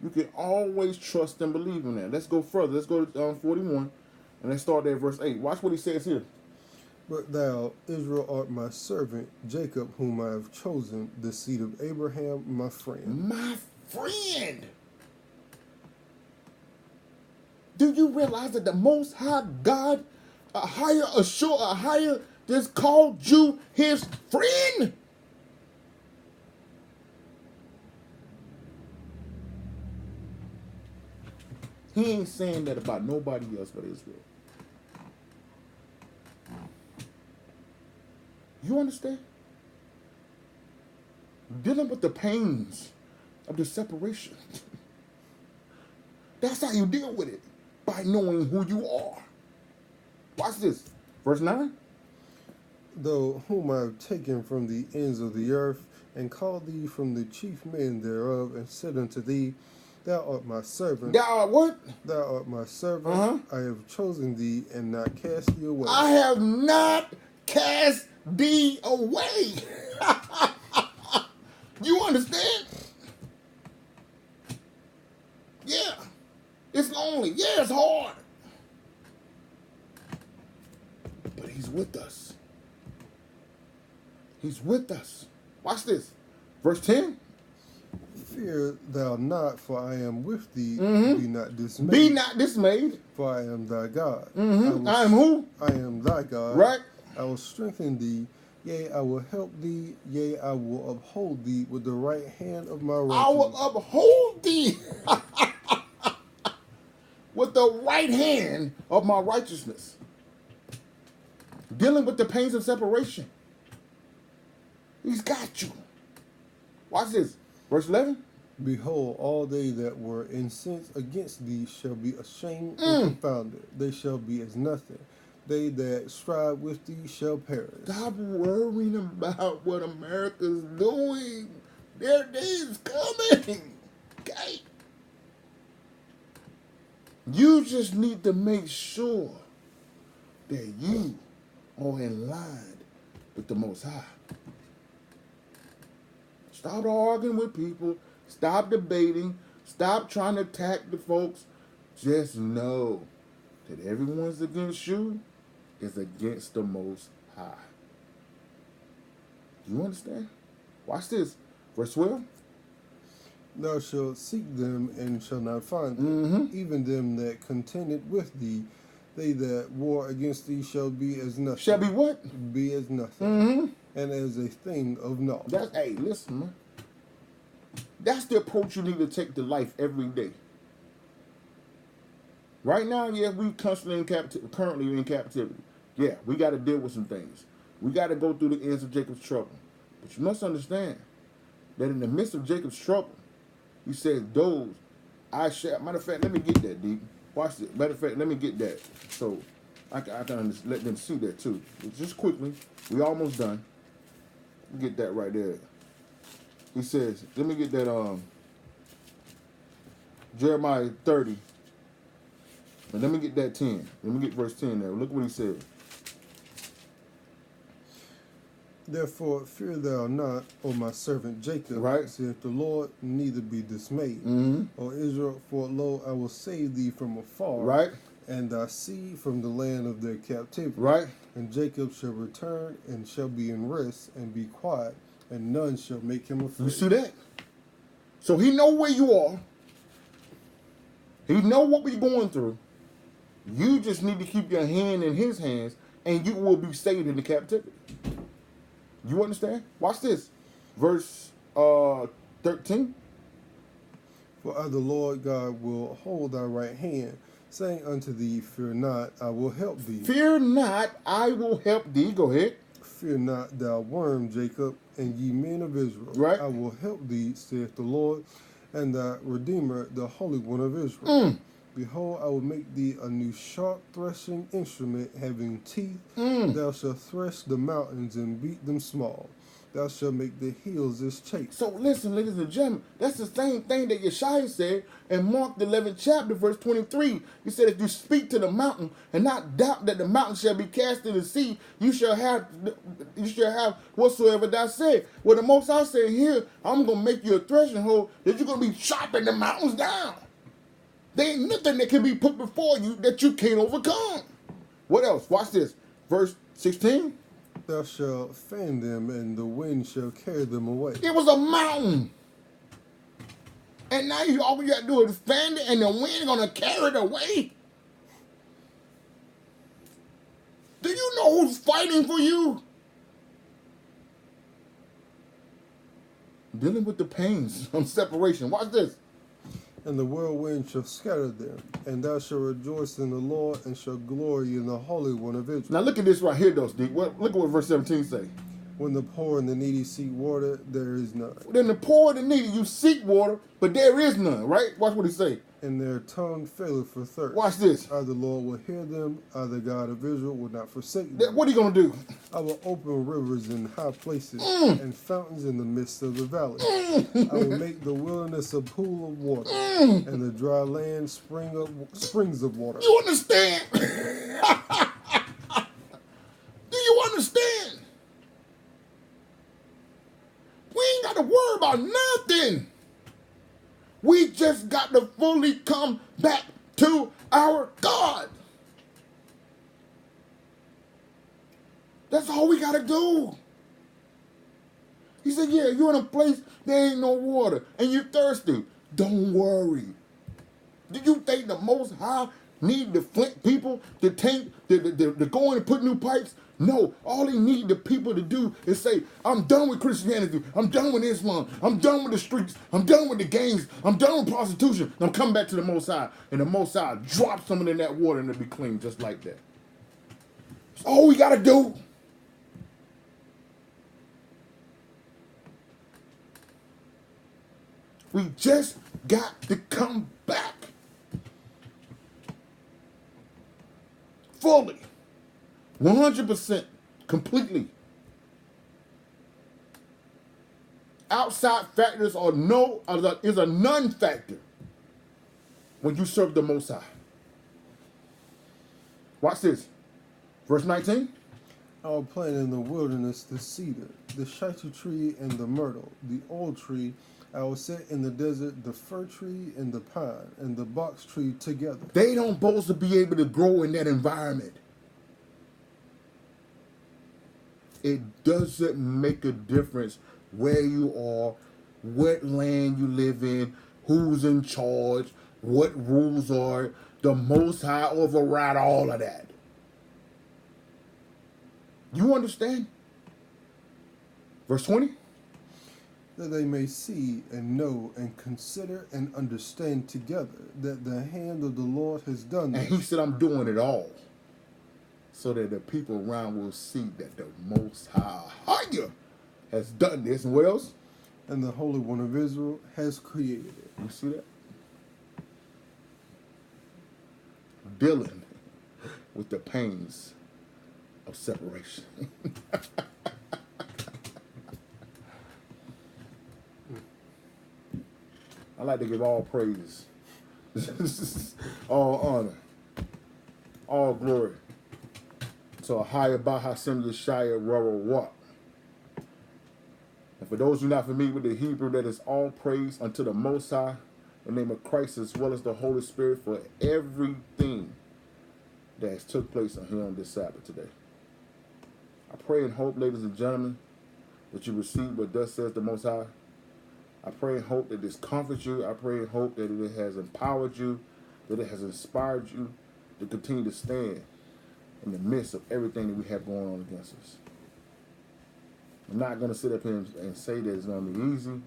You can always trust and believe in that. Let's go further. Let's go to 41, and let's start there at verse 8. Watch what he says here. But thou, Israel, art my servant, Jacob, whom I have chosen, the seed of Abraham, my friend. My friend! Do you realize that the Most High God, a higher, just called you his friend? He ain't saying that about nobody else but Israel. You understand? Dealing with the pains of the separation. That's how you deal with it. By knowing who you are. Watch this. Verse 9. Though whom I have taken from the ends of the earth, and called thee from the chief men thereof, and said unto thee, Thou art my servant. Thou art what? Thou art my servant. Uh-huh. I have chosen thee, and not cast thee away. I have not cast thee away. You understand? Yeah. It's lonely. Yeah, it's hard. But he's with us. He's with us. Watch this. Verse 10. Fear thou not, for I am with thee. Mhm. Be not dismayed. Be not dismayed. For I am thy God. I am who? I am thy God. Right? I will strengthen thee. Yea, I will help thee. Yea, I will uphold thee with the right hand of my I righteousness. will uphold thee with the right hand of my righteousness. Dealing with the pains of separation. He's got you. Watch this. Verse 11. Behold, all they that were incensed against thee shall be ashamed and confounded. They shall be as nothing. They that strive with thee shall perish. Stop worrying about what America's doing. Their day is coming. Okay? You just need to make sure that you are in line with the Most High. Stop arguing with people. Stop debating. Stop trying to attack the folks. Just know that everyone's against you is against the Most High. Do you understand? Watch this. Verse 12. Thou shalt seek them and shalt not find them. Even them that contended with thee, they that war against thee shall be as nothing. Shall be what? Be as nothing. And as a thing of naught. Hey, listen, man. That's the approach you need to take to life every day. Right now, yeah, we currently in captivity. Yeah, we got to deal with some things. We got to go through the ends of Jacob's trouble. But you must understand that in the midst of Jacob's trouble, he says, those I shall. Matter of fact, let me get that, Deep. Watch it. Matter of fact, let me get that. So I can let them see that too. Just quickly, we almost done. Get that right there. He says, let me get that Jeremiah 30. And let me get that 10. Let me get verse 10 there. Look what he said. Therefore, fear thou not, O my servant Jacob, Right. saith the Lord, neither be dismayed. O Israel, for lo, I will save thee from afar, Right. and thy seed from the land of their captivity. Right. And Jacob shall return, and shall be in rest, and be quiet, and none shall make him afraid. You see that? So he know where you are. He know what we're going through. You just need to keep your hand in his hands, and you will be saved in the captivity. You understand? Watch this. Verse 13. For I, the Lord God, will hold thy right hand, saying unto thee, Fear not, I will help thee. Fear not, I will help thee. Go ahead. Fear not, thou worm, Jacob, and ye men of Israel. Right. I will help thee, saith the Lord, and thy Redeemer, the Holy One of Israel. Behold, I will make thee a new sharp threshing instrument, having teeth. Thou shalt thresh the mountains and beat them small. Thou shalt make the hills as chaff. So listen, ladies and gentlemen, that's the same thing that Yeshua said in Mark the 11th chapter, verse 23. He said, if you speak to the mountain and not doubt that the mountain shall be cast in the sea, you shall have whatsoever thou said. Well, the Most High said here, I'm going to make you a threshing hole that you're going to be chopping the mountains down. There ain't nothing that can be put before you that you can't overcome. What else? Watch this. Verse 16. Thou shalt fan them, and the wind shall carry them away. It was a mountain. And now all you got to do is fan it, and the wind going to carry it away. Do you know who's fighting for you? Dealing with the pains of separation. Watch this. And the whirlwind shall scatter them, and thou shalt rejoice in the Lord, and shalt glory in the Holy One of Israel. Now look at this right here, though, Steve. Look at what verse 17 say. When the poor and the needy seek water, there is none. Then the poor and the needy, you seek water, but there is none, right? Watch what he say. And their tongue faileth for thirst. Watch this. I, the Lord, will hear them. I, the God of Israel, will not forsake them. What are you going to do? I will open rivers in high places and fountains in the midst of the valley. I will make the wilderness a pool of water and the dry land springs of water. You understand? Do you understand? We ain't got to worry about nothing. We just got to fully come back to our God. That's all we got to do. He said, yeah, you're in a place there ain't no water and you're thirsty. Don't worry. Do you think the Most High need the Flint people to go in and put new pipes? No, all he need the people to do is say, I'm done with Christianity. I'm done with Islam. I'm done with the streets. I'm done with the gangs. I'm done with prostitution. I'm coming back to the Most High. And the Most High drops something in that water and it'll be clean just like that. That's all we got to do. We just got to come back. Fully. 100%. Completely. Outside factors is a non-factor when you serve the Most High. Watch this. Verse 19. I will plant in the wilderness the cedar, the shitty tree, and the myrtle, the old tree. I will set in the desert the fir tree and the pine and the box tree together. They don't supposed to be able to grow in that environment. It doesn't make a difference where you are, what land you live in, who's in charge, what rules are. The Most High override all of that. You understand? Verse 20. That they may see and know and consider and understand together that the hand of the Lord has done this. And he said, I'm doing it all. So that the people around will see that the Most High has done this. And what else? And the Holy One of Israel has created it. You see that? Dealing with the pains of separation. I like to give all praises, all honor, all glory to a higher Bahashem Yeshaya Rawawat. And for those who are not familiar with the Hebrew, that is all praise unto the Most High, in the name of Christ, as well as the Holy Spirit, for everything that has took place on here on this Sabbath today. I pray and hope, ladies and gentlemen, that you receive what thus says the Most High. I pray and hope that this comforts you. I pray and hope that it has empowered you, that it has inspired you to continue to stand in the midst of everything that we have going on against us. I'm not going to sit up here and say that it's going to be easy. I'm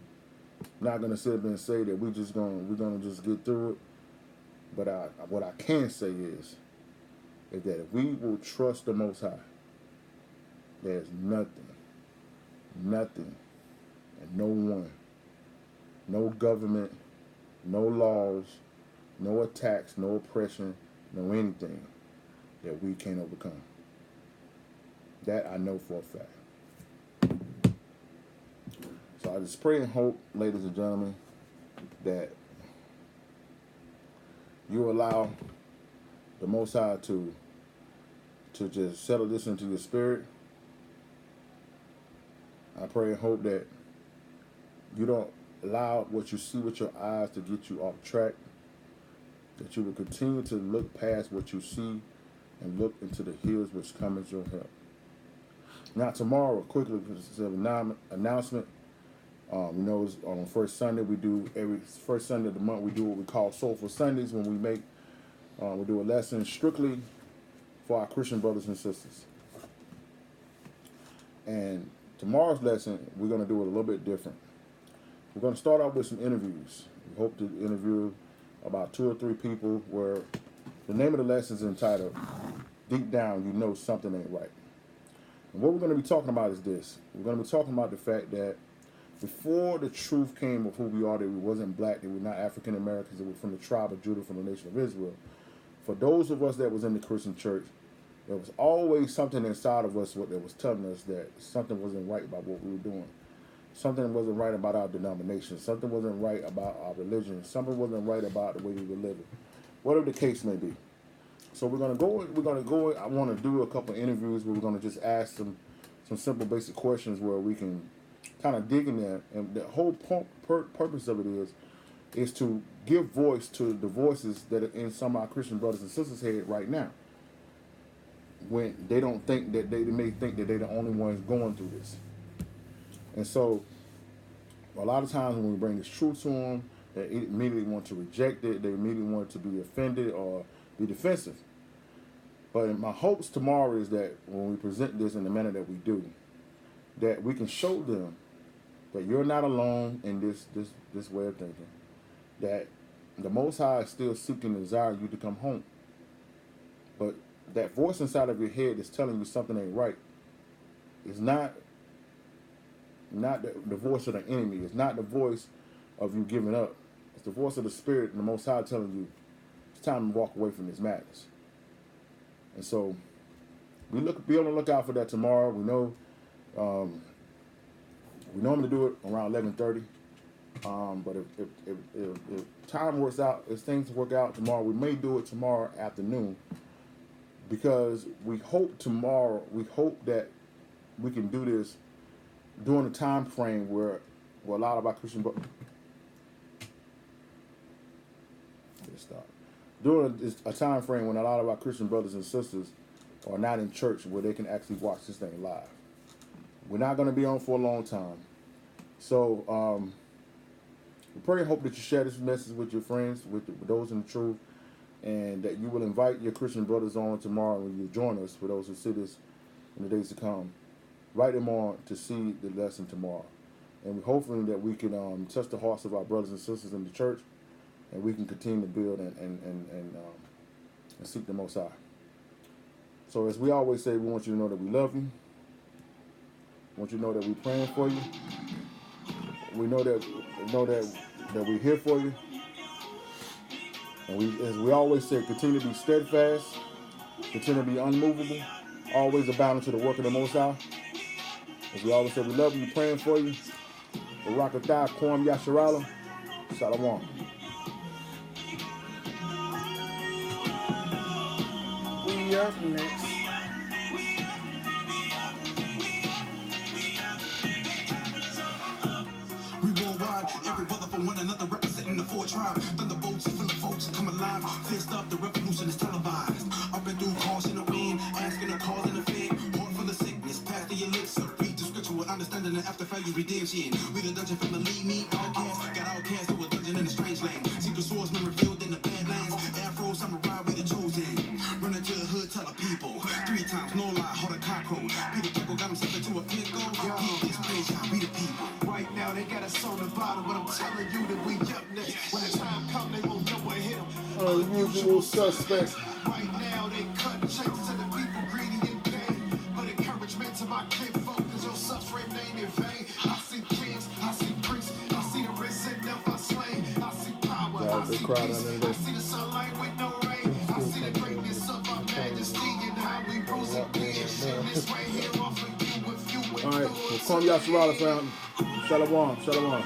not going to sit up here and say that we're going to just get through it. But what I can say is that if we will trust the Most High, there's nothing, and no one, no government, no laws, no attacks, no oppression, no anything that we can't overcome. That I know for a fact. So I just pray and hope, ladies and gentlemen, that you allow the Most High to just settle this into your spirit. I pray and hope that you don't allow what you see with your eyes to get you off track, that you will continue to look past what you see and look into the hills which come as your help. Now tomorrow, quickly, because it's an announcement. On the first Sunday every first Sunday of the month we do what we call Soulful Sundays, when we do a lesson strictly for our Christian brothers and sisters. And tomorrow's lesson, we're going to do it a little bit different. We're going to start out with some interviews. We hope to interview about 2 or 3 people where the name of the lesson is entitled, Deep Down You Know Something Ain't Right. And what we're going to be talking about is this. We're going to be talking about the fact that before the truth came of who we are, that we wasn't black, that we're not African Americans, that we're from the tribe of Judah, from the nation of Israel. For those of us that was in the Christian church, there was always something inside of us that was telling us that something wasn't right about what we were doing. Something wasn't right about our denomination. Something wasn't right about our religion. Something wasn't right about the way we were living. Whatever the case may be. So we're gonna go. I want to do a couple of interviews where we're gonna just ask some simple, basic questions where we can kind of dig in there. And the whole purpose of it is to give voice to the voices that are in some of our Christian brothers and sisters' head right now, when they don't think that they may think that they're the only ones going through this. And so, a lot of times when we bring this truth to them, they immediately want to reject it. They immediately want to be offended or be defensive. But my hopes tomorrow is that when we present this in the manner that we do, that we can show them that you're not alone in this way of thinking. That the Most High is still seeking and desiring you to come home. But that voice inside of your head is telling you something ain't right. It's not the voice of the enemy. It's not the voice of you giving up. It's the voice of the Spirit and the Most High telling you it's time to walk away from this madness. And so be on the lookout for that tomorrow. We know we normally do it around 11:30. But if time works out, if things work out tomorrow, we may do it tomorrow afternoon, because we hope that we can do this during a time frame where a lot of our Christian during a time frame when a lot of our Christian brothers and sisters are not in church, where they can actually watch this thing live. We're not going to be on for a long time. So we pray and hope that you share this message with your friends, with those in the truth, and that you will invite your Christian brothers on tomorrow when you join us, for those who see this in the days to come. Invite them on to see the lesson tomorrow. And hopefully that we can touch the hearts of our brothers and sisters in the church, and we can continue to build and seek the Most High. So as we always say, we want you to know that we love you. We want you to know that we're praying for you. We know that we're here for you. And as we always say, continue to be steadfast, continue to be unmovable, always abounding to the work of the Most High. As we always say, we love you, we're praying for you. Barakatah, Kwam Yasharala, Shalom. We up next. Every brother from one another representing the four tribes. Thunderbolts and folks come alive. Fist up, the revolution is televised. Up and through, caution the wind, asking the cause and the fit. Born for the sickness, past the elixir. Read the scripture with understanding the after value redemption. We the dungeon from the lead me outcast. Got outcast to a dungeon in a strange land. Secret swordsmen revealed in the badlands. Afro samurai, we the chosen. Running to the hood, tell the people. 3 times, no lie, hold a cockroach. Peter Pickle got himself into a pickle. He this place, y'all, we the people. Right now they got us on the bottom, but I'm telling you that we up next. When the time comes, they won't know what hit them. Unusual suspects. Right now they cut checks to the people greedy and pain. But encouragement to my kinfolk, cause your suffering ain't in vain. I see kings, I see priests, I see the risen, never slain. I see power, I see peace, I see the sunlight with no rain. I see the greatness of our majesty and how we rose again. This right here offer you if you would. All right, well, Kwam Yasharala, fam. Shalom, shalom.